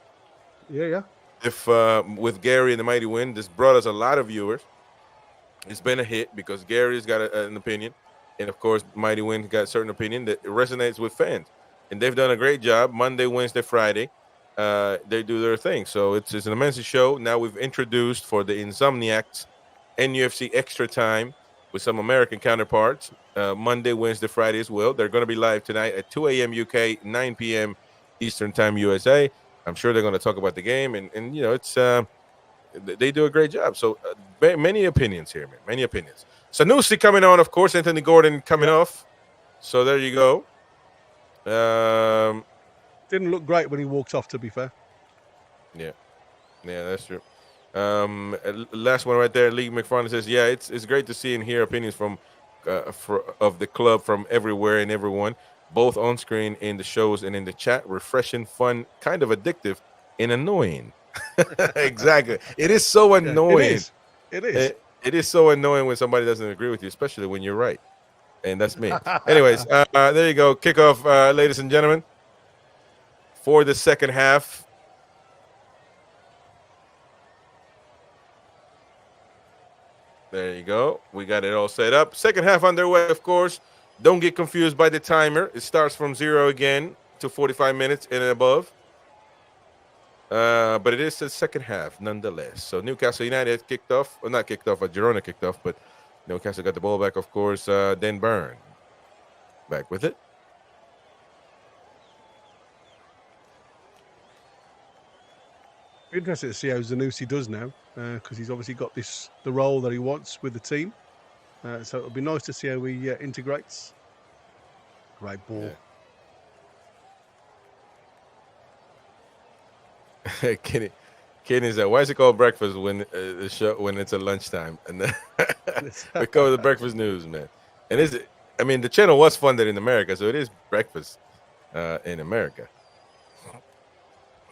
Speaker 2: Yeah.
Speaker 1: If with Gary and the Mighty Win, this brought us a lot of viewers. It's been a hit because Gary's got an opinion. And, of course, Mighty Win got a certain opinion that resonates with fans. And they've done a great job. Monday, Wednesday, Friday, they do their thing. So it's an immense show. Now we've introduced for the Insomniacs NUFC Extra Time with some American counterparts. Monday, Wednesday, Friday as well. They're going to be live tonight at 2 a.m. UK, 9 p.m. Eastern Time USA. I'm sure they're going to talk about the game. And it's they do a great job. So many opinions here, man. Many opinions. Sanusi coming on, of course. Anthony Gordon coming off. So there you go.
Speaker 2: Didn't look great when he walked off, to be fair.
Speaker 1: Yeah, that's true. Last one right there. Lee McFarland says, yeah, it's great to see and hear opinions from of the club from everywhere and everyone, both on screen, in the shows, and in the chat. Refreshing, fun, kind of addictive, and annoying. Exactly. It is so annoying.
Speaker 2: It is. It is.
Speaker 1: It is so annoying when somebody doesn't agree with you, especially when you're right. And that's me. Anyways, there you go. Kickoff, ladies and gentlemen, for the second half. There you go. We got it all set up. Second half underway, of course. Don't get confused by the timer. It starts from 0 again to 45 minutes and above. But it is the second half nonetheless. So Newcastle United kicked off. Well, not kicked off, but Girona kicked off. But Newcastle got the ball back, of course. Den Burn back with it.
Speaker 2: Interested to see how Zanussi does now, because he's obviously got the role that he wants with the team. So it'll be nice to see how he integrates. Great ball.
Speaker 1: Yeah. Kenny said, "Why is it called breakfast when the show when it's at lunchtime?" And then we cover the breakfast news, man. And the channel was funded in America, so it is breakfast in America.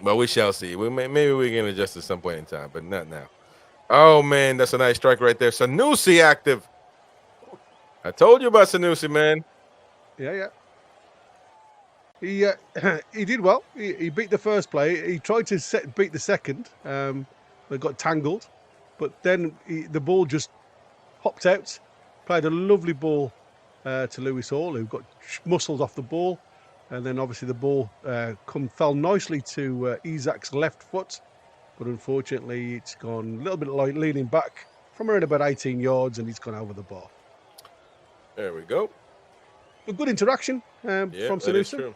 Speaker 1: But we shall see. Maybe we can adjust at some point in time, but not now. Oh, man, that's a nice strike right there. Zanussi active. I told you about Zanussi, man.
Speaker 2: Yeah. He did well. He beat the first play. He tried to beat the second. They got tangled. But then the ball just popped out. Played a lovely ball to Lewis Hall, who got muscled off the ball. And then obviously the ball fell nicely to Isak's left foot. But unfortunately, it's gone a little bit like leaning back from around about 18 yards, and he's gone over the bar.
Speaker 1: There we go.
Speaker 2: A good interaction from Zanussi.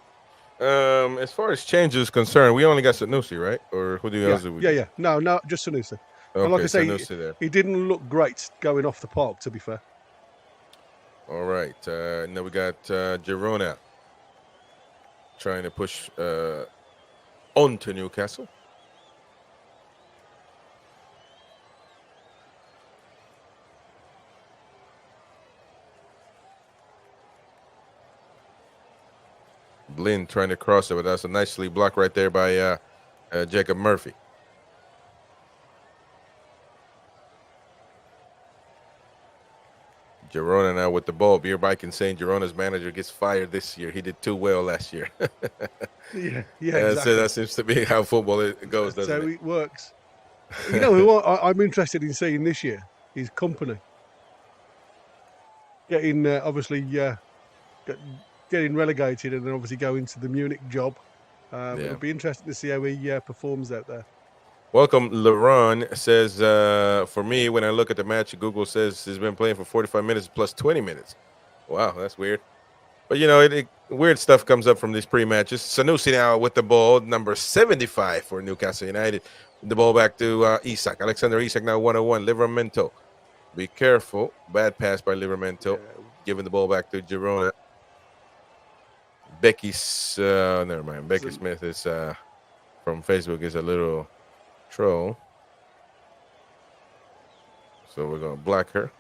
Speaker 1: As far as changes concerned, we only got Zanussi, right? Or who do you else?
Speaker 2: Yeah. No, just Zanussi.
Speaker 1: Okay,
Speaker 2: and like I say,
Speaker 1: there.
Speaker 2: he didn't look great going off the park, to be fair.
Speaker 1: All right. Now we got Girona trying to push onto Newcastle. Blind trying to cross it, but that's a nicely blocked right there by Jacob Murphy. Girona now with the ball. Beer Bike and saying Girona's manager gets fired this year. He did too well last year.
Speaker 2: Yeah, exactly.
Speaker 1: So that seems to be how football goes,
Speaker 2: That's
Speaker 1: doesn't
Speaker 2: how
Speaker 1: it?
Speaker 2: it works. You know who I'm interested in seeing this year? His company. Getting, obviously, getting relegated and then obviously going to the Munich job. It'll be interesting to see how he performs out there.
Speaker 1: Welcome, LeRon says, for me, when I look at the match, Google says he's been playing for 45 minutes plus 20 minutes. Wow, that's weird. But, weird stuff comes up from these pre-matches. Zanussi now with the ball, number 75 for Newcastle United. The ball back to Isak. Alexander Isak now 101. Livramento. Be careful. Bad pass by Livramento. Giving the ball back to Girona. Never mind. Becky Smith is from Facebook is a little troll. So we're going to block her.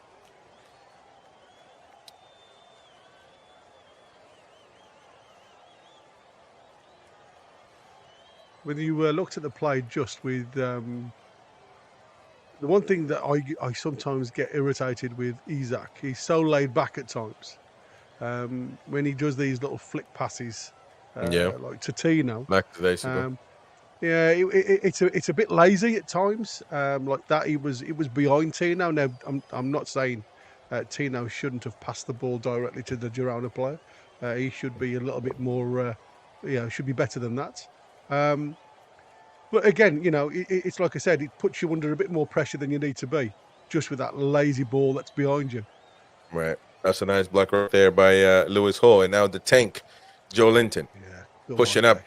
Speaker 2: When you looked at the play just with the one thing that I sometimes get irritated with Isak, he's so laid back at times. When he does these little flick passes, like to Tino. It's a bit lazy at times. Like that, it was behind Tino. Now I'm not saying Tino shouldn't have passed the ball directly to the Girona player. He should be a little bit more, should be better than that. But again, it's like I said, it puts you under a bit more pressure than you need to be, just with that lazy ball that's behind you.
Speaker 1: Right. That's a nice block right there by Lewis Hall. And now the tank, Joe Linton, pushing up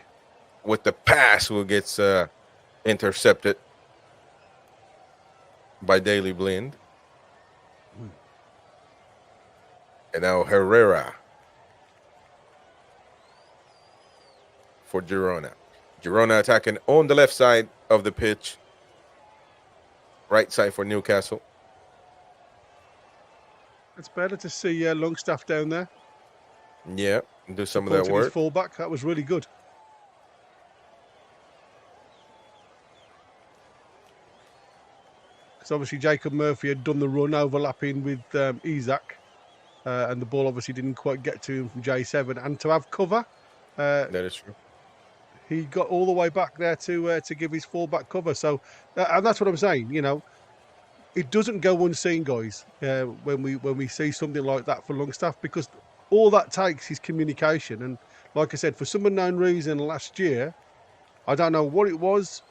Speaker 1: with the pass, who gets intercepted by Daley Blind. And now Herrera for Girona. Girona attacking on the left side of the pitch. Right side for Newcastle.
Speaker 2: It's better to see Longstaff down there.
Speaker 1: Yeah, do some of that
Speaker 2: Supporting
Speaker 1: work.
Speaker 2: his fullback. That was really good. Because obviously Jacob Murphy had done the run overlapping with Isaac. And the ball obviously didn't quite get to him from J7. And to have cover,
Speaker 1: That is true.
Speaker 2: he got all the way back there to give his fullback cover. So, and that's what I'm saying. You know, it doesn't go unseen, guys, when we see something like that for Longstaff, because all that takes is communication. And like I said, for some unknown reason last year, I don't know what it was.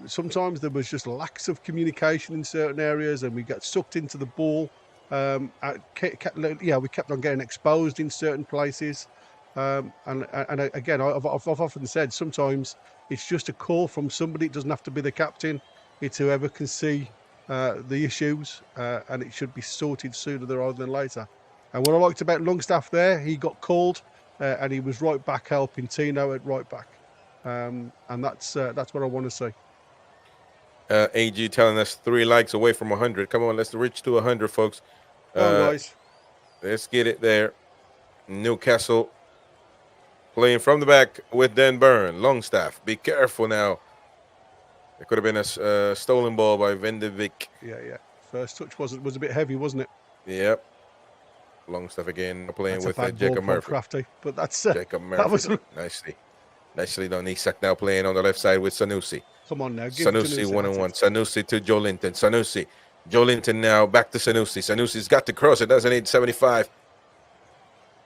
Speaker 2: Sometimes there was just lacks of communication in certain areas, and we got sucked into the ball. We kept on getting exposed in certain places. And again, I've often said sometimes it's just a call from somebody. It doesn't have to be the captain. It's whoever can see the issues, and it should be sorted sooner rather than later. And what I liked about Longstaff there, he got called, and he was right back helping Tino at right back. And that's what I want to see.
Speaker 1: AG telling us 3 likes away from 100. Come on, let's reach to 100, folks.
Speaker 2: Come on, guys.
Speaker 1: Let's get it there. Newcastle playing from the back with Dan Burn. Longstaff, be careful now. It could have been a stolen ball by Vendevik.
Speaker 2: Yeah. First touch was a bit heavy, wasn't it?
Speaker 1: Yep. Longstaff again playing
Speaker 2: That's
Speaker 1: with
Speaker 2: a bad
Speaker 1: Jacob
Speaker 2: ball
Speaker 1: Murphy.
Speaker 2: Crafty, but that's
Speaker 1: Jacob Murphy.
Speaker 2: that was
Speaker 1: nicely done. Isak now playing on the left side with Sanusi.
Speaker 2: Come on now,
Speaker 1: Sanusi 1-on-1. Sanusi to Joe Linton. Joe Linton now back to Sanusi. Sanusi's got to cross. It doesn't need 75.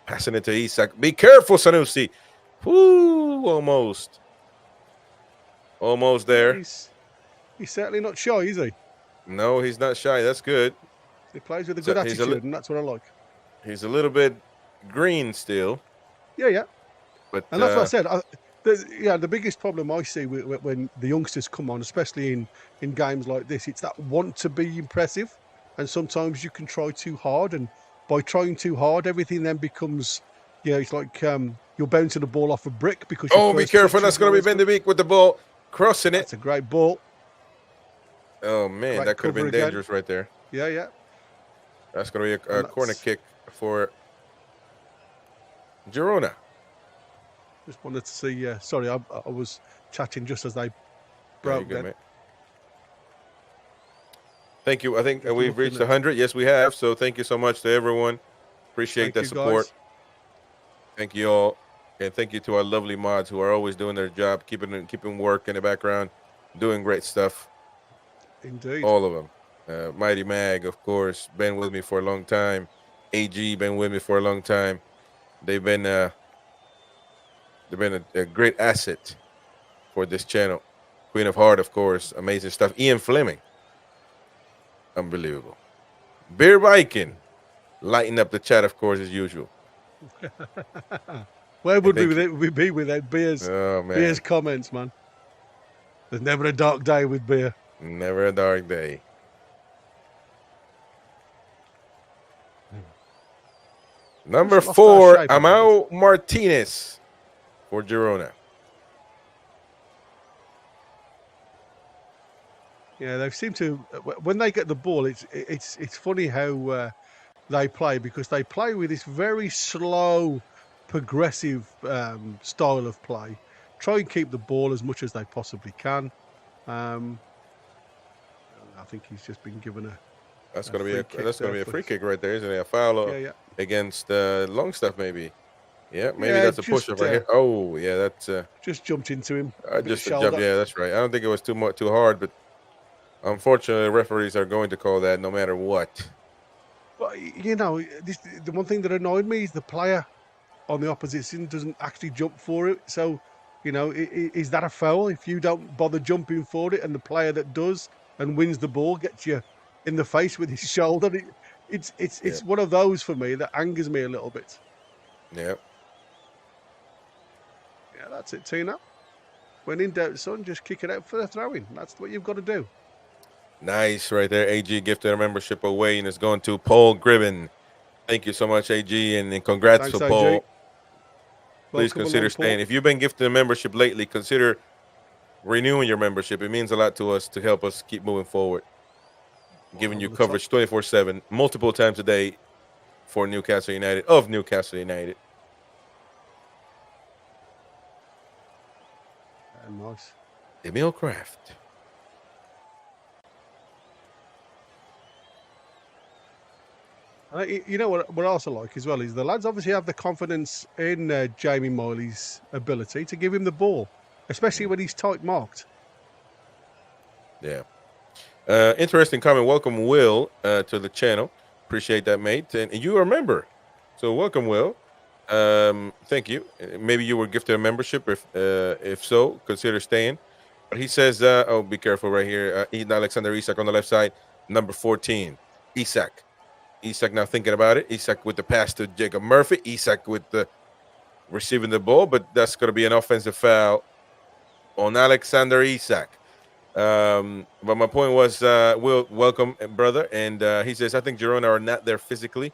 Speaker 1: Passing it to Isak. Be careful, Sanusi. Whoo, almost there.
Speaker 2: He's certainly not shy, is he?
Speaker 1: No, he's not shy. That's good.
Speaker 2: He plays with a good attitude, and that's what I like.
Speaker 1: He's a little bit green still.
Speaker 2: Yeah.
Speaker 1: But
Speaker 2: and that's what I said. The biggest problem I see when the youngsters come on, especially in games like this, it's that want to be impressive, and sometimes you can try too hard, and by trying too hard, everything then becomes, it's like you're bouncing the ball off a brick because.
Speaker 1: Be careful! That's going to be Vendevik with the ball crossing it.
Speaker 2: That's a great ball.
Speaker 1: Oh man,
Speaker 2: Great
Speaker 1: that could have been
Speaker 2: cover
Speaker 1: dangerous right there.
Speaker 2: Yeah.
Speaker 1: That's going to be a corner kick for Girona.
Speaker 2: Just wanted to see. Sorry, I was chatting just as they broke.
Speaker 1: Good, mate. Thank you. I think we've reached 100. Yes, we have. So thank you so much to everyone. Appreciate that support.
Speaker 2: Guys.
Speaker 1: Thank you all, and thank you to our lovely mods who are always doing their job, keeping work in the background, doing great stuff.
Speaker 2: Indeed.
Speaker 1: All of them. Mighty Mag, of course, been with me for a long time. AG been with me for a long time. They've been a great asset for this channel. Queen of Heart, of course, amazing stuff. Ian Fleming, unbelievable. Beer Viking, lighting up the chat, of course, as usual.
Speaker 2: Where would we be without Beer's comments, man? There's never a dark day with Beer.
Speaker 1: Never a dark day. Number 4, Amau Martinez for Girona.
Speaker 2: Yeah, they seem to, when they get the ball, it's funny how they play, because they play with this very slow, progressive style of play. Try and keep the ball as much as they possibly can. I think he's just been given a.
Speaker 1: That's going to be a free kick right there, isn't it? A foul against Longstaff, maybe. Yeah, maybe that's a push-up right here. Oh, yeah, that's.
Speaker 2: Just jumped into him.
Speaker 1: Just jumped. Yeah, that's right. I don't think it was too hard, but unfortunately, referees are going to call that no matter what.
Speaker 2: But the one thing that annoyed me is the player on the opposition doesn't actually jump for it. So, is that a foul if you don't bother jumping for it, and the player that does and wins the ball gets you in the face with his shoulder? It's one of those for me that angers me a little bit.
Speaker 1: Yeah.
Speaker 2: Yeah, that's it, Tina. When in doubt, son, just kick it out for the throw-in. That's what you've got to do.
Speaker 1: Nice right there. AG gifted a membership away, and it's going to Paul Gribben. Thank you so much, AG, and congrats to Paul. AG. Please consider staying. If you've been gifted a membership lately, consider renewing your membership. It means a lot to us to help us keep moving forward. Giving you coverage 24/7, multiple times a day, for Newcastle United, of Newcastle United.
Speaker 2: Nice.
Speaker 1: Emil Kraft.
Speaker 2: You know what I also like as well is the lads obviously have the confidence in Jamie Miley's ability to give him the ball, especially when he's tight marked.
Speaker 1: Yeah. Interesting comment. Welcome, Will, to the channel. Appreciate that, mate. And you are a member, so welcome, Will. Thank you. Maybe you were gifted a membership. If so, consider staying. But he says, oh, be careful right here. Alexander Isak on the left side, number 14. Isak now thinking about it. Isak with the pass to Jacob Murphy. Isak with the receiving the ball, but that's going to be an offensive foul on Alexander Isak. But my point was, Will, welcome, brother. And he says, I think Girona are not there physically,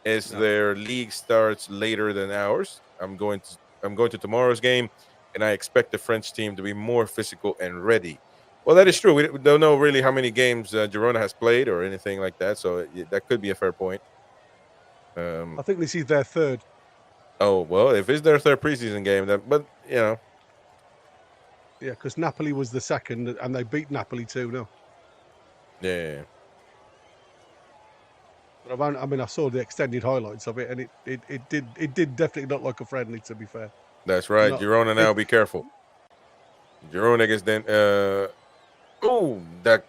Speaker 1: as their league starts later than ours. I'm going to tomorrow's game, and I expect the French team to be more physical and ready. Well, that is true. We don't know really how many games Girona has played or anything like that, so that could be a fair point.
Speaker 2: I think this is their third.
Speaker 1: Oh, well, if it's their third preseason game, but you know.
Speaker 2: Yeah, because Napoli was the second, and they beat Napoli 2-0.
Speaker 1: Yeah.
Speaker 2: But I saw the extended highlights of it, and it did definitely look like a friendly, to be fair.
Speaker 1: That's right. Girona now, be careful. Girona gets then. I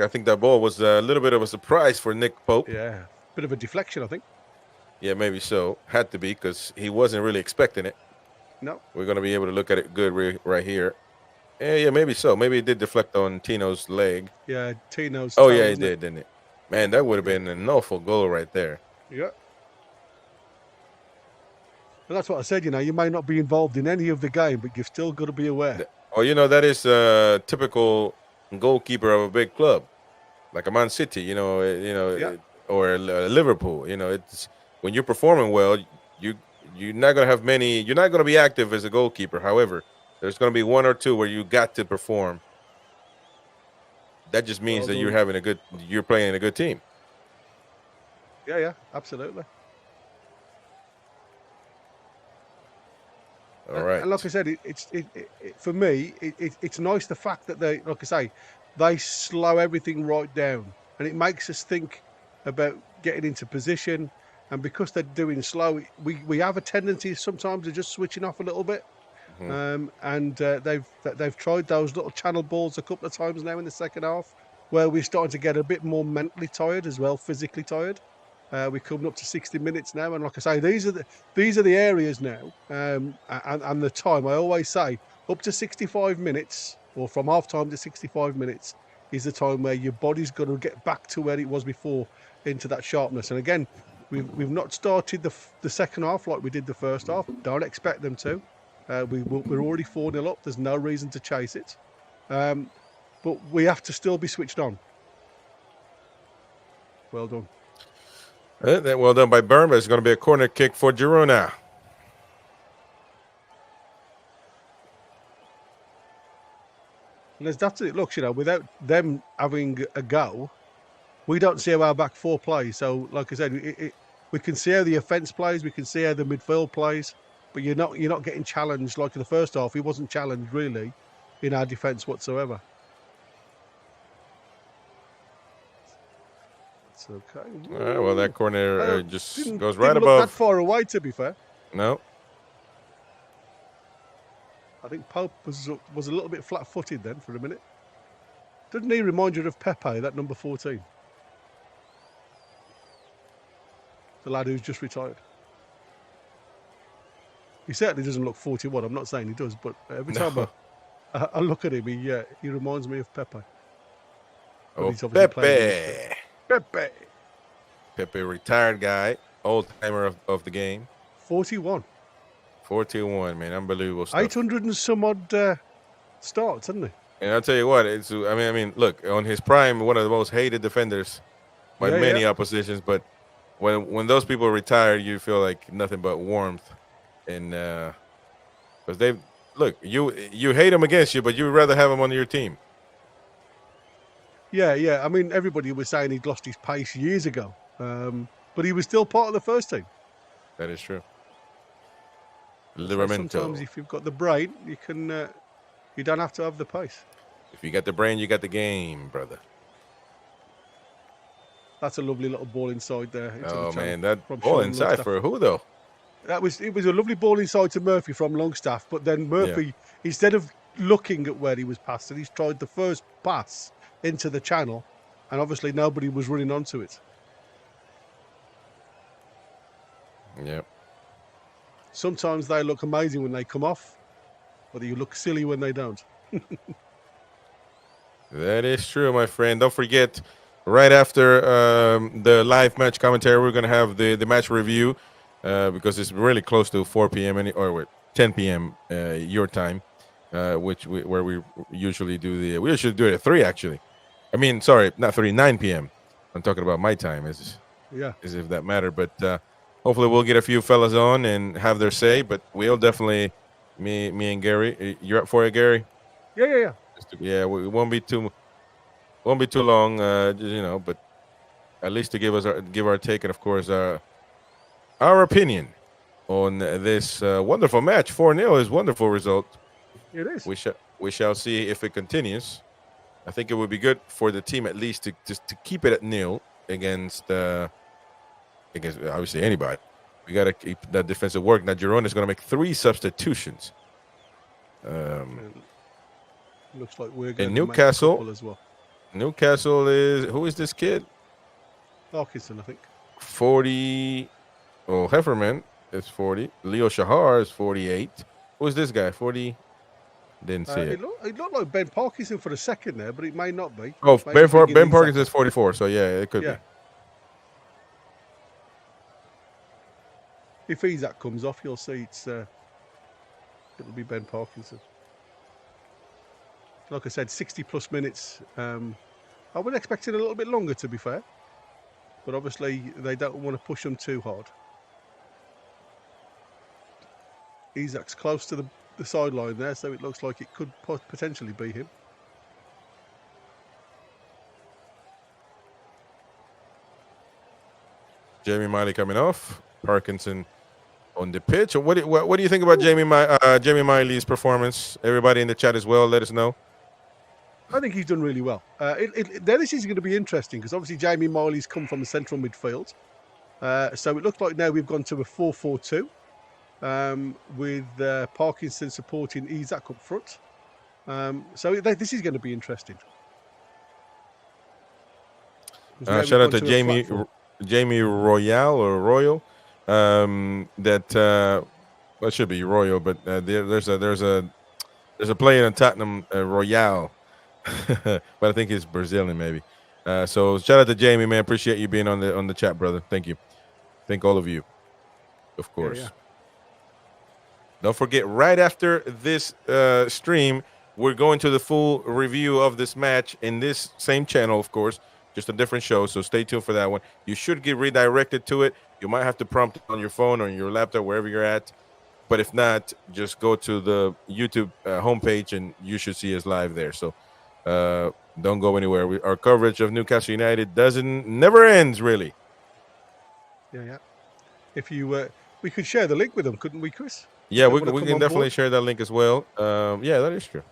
Speaker 1: think that ball was a little bit of a surprise for Nick Pope.
Speaker 2: Yeah, bit of a deflection, I think.
Speaker 1: Yeah, maybe so. Had to be, because he wasn't really expecting it.
Speaker 2: No.
Speaker 1: We're going to be able to look at it good right here. Yeah, maybe so. Maybe it did deflect on Tino's leg.
Speaker 2: Yeah, Tino's.
Speaker 1: Oh, yeah, he did, didn't it? Man, that would have been an awful goal right there.
Speaker 2: Yeah. Well, that's what I said, you may not be involved in any of the game, but you've still got to be aware.
Speaker 1: Oh, that is a typical goalkeeper of a big club, like a Man City, or Liverpool. It's when you're performing well, you're not going to have many. You're not going to be active as a goalkeeper. However, there's going to be one or two where you got to perform. That just means that you're playing in a good team.
Speaker 2: Yeah, absolutely.
Speaker 1: All right.
Speaker 2: And like I said, for me, it's nice the fact that they slow everything right down, and it makes us think about getting into position. And because they're doing slow, we have a tendency sometimes of just switching off a little bit. They've tried those little channel balls a couple of times now in the second half, where we're starting to get a bit more mentally tired as well, physically tired. We're coming up to 60 minutes now, and like I say, these are the areas now, and the time. I always say up to 65 minutes, or from half time to 65 minutes, is the time where your body's got to get back to where it was before, into that sharpness. And again, we've not started the second half like we did the first half. Don't expect them to. We're already 4-0 up. There's no reason to chase it, but we have to still be switched on. Well done.
Speaker 1: Well done by Burma. It's going to be a corner kick for Girona.
Speaker 2: And that's it. Look, without them having a go, we don't see how our back four plays. So, like I said, we can see how the offence plays, we can see how the midfield plays, but you're not getting challenged like in the first half. He wasn't challenged really in our defence whatsoever. It's okay.
Speaker 1: All right, well, that corner just goes right
Speaker 2: didn't
Speaker 1: above.
Speaker 2: Look that far away, to be fair.
Speaker 1: No.
Speaker 2: I think Pope was a little bit flat-footed then for a minute. Doesn't he remind you of Pepe, that number 14? The lad who's just retired. He certainly doesn't look 41. I'm not saying he does, but every time I look at him, he reminds me of Pepe.
Speaker 1: Oh, Pepe. Pepe, retired guy, old timer of the game.
Speaker 2: 41.
Speaker 1: 41, man, unbelievable stuff.
Speaker 2: 800 and some odd starts, hasn't he?
Speaker 1: And I'll tell you what, I mean, look, on his prime, one of the most hated defenders by many oppositions. But when those people retire, you feel like nothing but warmth, and because you hate them against you, but you would rather have them on your team.
Speaker 2: Yeah. I mean, everybody was saying he'd lost his pace years ago. But he was still part of the first team.
Speaker 1: That is true.
Speaker 2: So
Speaker 1: Livramento.
Speaker 2: sometimes if you've got the brain, you can. You don't have to have the pace.
Speaker 1: If you got the brain, you got the game, brother.
Speaker 2: That's a lovely little ball inside there. Into
Speaker 1: Oh
Speaker 2: the channel
Speaker 1: man, that
Speaker 2: from
Speaker 1: ball
Speaker 2: Sean
Speaker 1: inside
Speaker 2: Longstaff.
Speaker 1: for who though?
Speaker 2: It was a lovely ball inside to Murphy from Longstaff, but then Murphy, instead of looking at where he was passed, he's tried the first pass into the channel, and obviously nobody was running onto it.
Speaker 1: Yep.
Speaker 2: Sometimes they look amazing when they come off, but you look silly when they don't.
Speaker 1: That is true, my friend. Don't forget, right after the live match commentary, we're going to have the match review because it's really close to 4 p.m. Or 10 p.m. Your time, where we usually do we should do it at 3, actually. I mean, sorry, not 3, 9 p.m. I'm talking about my time, as if that mattered. But hopefully we'll get a few fellas on and have their say, but we'll definitely, me and Gary, you're up for it, Gary?
Speaker 2: Yeah.
Speaker 1: Yeah, it won't be too long, but at least to give our take and of course our opinion on this wonderful match. 4-0 is a wonderful result.
Speaker 2: It is.
Speaker 1: We shall see if it continues. I think it would be good for the team at least to keep it at 0 against obviously anybody. We got to keep that defensive work. Now Girona is going to make 3 substitutions.
Speaker 2: Looks like we're going
Speaker 1: in
Speaker 2: to
Speaker 1: Newcastle
Speaker 2: make a couple as well.
Speaker 1: Newcastle who is this kid?
Speaker 2: Parkinson, I think.
Speaker 1: 40. Oh, Hefferman is 40. Leo Shahar is 48. Who's this guy? 40. Didn't see it.
Speaker 2: It looked like Ben Parkinson for a second there, but it may not be.
Speaker 1: Oh,
Speaker 2: Maybe
Speaker 1: Ben Parkinson is 44. So yeah, it could be.
Speaker 2: If Isaac comes off, you'll see it'll be Ben Parkinson. Like I said, 60+ minutes. I would expect it a little bit longer, to be fair. But obviously, they don't want to push them too hard. Isaac's close to the sideline there, so it looks like it could potentially be him.
Speaker 1: Jamie Miley coming off. Parkinson on the pitch. What do you think about Jamie Miley's performance? Everybody in the chat as well, let us know.
Speaker 2: I think he's done really well. This is going to be interesting because obviously Jamie Miley's come from the central midfield. So it looks like now we've gone to a 4-4-2 with Parkinson supporting Isaac up front. So this is going to be interesting.
Speaker 1: Shout out to Jamie Royal. That should be Royal, but there's a player in Tottenham, Royale. But I think he's Brazilian, maybe. So shout out to Jamie, man. Appreciate you being on the chat, brother. Thank you. Thank all of you, of course.
Speaker 2: Yeah.
Speaker 1: Don't forget, right after this stream, we're going to the full review of this match in this same channel, of course, just a different show. So stay tuned for that one. You should get redirected to it. You might have to prompt it on your phone or on your laptop, wherever you're at. But if not, just go to the YouTube homepage and you should see us live there. So don't go anywhere. Our coverage of Newcastle United never ends, really.
Speaker 2: Yeah. If you, we could share the link with them, couldn't we, Chris?
Speaker 1: Yeah, we can definitely share that link as well. Yeah, that is true.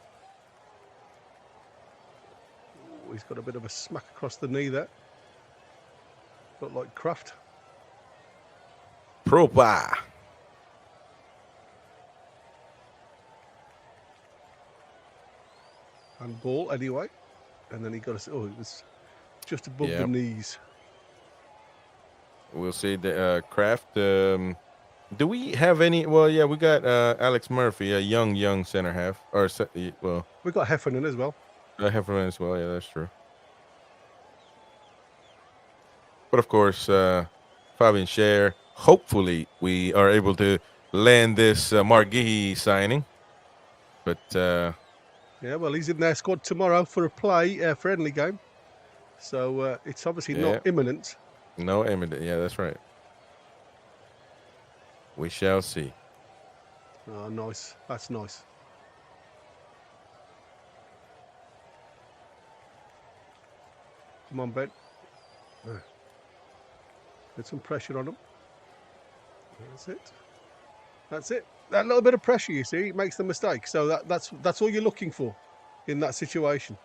Speaker 2: Oh, he's got a bit of a smack across the knee there. Looked like Kraft.
Speaker 1: Propa.
Speaker 2: And ball anyway. And then he got it was just above the knees.
Speaker 1: We'll see the Kraft. Do we have any? Well, yeah, we got Alex Murphy, a young center half.
Speaker 2: We got Heffernan as well.
Speaker 1: Heffernan as well. Yeah, that's true. But of course, Fabian Scher. Hopefully, we are able to land this Mark Gihey signing. But
Speaker 2: yeah, well, he's in their squad tomorrow for a friendly game. So it's obviously not imminent.
Speaker 1: No imminent. Yeah, that's right. We shall see.
Speaker 2: Oh, nice. That's nice. Come on, Ben. Put some pressure on them. That's it. That's it. That little bit of pressure, you see, it makes the mistake. So that's all you're looking for in that situation.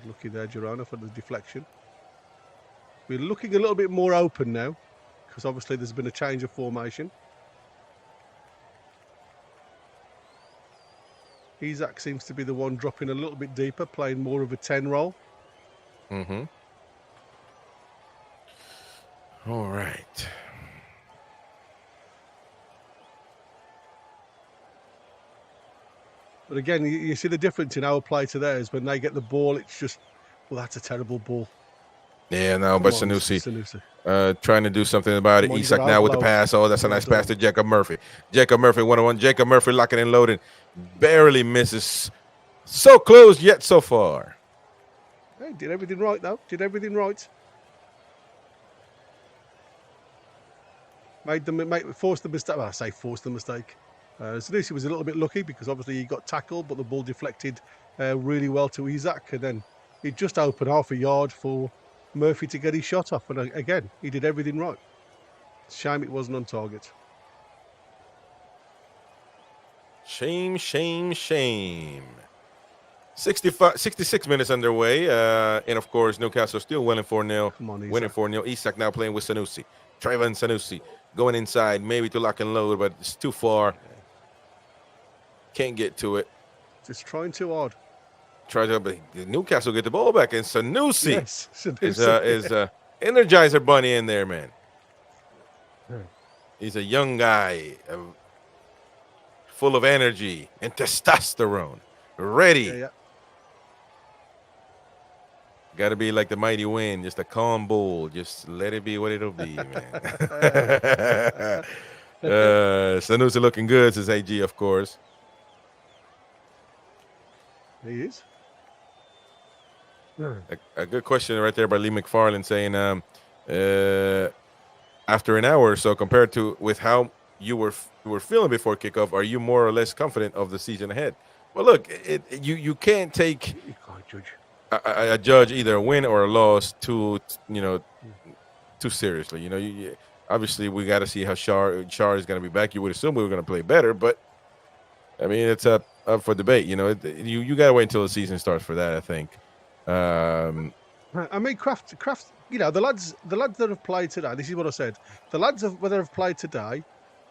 Speaker 2: Lucky there, Girona, for the deflection. We're looking a little bit more open now, because obviously there's been a change of formation. Isak seems to be the one dropping a little bit deeper, playing more of a 10 role.
Speaker 1: Mm-hmm. All right.
Speaker 2: But again, you see the difference in our play to theirs. When they get the ball, it's just, well, that's a terrible ball.
Speaker 1: Yeah, no, but Sanusi trying to do something about it.
Speaker 2: Come on,
Speaker 1: Isak now with the pass. Oh, that's a nice pass to Jacob Murphy. Jacob Murphy, 1-on-1. Jacob Murphy locking and loading. Barely misses. So close, yet so far.
Speaker 2: Hey, did everything right, though. Did everything right. Forced the mistake. Well, I say forced the mistake. Sanusi was a little bit lucky because obviously he got tackled, but the ball deflected really well to Isak, and then it just opened half a yard for Murphy to get his shot off. And again, he did everything right. Shame it wasn't on target.
Speaker 1: Shame, shame, shame. 66 minutes underway. And of course, Newcastle still winning 4-0.
Speaker 2: Come on, Isak.
Speaker 1: Winning 4-0. Isak now playing with Sanusi. Trayvon Sanusi going inside, maybe to lock and load, but it's too far. Can't get to it.
Speaker 2: Just trying too hard.
Speaker 1: Try to, but Newcastle get the ball back, and Sanusi,
Speaker 2: yes,
Speaker 1: is Energizer Bunny in there, man. He's a young guy, full of energy and testosterone, ready.
Speaker 2: Yeah.
Speaker 1: Got to be like the mighty wind, just a calm bull. Just let it be what it'll be, man. Sanusi looking good, says AG, of course.
Speaker 2: He is.
Speaker 1: A good question right there by Lee McFarland saying, after an hour or so, compared to with how you were feeling before kickoff, are you more or less confident of the season ahead? Well, look, you can't take
Speaker 2: you can't judge.
Speaker 1: a judge either a win or a loss too seriously. Obviously we got to see how Shar is going to be back. You would assume we were going to play better, but I mean it's up for debate. You got to wait until the season starts for that, I think.
Speaker 2: I mean, Kraft. The lads that have played today. This is what I said. The lads that have played today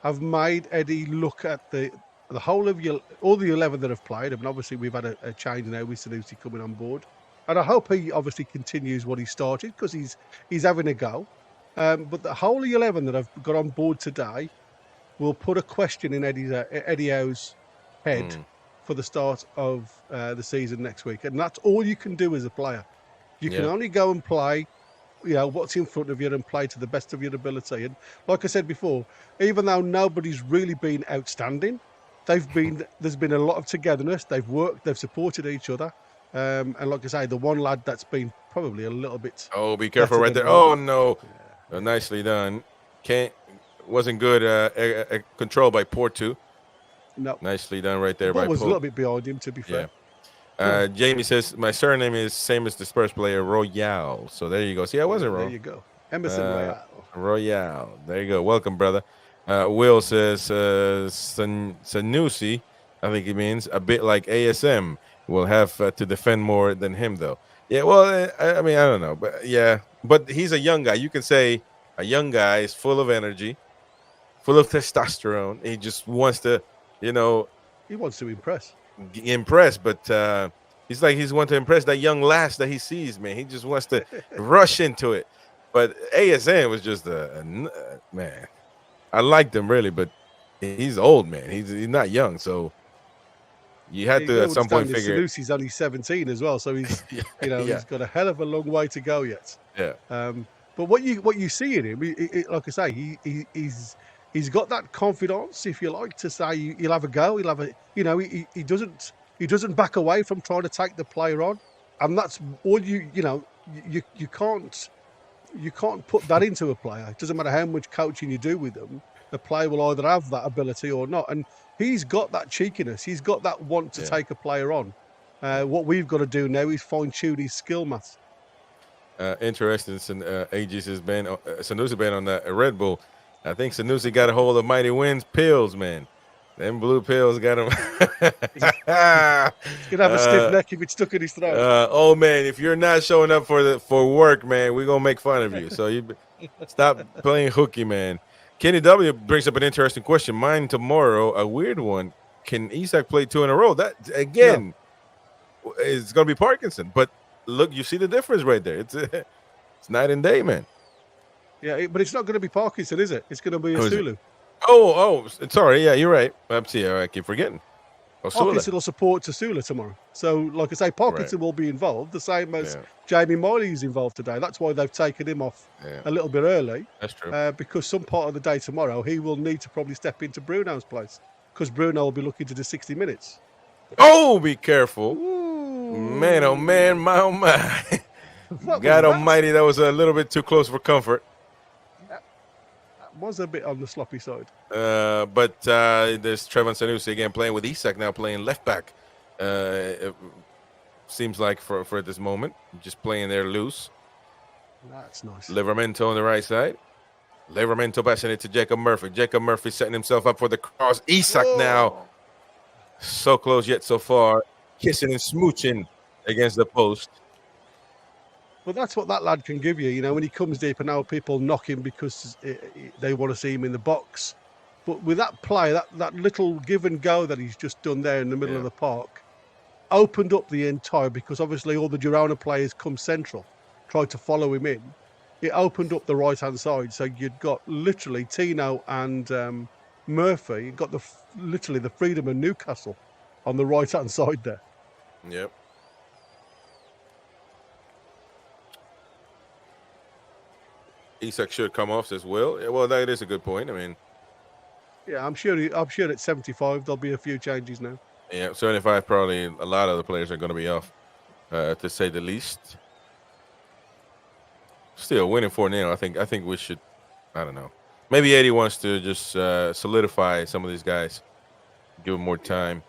Speaker 2: have made Eddie look at the whole of all the 11 that have played. I mean, obviously we've had a change now with Sanusi coming on board, and I hope he obviously continues what he started because he's having a go. But the whole of 11 that have got on board today will put a question in Eddie Howe's head for the start of the season next week, and that's all you can do as a player. You can only go and play, what's in front of you and play to the best of your ability. And like I said before, even though nobody's really been outstanding, there's been a lot of togetherness. They've worked, they've supported each other. And like I say, the one lad that's been probably a little bit.
Speaker 1: Oh, be careful right there. Oh no, nicely done. Wasn't good. Control by Porto.
Speaker 2: No,
Speaker 1: nicely done right there.
Speaker 2: The ball was a little bit behind him, to be fair.
Speaker 1: Jamie says my surname is same as the Spurs player Royale. So there you go. See, I wasn't wrong.
Speaker 2: There you go, Emerson Royale.
Speaker 1: Royale. There you go. Welcome, brother. Will says Sanusi, I think he means a bit like ASM. Will have to defend more than him, though. Yeah, well, I mean, I don't know, but yeah, but he's a young guy. You can say a young guy is full of energy, full of testosterone. He just wants to,
Speaker 2: he wants to impress, but
Speaker 1: he's wanting to impress that young lass that he sees, man. He just wants to rush into it. But ASM was just a man. I liked him really, but he's old, man. He's not young, so. You had to at some point figure.
Speaker 2: Sanusi's only 17 as well, so he's he's got a hell of a long way to go yet.
Speaker 1: Yeah.
Speaker 2: But what you see in him, like I say, he's got that confidence, if you like, to say he'll have a go. He'll have a he doesn't back away from trying to take the player on, and that's all you can't you can't put that into a player. It doesn't matter how much coaching you do with them. The player will either have that ability or not. And he's got that cheekiness. He's got that want to take a player on. What we've got to do now is fine-tune his skill mass.
Speaker 1: Interesting. Aegis has been Sanusi been on that Red Bull. I think Sanusi got a hold of Mighty Wind's pills, man. Them blue pills got him.
Speaker 2: He's gonna have a stiff neck if it's stuck in his throat.
Speaker 1: Oh man, if you're not showing up for work, man, we're gonna make fun of you. So you stop playing hooky, man. Kenny W brings up an interesting question. Mine tomorrow, a weird one. Can Isak play 2 in a row? That again is gonna be Parkinson. But look, you see the difference right there. It's night and day, man.
Speaker 2: Yeah, but it's not going to be Parkinson, is it? It's going to be Osula.
Speaker 1: Oh, sorry. Yeah, you're right. I keep forgetting.
Speaker 2: Parkinson will support Osula tomorrow. So, like I say, Parkinson will be involved, the same as Jamie Miley is involved today. That's why they've taken him off a little bit early.
Speaker 1: That's true.
Speaker 2: Because some part of the day tomorrow, he will need to probably step into Bruno's place because Bruno will be looking to do 60 minutes.
Speaker 1: Oh, be careful. Ooh. Man, oh, man, my, oh, my. God almighty, that was a little bit too close for comfort.
Speaker 2: Was a bit on the sloppy side.
Speaker 1: But there's Trevon Sanusi again playing with Isak now playing left back. It seems like for this moment, just playing there loose.
Speaker 2: That's nice.
Speaker 1: Livramento on the right side. Livramento passing it to Jacob Murphy. Jacob Murphy setting himself up for the cross. Isak now so close yet so far, kissing and smooching against the post.
Speaker 2: Well, that's what that lad can give you. You know, when he comes deep, and now people knock him because they want to see him in the box. But with that play, that little give and go that he's just done there in the middle of the park, opened up the entire, because obviously all the Girona players come central, tried to follow him in. It opened up the right-hand side. So you'd got literally Tino and Murphy. You got literally the freedom of Newcastle on the right-hand side there.
Speaker 1: Yep. Isak should come off as well. Well, that is a good point. I mean,
Speaker 2: yeah, I'm sure at 75 there'll be a few changes now.
Speaker 1: Yeah, 75 probably a lot of the players are going to be off, to say the least. Still winning 4-0. I think we should. I don't know. Maybe Eddie wants to just solidify some of these guys, give them more time.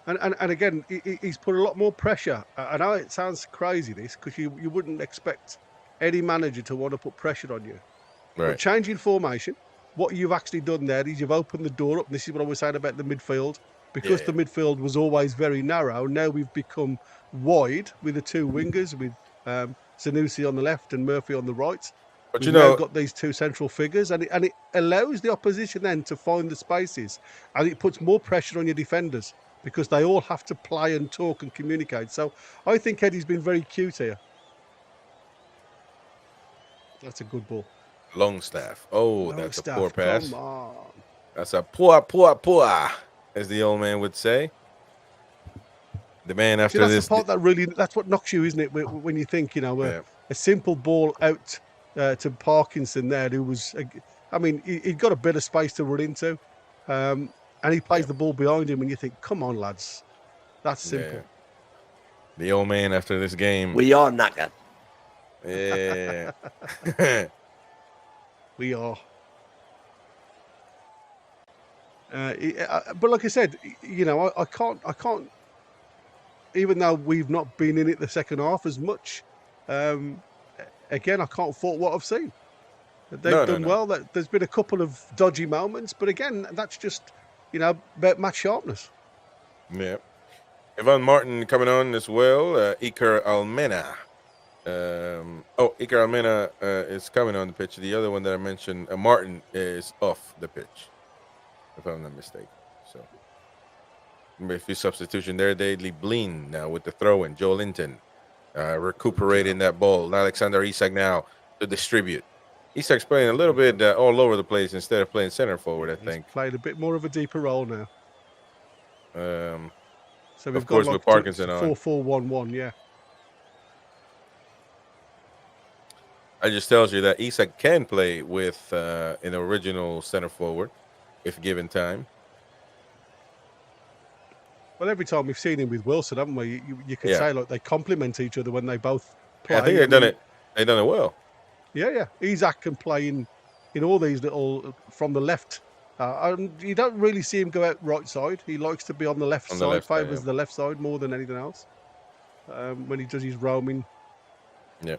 Speaker 2: And again, he's put a lot more pressure. I know it sounds crazy, this, because you wouldn't expect any manager to want to put pressure on you.
Speaker 1: Right.
Speaker 2: But changing formation, what you've actually done there is you've opened the door up. And this is what I was saying about the midfield. Because the midfield was always very narrow, now we've become wide with the two wingers, with Sanusi on the left and Murphy on the right.
Speaker 1: But
Speaker 2: we've now got these two central figures, and it allows the opposition then to find the spaces, and it puts more pressure on your defenders because they all have to play and talk and communicate. So I think Eddie's been very cute here. That's a good ball.
Speaker 1: Longstaff. Oh, that's a poor pass.
Speaker 2: Come on.
Speaker 1: That's a poor, as the old man would say. The man after
Speaker 2: that's
Speaker 1: this.
Speaker 2: The part that's what knocks you, isn't it? When you think, a simple ball out to Parkinson there, who was, I mean, he'd got a bit of space to run into, and he plays the ball behind him, and you think, come on, lads, that's simple.
Speaker 1: Yeah. The old man after this game.
Speaker 5: We are knackered.
Speaker 1: Yeah.
Speaker 2: We are. But like I said, I can't. Even though we've not been in it the second half as much, again, I can't fault what I've seen. They've done well. There's been a couple of dodgy moments, but again, that's just about match sharpness.
Speaker 1: Yeah. Ivan Martin coming on as well. Iker Almena. Iker Almena is coming on the pitch. The other one that I mentioned, Martin, is off the pitch, if I'm not mistaken. So, a few substitution there. Daily Bleen now with the throw-in. Joe Linton recuperating that ball. Alexander Isak now to distribute. Isak's playing a little bit all over the place instead of playing center forward, I think.
Speaker 2: He's played a bit more of a deeper role now. So we've
Speaker 1: got with Parkinson on
Speaker 2: 4-4-1-1, yeah.
Speaker 1: It just tells you that Isak can play with an original center forward if given time.
Speaker 2: Well, every time we've seen him with Wilson, haven't we? You can say, like, they complement each other when they both play.
Speaker 1: Yeah, I think they've done it. They done it well.
Speaker 2: Yeah. Isak can play in all these little from the left. You don't really see him go out right side. He likes to be on the left
Speaker 1: On the
Speaker 2: side,
Speaker 1: left side,
Speaker 2: favours
Speaker 1: yeah.
Speaker 2: the left side more than anything else. When he does his roaming.
Speaker 1: Yeah.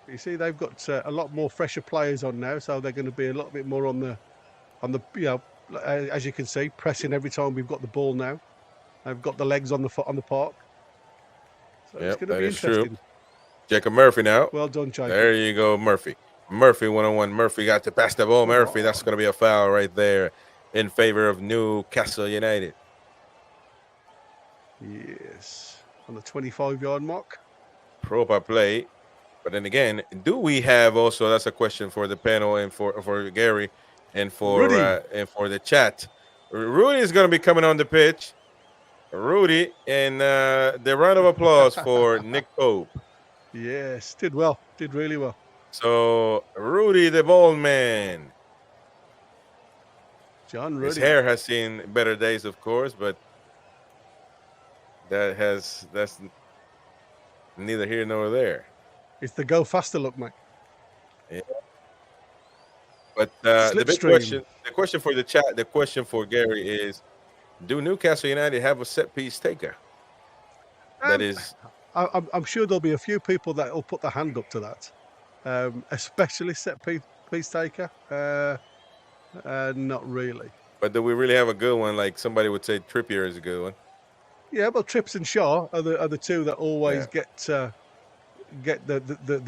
Speaker 2: You see, they've got a lot more fresher players on now, so they're going to be a little bit more on the as you can see, pressing every time we've got the ball now. They've got the legs on the park, so it's going to be interesting.
Speaker 1: True. Jacob Murphy now.
Speaker 2: Well done, Jacob.
Speaker 1: There you go, Murphy. Murphy 1-on-1. Murphy got to pass the ball. Murphy, that's going to be a foul right there in favor of Newcastle United.
Speaker 2: Yes, on the 25-yard mark.
Speaker 1: Proper play. But then again, do we have also, that's a question for the panel and for Gary and for the chat. Rudy is going to be coming on the pitch. Rudy, and the round of applause for Nick Pope.
Speaker 2: Yes, did well. Did really well.
Speaker 1: So, Rudy, the ball man.
Speaker 2: John Rudy.
Speaker 1: His hair has seen better days, of course, but that's neither here nor there.
Speaker 2: It's the go faster look, mate.
Speaker 1: Yeah. But the big question, the question for the chat, the question for Gary is, do Newcastle United have a set piece taker? That is,
Speaker 2: I'm sure there'll be a few people that will put their hand up to that, especially set piece taker. Not really.
Speaker 1: But do we really have a good one? Like somebody would say, Trippier is a good one.
Speaker 2: Yeah, but Trips and Shaw are the two that always get the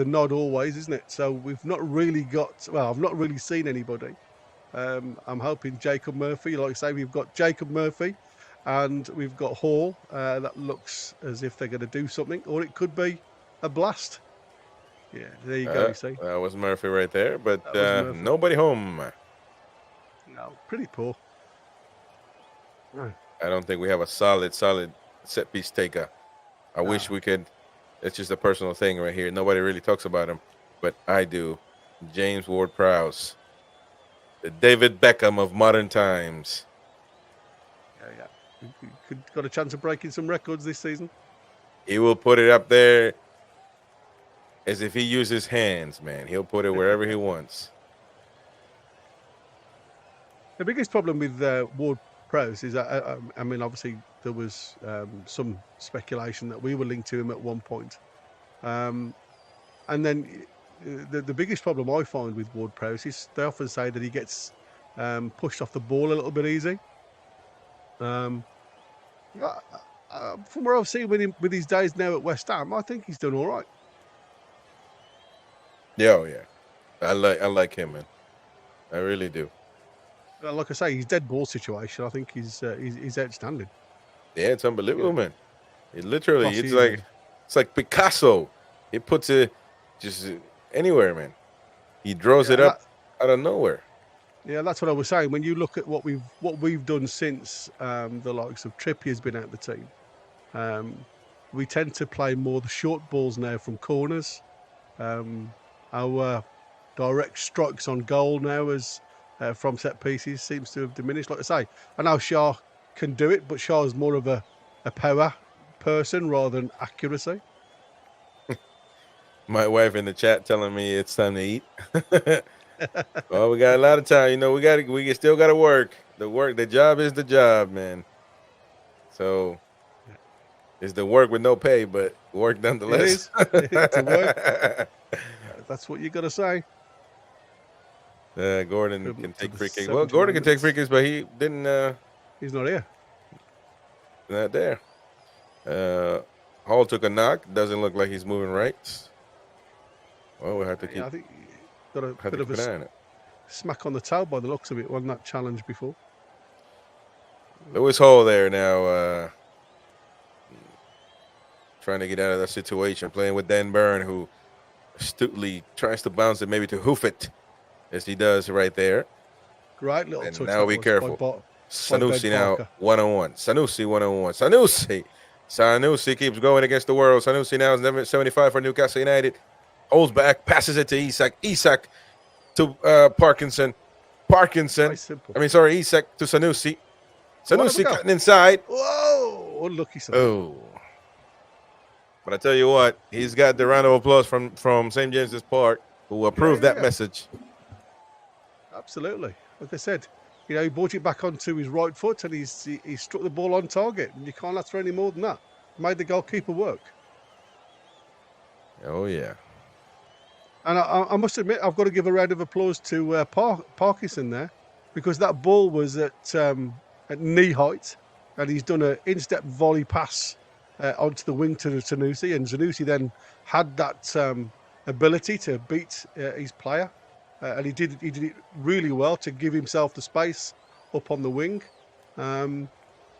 Speaker 2: nod always, isn't it? So we've not really got. Well, I've not really seen anybody. I'm hoping Jacob Murphy. Like I say, we've got Jacob Murphy, and we've got Hall. That looks as if they're going to do something, or it could be a blast. Yeah, there you go. You see,
Speaker 1: that was Murphy right there, but nobody home.
Speaker 2: No, pretty poor.
Speaker 1: I don't think we have a solid set piece taker. I wish we could. It's just a personal thing right here. Nobody really talks about him, but I do. James Ward-Prowse, the David Beckham of modern times.
Speaker 2: Yeah. Got a chance of breaking some records this season.
Speaker 1: He will put it up there as if he used his hands, man. He'll put it wherever he wants.
Speaker 2: The biggest problem with Ward-Prowse is that, I mean, obviously there was some speculation that we were linked to him at one point. And then the biggest problem I find with Ward-Prowse is they often say that he gets pushed off the ball a little bit easy. From where I've seen with his days now at West Ham, I think he's done all right.
Speaker 1: Yeah, I like him, man. I really do.
Speaker 2: Like I say, his dead ball situation, I think he's outstanding.
Speaker 1: Yeah, it's unbelievable, man. It literally, it's like Picasso. He puts it just anywhere, man. He draws it up out of nowhere.
Speaker 2: Yeah, that's what I was saying. When you look at what we've done since the likes of Trippier's been out the team, we tend to play more the short balls now from corners. Our direct strikes on goal now from set pieces seems to have diminished. Like I say, I know Shaw can do it, but Shaw's more of a power person rather than accuracy.
Speaker 1: My wife in the chat telling me it's time to eat. Well, we got a lot of time. You know, we still got to work. The job is the job, man. So it's the work with no pay, but work nonetheless.
Speaker 2: It is. It's a work. That's what you got to say.
Speaker 1: Gordon can take free kicks. Well, Gordon can take free kicks, but he didn't.
Speaker 2: He's not here.
Speaker 1: Not there. Hall took a knock. Doesn't look like he's moving right. Well, we'll have to keep.
Speaker 2: I think got a bit of a smack on the toe by the looks of it. Won that challenge before.
Speaker 1: Lewis Hall there now, trying to get out of that situation, playing with Dan Byrne, who astutely tries to bounce it, maybe to hoof it, as he does right there.
Speaker 2: Great little
Speaker 1: and
Speaker 2: touch.
Speaker 1: now be careful. Sanusi now 1-on-1. Sanusi 1-on-1. Sanusi keeps going against the world. Sanusi now is 75 for Newcastle United. Holds back, passes it to Isak. Isak to Parkinson. Parkinson.
Speaker 2: Very simple.
Speaker 1: I mean, sorry, Isak to Sanusi.
Speaker 2: What have
Speaker 1: Sanusi
Speaker 2: we got?
Speaker 1: cutting inside.
Speaker 2: Whoa, unlucky son.
Speaker 1: Oh. But I tell you what, he's got the round of applause from St. James's Park, who approved that message.
Speaker 2: Absolutely. Like I said, you know, he brought it back onto his right foot and he struck the ball on target. And you can't ask for any more than that. Made the goalkeeper work.
Speaker 1: Oh, yeah.
Speaker 2: And I must admit, I've got to give a round of applause to Parkinson there, because that ball was at knee height, and he's done an instep volley pass onto the wing to Sanusi, and Sanusi then had that ability to beat his player, and he did it really well to give himself the space up on the wing, and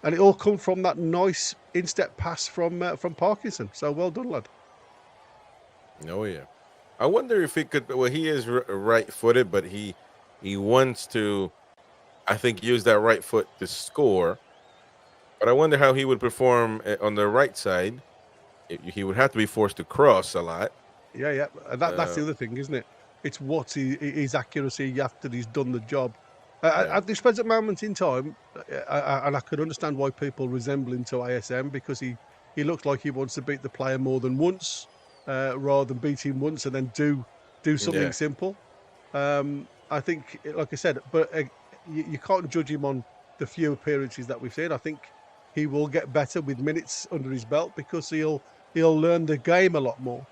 Speaker 2: it all come from that nice instep pass from Parkinson. So well done, lad.
Speaker 1: Oh, yeah. I wonder if he could. Well, he is right-footed, but he wants to, I think, use that right foot to score. But I wonder how he would perform on the right side. He would have to be forced to cross a lot.
Speaker 2: Yeah. And that's the other thing, isn't it? It's what his accuracy after he's done the job. At this present moment in time, and I could understand why people resemble him to ASM, because he looks like he wants to beat the player more than once. Rather than beat him once and then do something simple. I think, like I said, but you can't judge him on the few appearances that we've seen. I think he will get better with minutes under his belt, because he'll learn the game a lot more,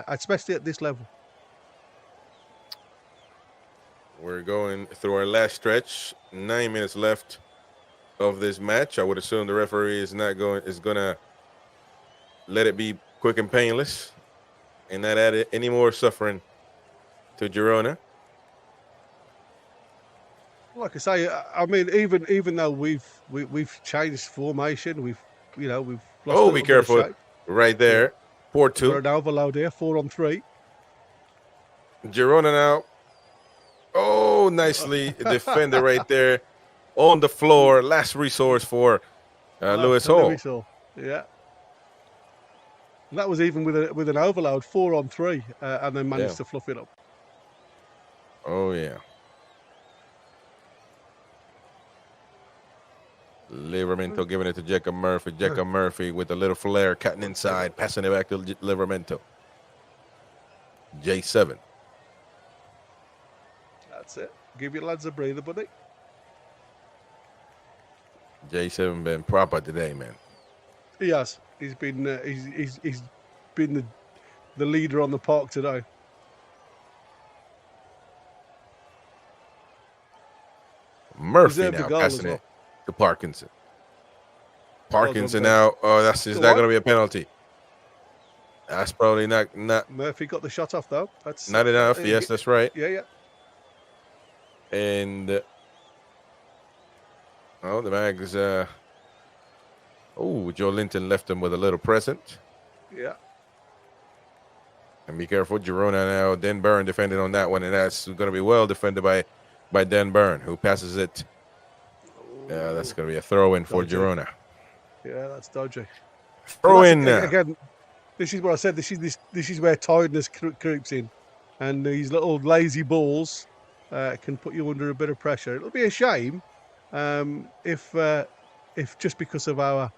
Speaker 2: especially at this level.
Speaker 1: We're going through our last stretch. 9 minutes left of this match. I would assume the referee is gonna let it be quick and painless, and not add any more suffering to Girona.
Speaker 2: Like I say, I mean, even though we've changed formation, we've lost
Speaker 1: be careful right there. 4-2.
Speaker 2: We're an overload here, 4-on-3.
Speaker 1: Girona now. Oh, nicely defended right there on the floor. Last resource for Lewis Hall.
Speaker 2: Yeah. And that was even with an overload, 4-on-3, and then managed to fluff it up.
Speaker 1: Oh, yeah. Livramento giving it to Jacob Murphy. Jacob Murphy with a little flair, cutting inside, passing it back to Livramento. J7.
Speaker 2: That's it. Give your lads a breather, buddy.
Speaker 1: J7 been proper today, man.
Speaker 2: He has. He's been he's been the leader on the park today.
Speaker 1: Murphy now passing it to Parkinson. Parkinson now. Oh, is that going to be a penalty? That's probably not.
Speaker 2: Murphy got the shot off though. That's
Speaker 1: not enough. Yes, that's right.
Speaker 2: Yeah.
Speaker 1: And the Mags. Joe Linton left him with a little present.
Speaker 2: Yeah.
Speaker 1: And be careful, Girona now. Dan Byrne defended on that one, and that's going to be well defended by Dan Byrne, who passes it. Yeah, that's going to be a throw-in for Girona.
Speaker 2: Yeah, that's dodgy.
Speaker 1: Throw-in.
Speaker 2: Again, this is what I said. This is where tiredness creeps in, and these little lazy balls can put you under a bit of pressure. It'll be a shame if just because of our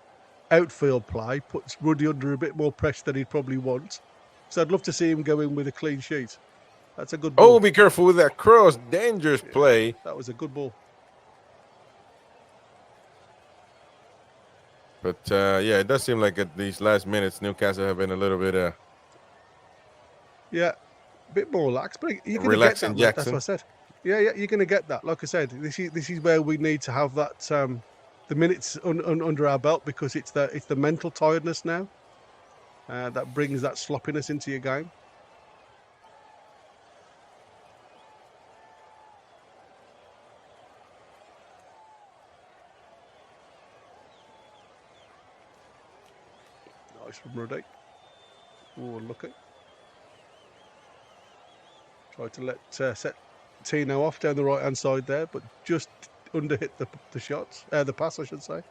Speaker 2: outfield play puts Ruddy under a bit more pressure than he'd probably want. So I'd love to see him go in with a clean sheet. That's a good ball.
Speaker 1: Oh, be careful with that cross. Dangerous play.
Speaker 2: That was a good ball.
Speaker 1: But, it does seem like at these last minutes, Newcastle have been a little bit...
Speaker 2: a bit more lax. But you're going
Speaker 1: relaxing
Speaker 2: to get that.
Speaker 1: Jackson.
Speaker 2: That's what I said. Yeah, you're going to get that. Like I said, this is where we need to have that the minutes under our belt, because it's the mental tiredness now that brings that sloppiness into your game. Nice from Ruddy. Oh, unlucky. Tried to let set Tino off down the right hand side there, but just under hit the shots, the pass, I should say.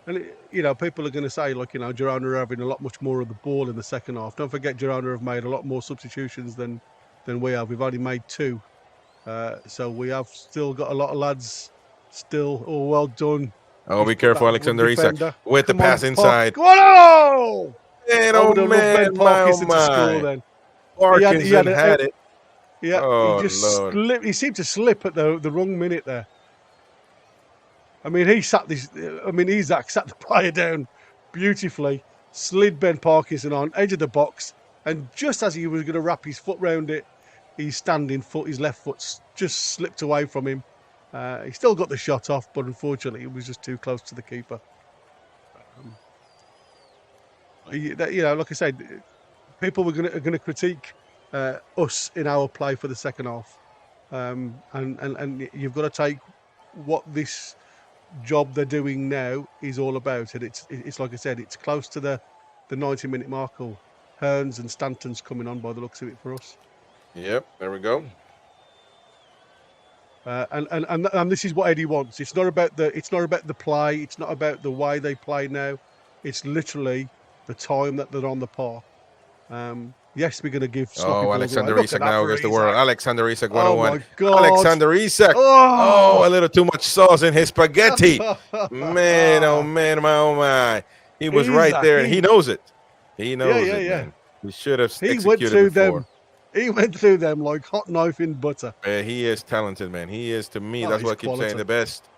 Speaker 2: And people are going to say, like, Girona are having a lot much more of the ball in the second half. Don't forget, Girona have made a lot more substitutions than we have. We've only made 2, so we have still got a lot of lads. Still, well done.
Speaker 1: Oh,
Speaker 2: He's
Speaker 1: be
Speaker 2: put
Speaker 1: careful,
Speaker 2: that
Speaker 1: Alexander Isak
Speaker 2: defender.
Speaker 1: with the
Speaker 2: Come on,
Speaker 1: pass
Speaker 2: Park.
Speaker 1: inside.
Speaker 2: Go on! Oh!
Speaker 1: Man,
Speaker 2: I
Speaker 1: oh
Speaker 2: would have loved Ben
Speaker 1: man, my, oh
Speaker 2: Parkinson to score
Speaker 1: my.
Speaker 2: then.
Speaker 1: Parkinson had it.
Speaker 2: Yeah,
Speaker 1: Oh,
Speaker 2: he just
Speaker 1: Lord.
Speaker 2: slipped. He seemed to slip at the wrong minute there. I mean, Isak sat the player down beautifully, slid Ben Parkinson on, edge of the box, and just as he was going to wrap his foot round it, his standing foot, his left foot, just slipped away from him. He still got the shot off, but unfortunately, it was just too close to the keeper. Like I said, people were going to critique us in our play for the second half, and you've got to take what this job they're doing now is all about, and it's like I said, it's close to the 90-minute mark. Or Hearns and Stanton's coming on by the looks of it for us.
Speaker 1: Yep, there we go.
Speaker 2: And this is what Eddie wants. It's not about the play. It's not about the way they play now. It's literally the time that they're on the park. Yes, we're going to give sloppy balls
Speaker 1: Alexander
Speaker 2: away.
Speaker 1: Isak now against the world. Alexander Isak 1-1.
Speaker 2: Oh my God.
Speaker 1: Alexander Isak. Oh, a little too much sauce in his spaghetti. Man, oh man, oh my. He was right there, and he knows it. He knows it, man. He should have executed before.
Speaker 2: He went through them like hot knife in butter.
Speaker 1: He is talented, man. He is, to me, that's what I keep saying, the best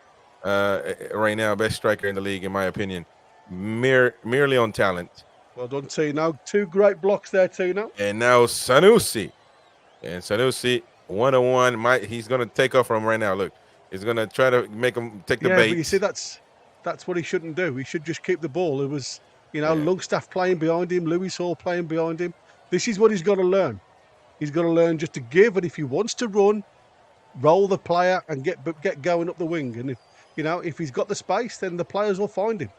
Speaker 1: right now, best striker in the league, in my opinion. Merely on talent.
Speaker 2: Well done, Tino. 2 great blocks there, Tino.
Speaker 1: And now Sanusi. And Sanusi, 1-on-1. He's going to take off from right now. Look, he's going to try to make him take the bait.
Speaker 2: But you see, that's what he shouldn't do. He should just keep the ball. It was, Longstaff playing behind him, Lewis Hall playing behind him. This is what he's got to learn. He's got to learn just to give, and if he wants to run, roll the player and get going up the wing. And if he's got the space, then the players will find him.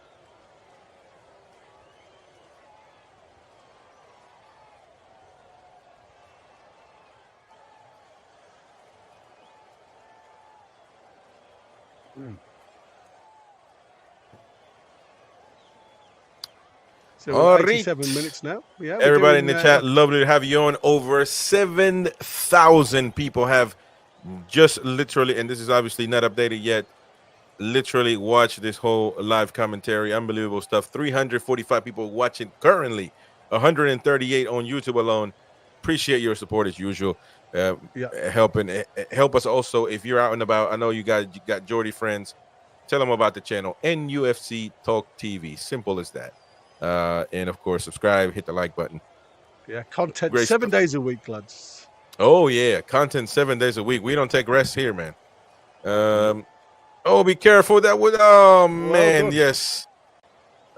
Speaker 2: So 87 minutes now. Yeah,
Speaker 1: everybody in the chat, lovely to have you on. Over 7,000 people have just literally, and this is obviously not updated yet, literally watched this whole live commentary. Unbelievable stuff. 345 people watching currently, 138 on YouTube alone. Appreciate your support as usual. Help us also if you're out and about. I know you got Geordie friends. Tell them about the channel, NUFC Talk TV. Simple as that. And of course, subscribe, hit the like button.
Speaker 2: Yeah, content 7 days a week, lads.
Speaker 1: Oh yeah, content 7 days a week. We don't take rest here, man. Oh, be careful that would. Oh man, yes.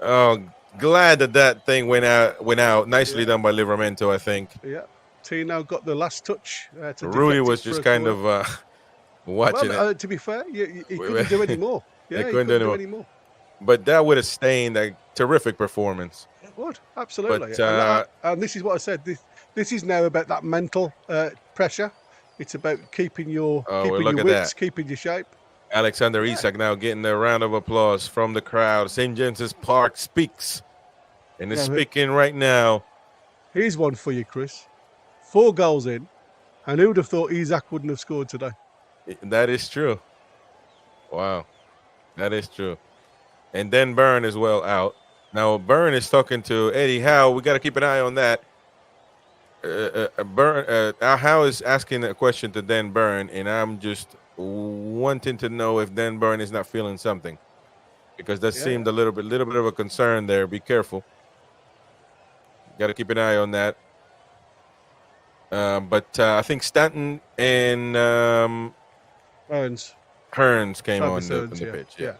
Speaker 1: Oh, glad that thing went out. Nicely done by Livramento, I think.
Speaker 2: Yeah, Tino got the last touch.
Speaker 1: Rudy was just kind of watching it.
Speaker 2: To be fair, he couldn't do any more. Yeah, he couldn't do any more.
Speaker 1: But that would have stained a terrific performance.
Speaker 2: It would, absolutely.
Speaker 1: But,
Speaker 2: and this is what I said. This is now about that mental pressure. It's about keeping your wits, keeping your shape.
Speaker 1: Alexander Isak now getting a round of applause from the crowd. St. James's Park speaks. And is speaking right now.
Speaker 2: Here's one for you, Chris. 4 goals in. And who would have thought Isak wouldn't have scored today?
Speaker 1: That is true. Wow. That is true. And then Byrne as well out. Now Byrne is talking to Eddie Howe. We got to keep an eye on that. Howe is asking a question to Dan Byrne, and I'm just wanting to know if Dan Byrne is not feeling something, because that seemed a little bit of a concern there. Be careful. Got to keep an eye on that. But I think Stanton and Hearns came on the pitch. Yeah.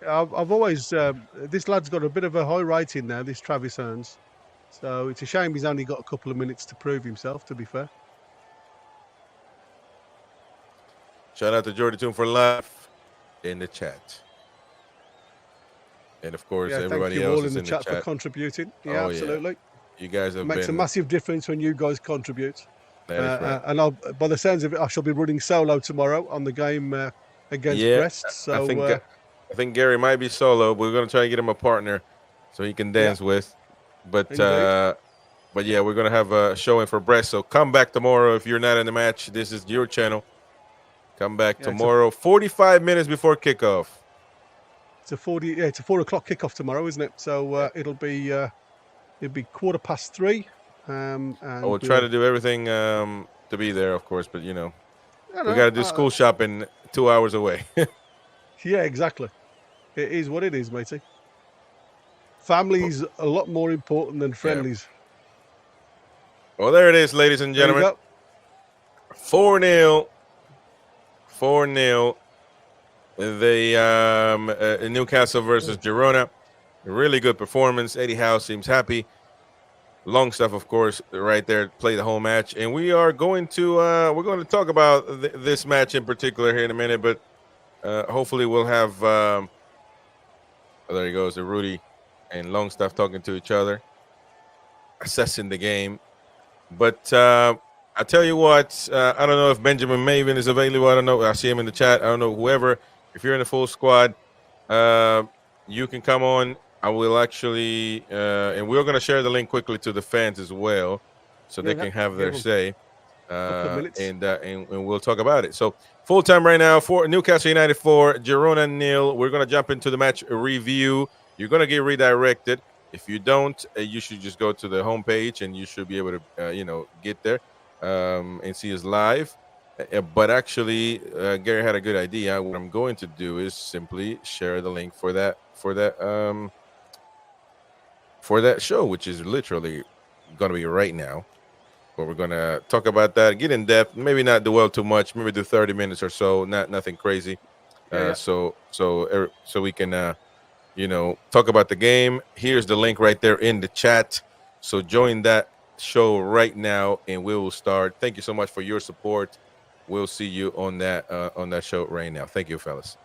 Speaker 2: I've always this lad's got a bit of a high rating now, this Travis Hearns. So it's a shame he's only got a couple of minutes to prove himself, to be fair.
Speaker 1: Shout out to Jordy Toon for live in the chat. And of course, everybody else is in the chat
Speaker 2: for contributing. Yeah, absolutely.
Speaker 1: You guys have
Speaker 2: makes a massive difference when you guys contribute.
Speaker 1: That is right.
Speaker 2: And by the sounds of it, I shall be running solo tomorrow on the game against Brest. So
Speaker 1: I think Gary might be solo. But we're gonna try to get him a partner so he can dance with. But yeah, we're gonna have a showing for Brest. So come back tomorrow if you're not in the match. This is your channel. Come back tomorrow, 45 minutes before kickoff.
Speaker 2: It's a 4 o'clock kickoff tomorrow, isn't it? So it'll be 3:15. And
Speaker 1: I will try to do everything to be there, of course. But you know,
Speaker 2: we
Speaker 1: we got to do school shopping 2 hours away.
Speaker 2: Yeah, exactly. It is what it is, matey. Family's a lot more important than friendlies.
Speaker 1: Well, there it is, ladies and gentlemen. 4-0. 4-0. The Newcastle versus Girona. Really good performance. Eddie Howe seems happy. Longstaff, of course, right there, played the whole match. And we are going to talk about this match in particular here in a minute. But hopefully we'll have there he goes, the Rudy and Longstaff talking to each other, assessing the game. But I tell you what, I don't know if Benjamin Maven is available. I don't know. I see him in the chat. I don't know. Whoever, if you're in the full squad, you can come on. I will actually, and we're going to share the link quickly to the fans as well, so they can have their say. And we'll talk about it. So full time right now for Newcastle United 4, Girona 0. We're going to jump into the match review. You're going to get redirected. If you don't, you should just go to the homepage and you should be able to, get there and see us live. But actually, Gary had a good idea. What I'm going to do is simply share the link for that show, which is literally going to be right now. But we're going to talk about that, get in depth, maybe not dwell too much, maybe do 30 minutes or so, nothing crazy. So we can talk about the game. Here's the link right there in the chat. So join that show right now and we will start. Thank you so much for your support. We'll see you on that show right now. Thank you, fellas.